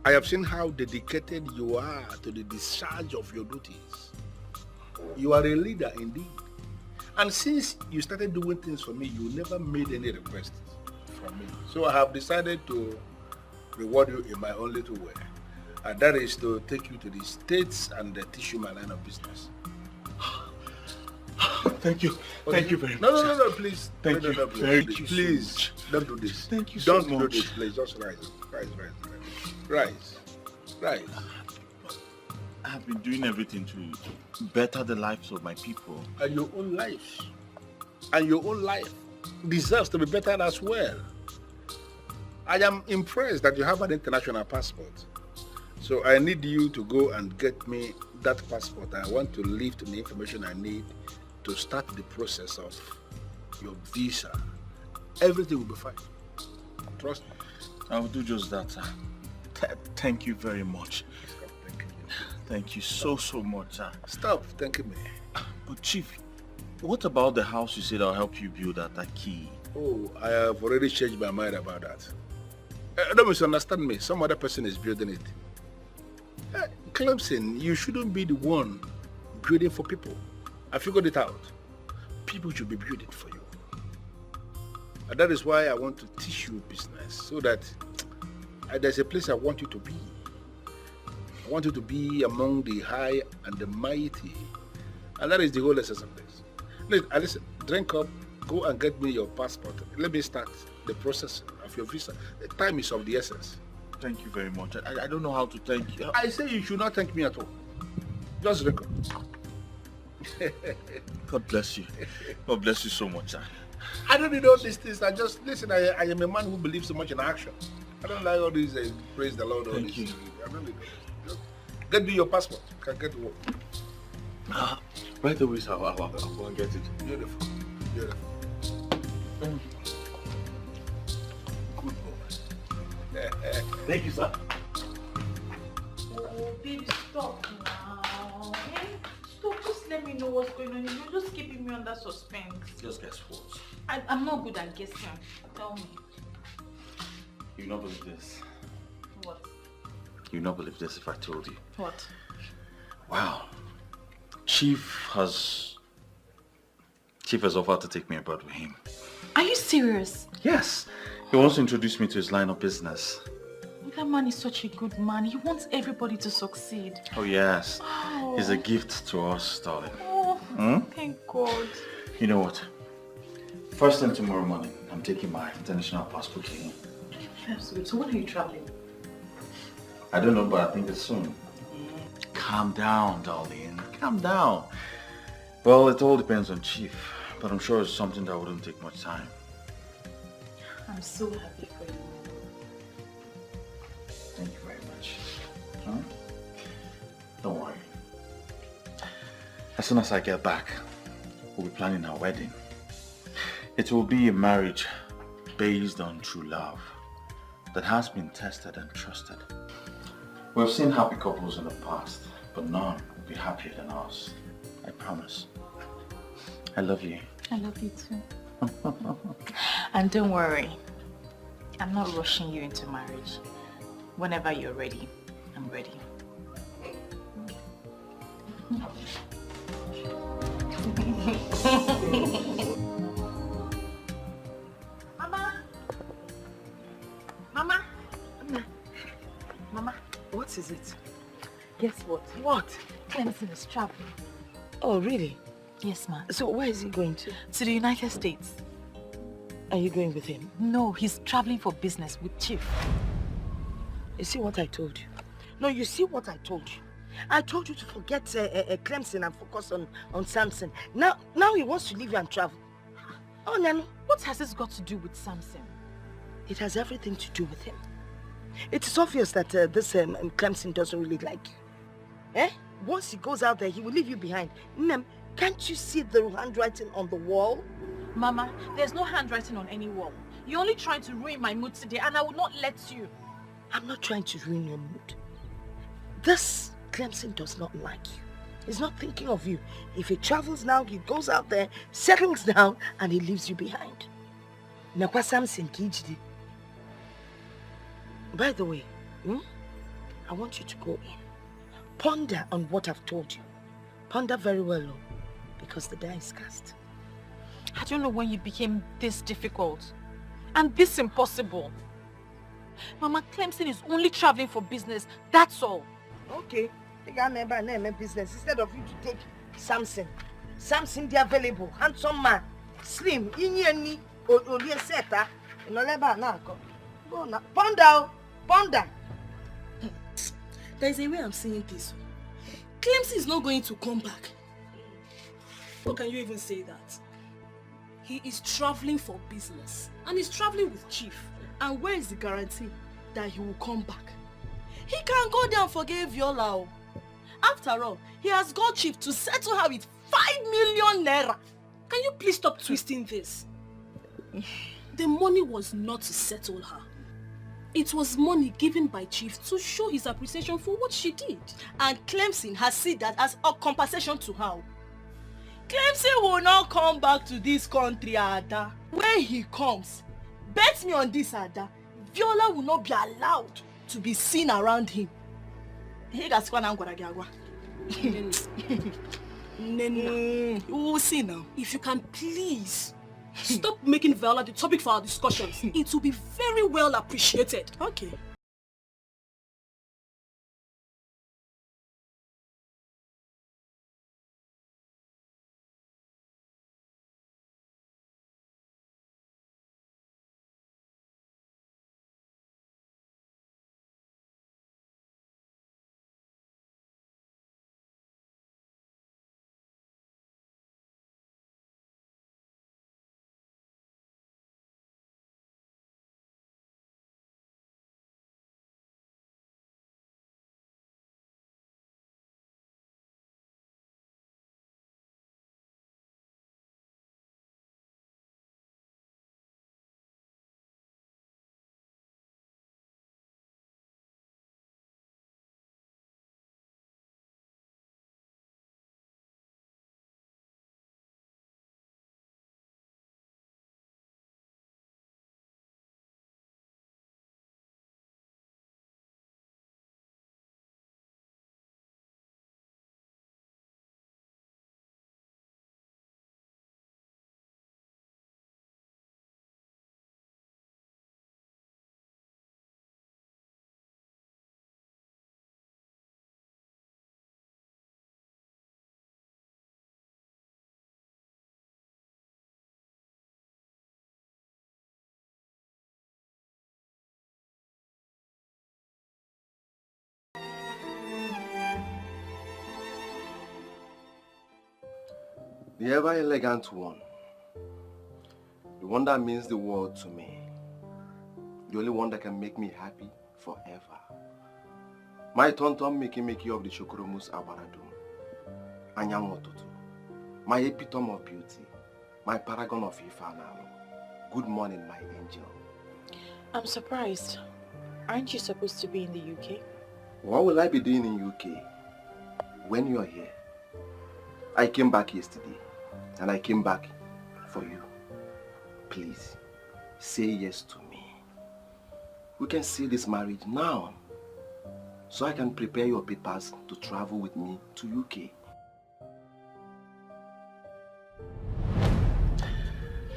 I have seen how dedicated you are to the discharge of your duties. You are a leader indeed. And since you started doing things for me, you never made any requests from me. So I have decided to reward you in my own little way. And that is to take you to the States and teach you my line of business. Thank you. Thank you very much. No, please. Thank you. Thank you. Please, don't do this. Thank you so much. Don't do this, please. Just rise. Rise. I have been doing everything to better the lives of my people. And your own life. And your own life deserves to be bettered as well. I am impressed that you have an international passport. So I need you to go and get me that passport. I want to leave the information I need to start the process of your visa. Everything will be fine. Trust me. I will do just that, sir. Thank you very much. Thank you so much, sir. Stop thanking me. But Chief, what about the house you said I'll help you build at Aki? Oh, I have already changed my mind about that. Don't misunderstand me. Some other person is building it. Clemson, you shouldn't be the one building for people. I figured it out. People should be building for you. And that is why I want to teach you business, so that there's a place I want you to be. I want you to be among the high and the mighty. And that is the whole essence of this. Listen, drink up, go and get me your passport. Let me start the process of your visa. The time is of the essence. Thank you very much. I don't know how to thank you. I say you should not thank me at all. Just drink up. God bless you. God bless you so much, sir. I don't need all these things. I am a man who believes so much in action. I don't like all these praise the Lord. Thank you. I don't need all this. Get me your passport. Can get to work. Right away, sir. I'll go and get it. Beautiful. Beautiful. Good boy. Thank you, sir. Oh, baby, stop now. Okay? Stop, just let me know what's going on. You're just keeping me under suspense. Just guess what? I'm not good at guessing. Tell me. You not believe this. What? You not believe this if I told you. What? Wow. Chief has offered to take me abroad with him. Are you serious? Yes. He wants to introduce me to his line of business. That man is such a good man. He wants everybody to succeed. Oh yes. Oh. He's a gift to us, darling. Oh, thank God. You know what? First thing tomorrow morning, I'm taking my international passport to him. That's good. So when are you traveling? I don't know, but I think it's soon. Calm down, darling. Calm down. Well, it all depends on Chief, but I'm sure it's something that wouldn't take much time. I'm so happy for you. Thank you very much. Huh? Don't worry. As soon as I get back, we'll be planning our wedding. It will be a marriage based on true love that has been tested and trusted. We've seen happy couples in the past, but none will be happier than us. I promise. I love you. I love you too. And don't worry, I'm not rushing you into marriage. Whenever you're ready, I'm ready. Mama! Mama, what is it? Guess what? What? Clemson is traveling. Oh, really? Yes, ma'am. So where is he going to? To the United States. Are you going with him? No, he's traveling for business with Chief. You see what I told you? No, you see what I told you? I told you to forget Clemson and focus on Samson. Now he wants to leave you and travel. Oh, Nano. What has this got to do with Samson? It has everything to do with him. It is obvious that this Clemson doesn't really like you. Eh? Once he goes out there, he will leave you behind. Nem, can't you see the handwriting on the wall? Mama, there's no handwriting on any wall. You're only trying to ruin my mood today, and I will not let you. I'm not trying to ruin your mood. This Clemson does not like you. He's not thinking of you. If he travels now, he goes out there, settles down, and he leaves you behind. Nakwa Samson Kijidi. By the way, I want you to go in. Ponder on what I've told you. Ponder very well, because the die is cast. I don't know when you became this difficult and this impossible. Mama, Clemson is only traveling for business, that's all. Okay, take a member and business instead of you to take Samson. Samson, the available, handsome man, slim, inyeni, oliye seta, noleba na ko. Go na, ponder. There is a way I'm seeing this. Clemson is not going to come back. How can you even say that? He is traveling for business and he's traveling with Chief. And where is the guarantee that he will come back? He can go there and forgive Viola. After all, he has got Chief to settle her with 5 million naira. Can you please stop twisting this? The money was not to settle her. It was money given by Chief to show his appreciation for what she did. And Clemson has seen that as a compensation to her. Clemson will not come back to this country, Ada. When he comes, bet me on this, Ada, Viola will not be allowed to be seen around him. We will see now. If you can please stop making Viola the topic for our discussions, it will be very well appreciated. Okay. The ever elegant one. The one that means the world to me. The only one that can make me happy forever. My tonton Miki of the Shokoromus Abaradum. Anyamototo. My epitome of beauty. My paragon of Ifanalo. Good morning, my angel. I'm surprised. Aren't you supposed to be in the UK? What will I be doing in UK when you're here? I came back yesterday, and I came back for you. Please, say yes to me. We can see this marriage now, so I can prepare your papers to travel with me to UK.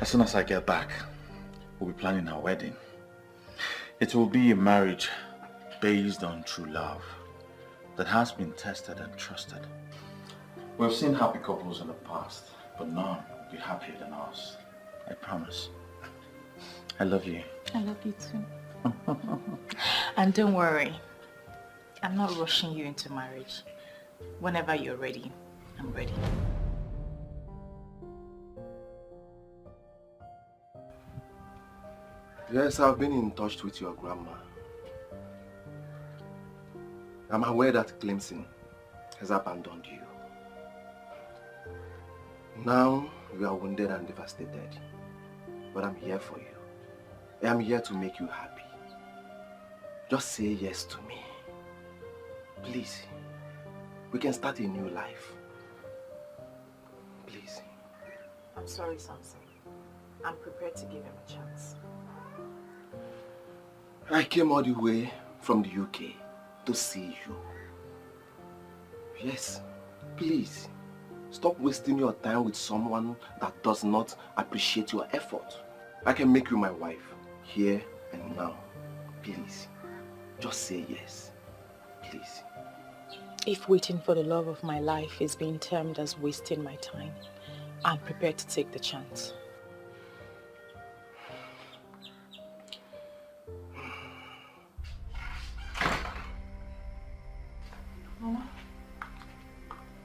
As soon as I get back, we'll be planning our wedding. It will be a marriage based on true love that has been tested and trusted. We've seen happy couples in the past, but none will be happier than us. I promise. I love you. I love you too. And don't worry, I'm not rushing you into marriage. Whenever you're ready, I'm ready. Yes, I've been in touch with your grandma. I'm aware that Clemson has abandoned you. Now you are wounded and devastated, but I'm here for you. I am here to make you happy. Just say yes to me. Please, we can start a new life. Please. I'm sorry, Samson. I'm prepared to give him a chance. I came all the way from the UK to see you. Yes, please. Stop wasting your time with someone that does not appreciate your effort. I can make you my wife, here and now. Please, just say yes. Please. If waiting for the love of my life is being termed as wasting my time, I'm prepared to take the chance. Mama?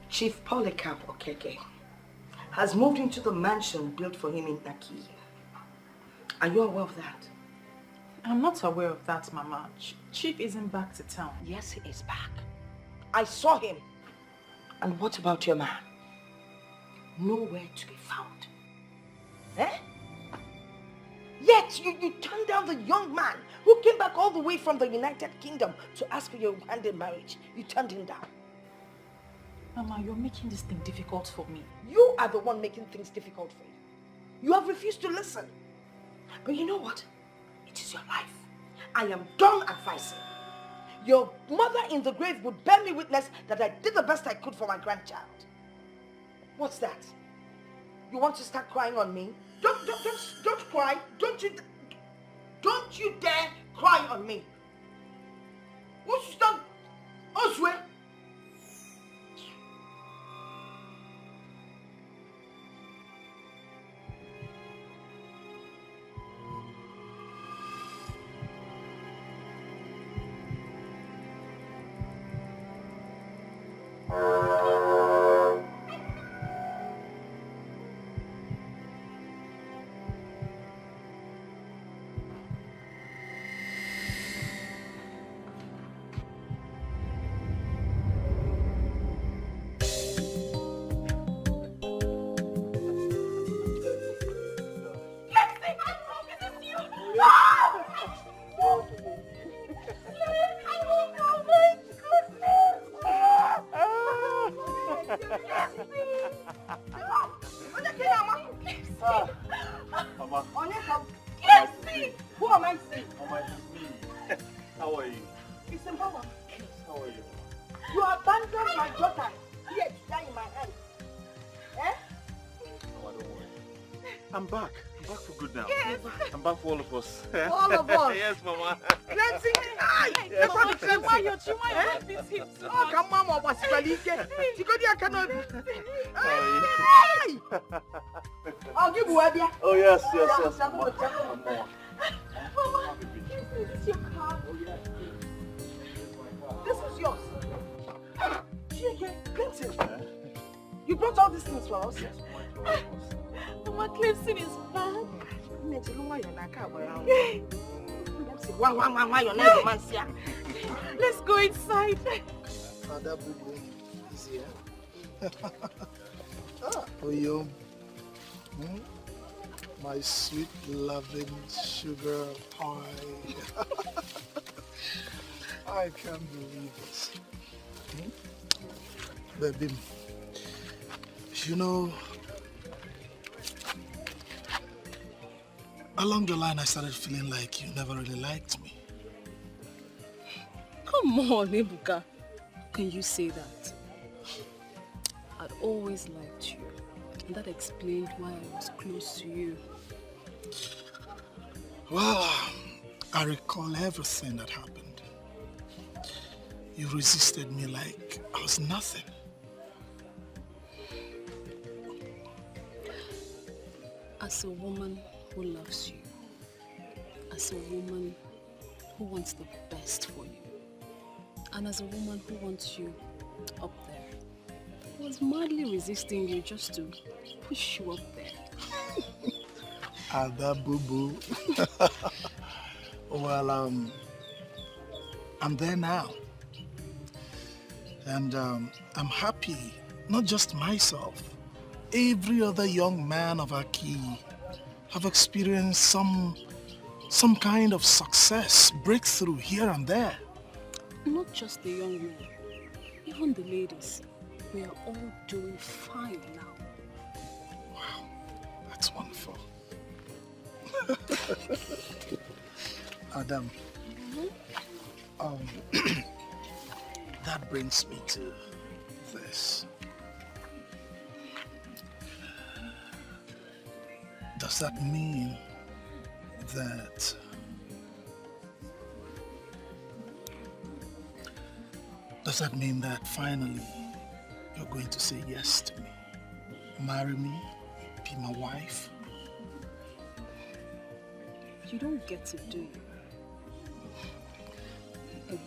Chief Polycarp Okeke has moved into the mansion built for him in Okija. Are you aware of that? I'm not aware of that, Mama. Chief isn't back to town. Yes, he is back. I saw him. And what about your man? Nowhere to be found. Eh? Yet you turned down the young man who came back all the way from the United Kingdom to ask for your hand in marriage. You turned him down. Mama, you're making this thing difficult for me. You are the one making things difficult for you. You have refused to listen. But you know what? It is your life. I am done advising. Your mother in the grave would bear me witness that I did the best I could for my grandchild. What's that? You want to start crying on me? Don't cry. Don't you dare cry on me. What's that? Oswe? Who am I seeing? Mama, it's me. How are you? It's Mama. How are you? You abandoned my daughter here to die in my hands. Eh? Mama, don't worry. I'm back. I'm back for good now. Yes. I'm back for all of us. All of us? Yes, Mama. Clemson? Yes, Mama. Oh, come on, Mama. I'll give you a beer. Oh, yes, Mama. Mama, is this your car? Oh, yes. This is yours. Clemson, you brought all these things for us? Yes, Mama, Clemson is back. Let's go inside. Father Bubu is here. Oyo. My sweet, loving sugar pie. I can't believe it. Baby, you know, along the line I started feeling like you never really liked me. Come on, Ebuka. Can you say that? I'd always liked you. And that explained why I was close to you. Well, I recall everything that happened. You resisted me like I was nothing. As a woman who loves you, as a woman who wants the best for you, and as a woman who wants you up there, I was madly resisting you just to push you up there. Ada boo-boo. Well, I'm there now. And I'm happy, not just myself. Every other young man of Aki have experienced some kind of success, breakthrough here and there. Not just the young men, even the ladies. We are all doing fine now. Wow, that's wonderful. Adam, that brings me to this. Does that mean that finally you're going to say yes to me? Marry me? Be my wife? You don't get to do it.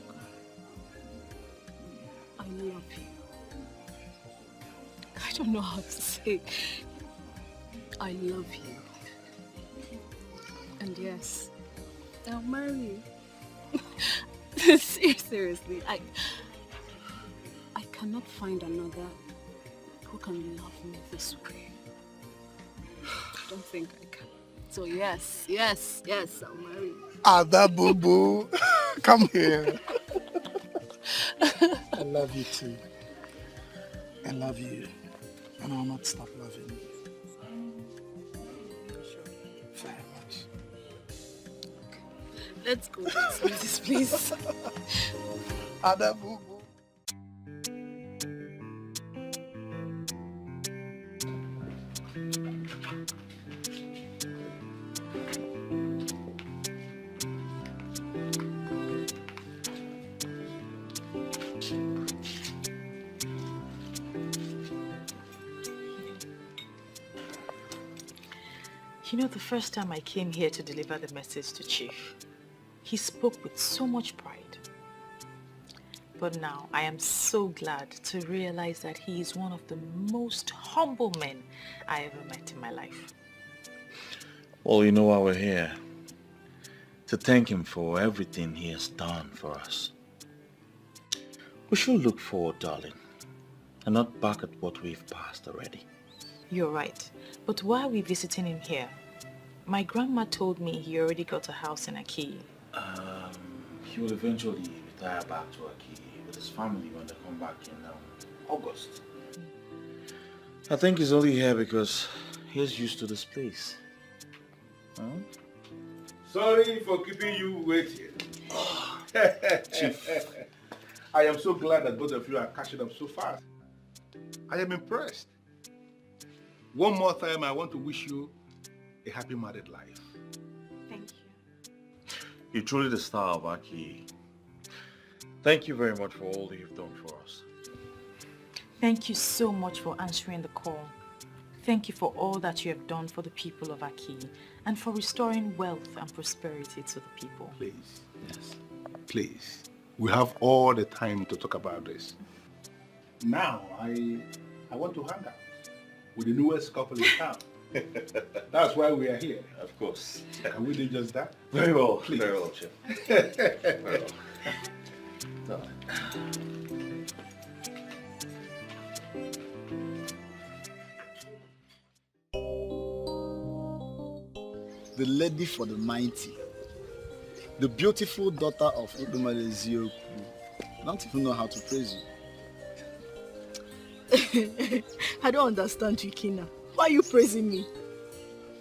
I love you. I don't know how to say. I love you. And yes, I'll marry you. Seriously, I cannot find another who can love me this way. I don't think I can. So yes, I'll marry you. Ada boo-boo, come here. I love you too. I love you. And I'll not stop loving you. Very much. Let's go. This please. Adamu. You know, the first time I came here to deliver the message to Chief, he spoke with so much pride. But now I am so glad to realize that he is one of the most humble men I ever met in my life. Well, you know why we're here. To thank him for everything he has done for us. We should look forward, darling, and not back at what we've passed already. You're right. But why are we visiting him here? My grandma told me he already got a house in Okija. He will eventually retire back to Okija with his family when they come back in August. I think he's only here because he's used to this place. Huh? Sorry for keeping you waiting. Chief, I am so glad that both of you are catching up so fast. I am impressed. One more time, I want to wish you a happy married life. Thank you. You're truly the star of Okija. Thank you very much for all that you've done for us. Thank you so much for answering the call. Thank you for all that you have done for the people of Okija and for restoring wealth and prosperity to the people. Please. Yes. Please. We have all the time to talk about this. Now, I want to hang out with the newest couple in town. That's why we are here. Of course. Can we do just that? Very well. Please. Very well, Chip. Very well. The lady for the mighty, the beautiful daughter of Udumare Zioku. I don't even know how to praise you. I don't understand you, Kina. Why are you praising me?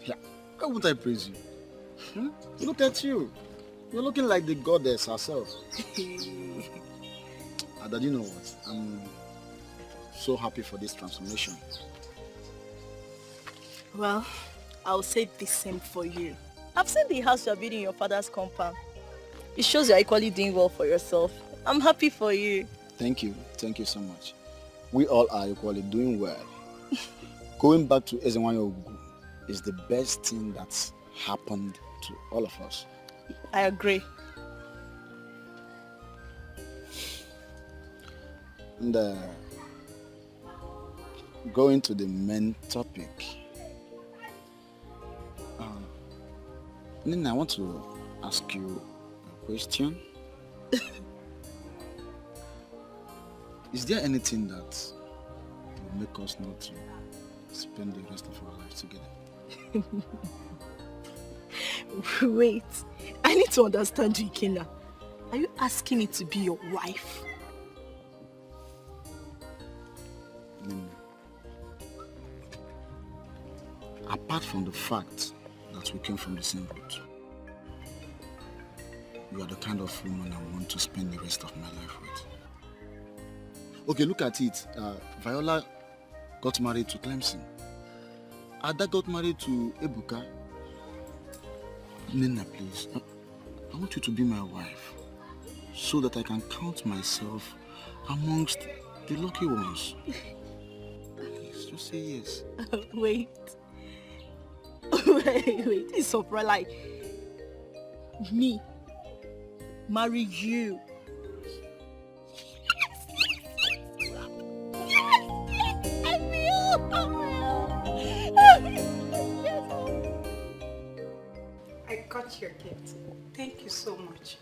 Yeah, why would I praise you? Look at you. You're looking like the goddess herself. Dad, you know what? I'm so happy for this transformation. Well, I'll say the same for you. I've seen the house you're building in your father's compound. It shows you're equally doing well for yourself. I'm happy for you. Thank you. Thank you so much. We all are equally doing well. Going back to Ezenwayo is the best thing that's happened to all of us. I agree. And going to the main topic. Nina, I want to ask you a question. Is there anything that will make us not to spend the rest of our lives together? Wait, I need to understand you, Ikena. Are you asking me to be your wife? Apart from the fact that we came from the same root, you are the kind of woman I want to spend the rest of my life with. Okay, look at it. Viola got married to Clemson. Ada got married to Ebuka. Nina, please. I want you to be my wife so that I can count myself amongst the lucky ones. Please, just say yes. Wait. Wait. It's so like me marry you. I got your gift. Thank you so much.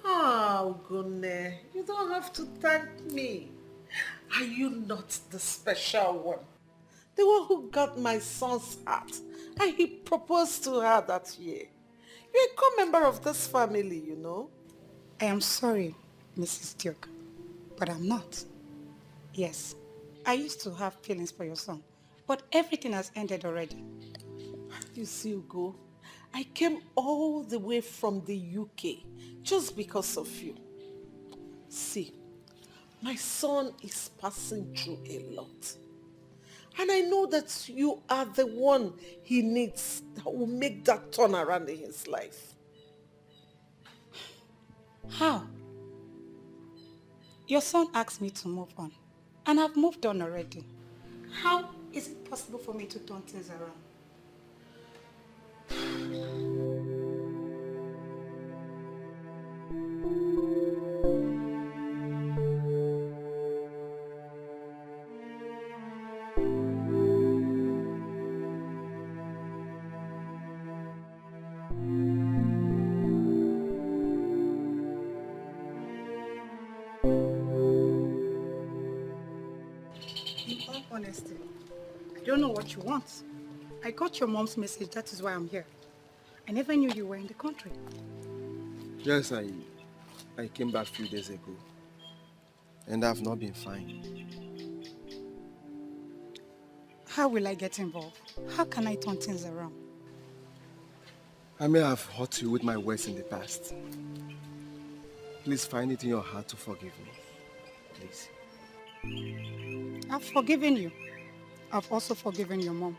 Oh, Gunne, you don't have to thank me. Are you not the special one? The one who got my son's heart and he proposed to her that year. You're a co-member of this family, you know. I am sorry, Mrs. Duke, but I'm not. Yes, I used to have feelings for your son, but everything has ended already. You see, Ugo, I came all the way from the UK just because of you. See, my son is passing through a lot. And I know that you are the one he needs that will make that turnaround in his life. How? Your son asked me to move on, and I've moved on already. How is it possible for me to turn things around? Honesty, I don't know what you want. I got your mom's message, that is why I'm here. I never knew you were in the country. Yes, I came back a few days ago. And I've not been fine. How will I get involved? How can I turn things around? I may have hurt you with my words in the past. Please find it in your heart to forgive me. Please. I've forgiven you. I've also forgiven your mom.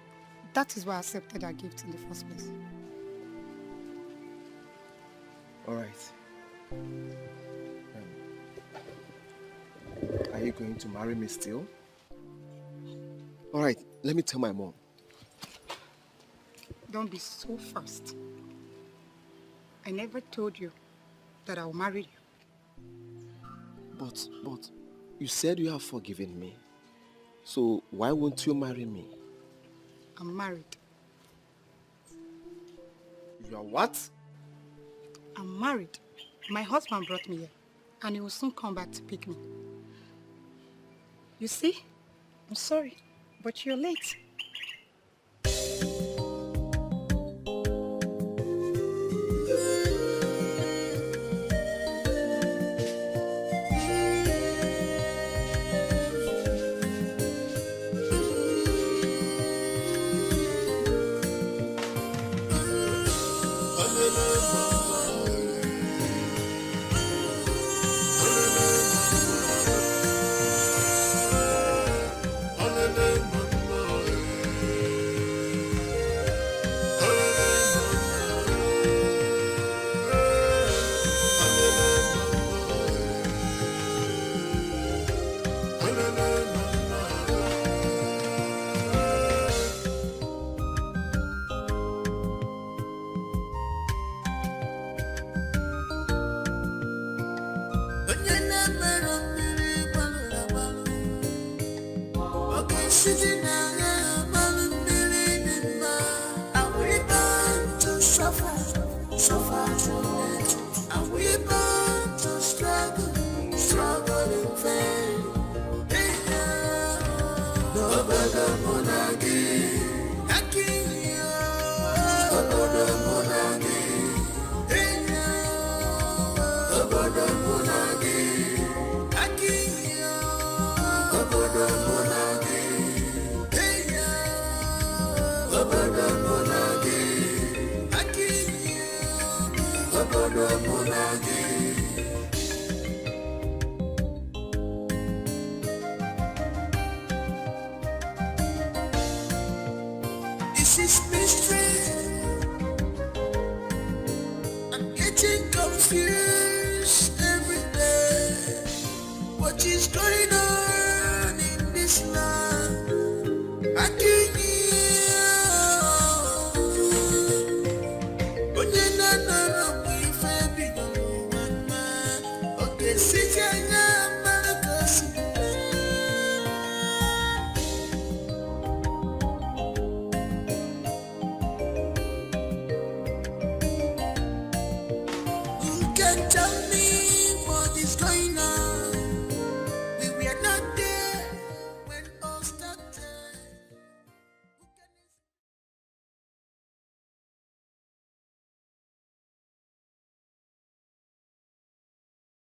That is why I accepted her gift in the first place. All right. Are you going to marry me still? All right, let me tell my mom. Don't be so fast. I never told you that I'll marry you. But you said you have forgiven me. So why won't you marry me? I'm married. You are what? I'm married. My husband brought me here, and he will soon come back to pick me. You see? I'm sorry, but you're late. This is mystery.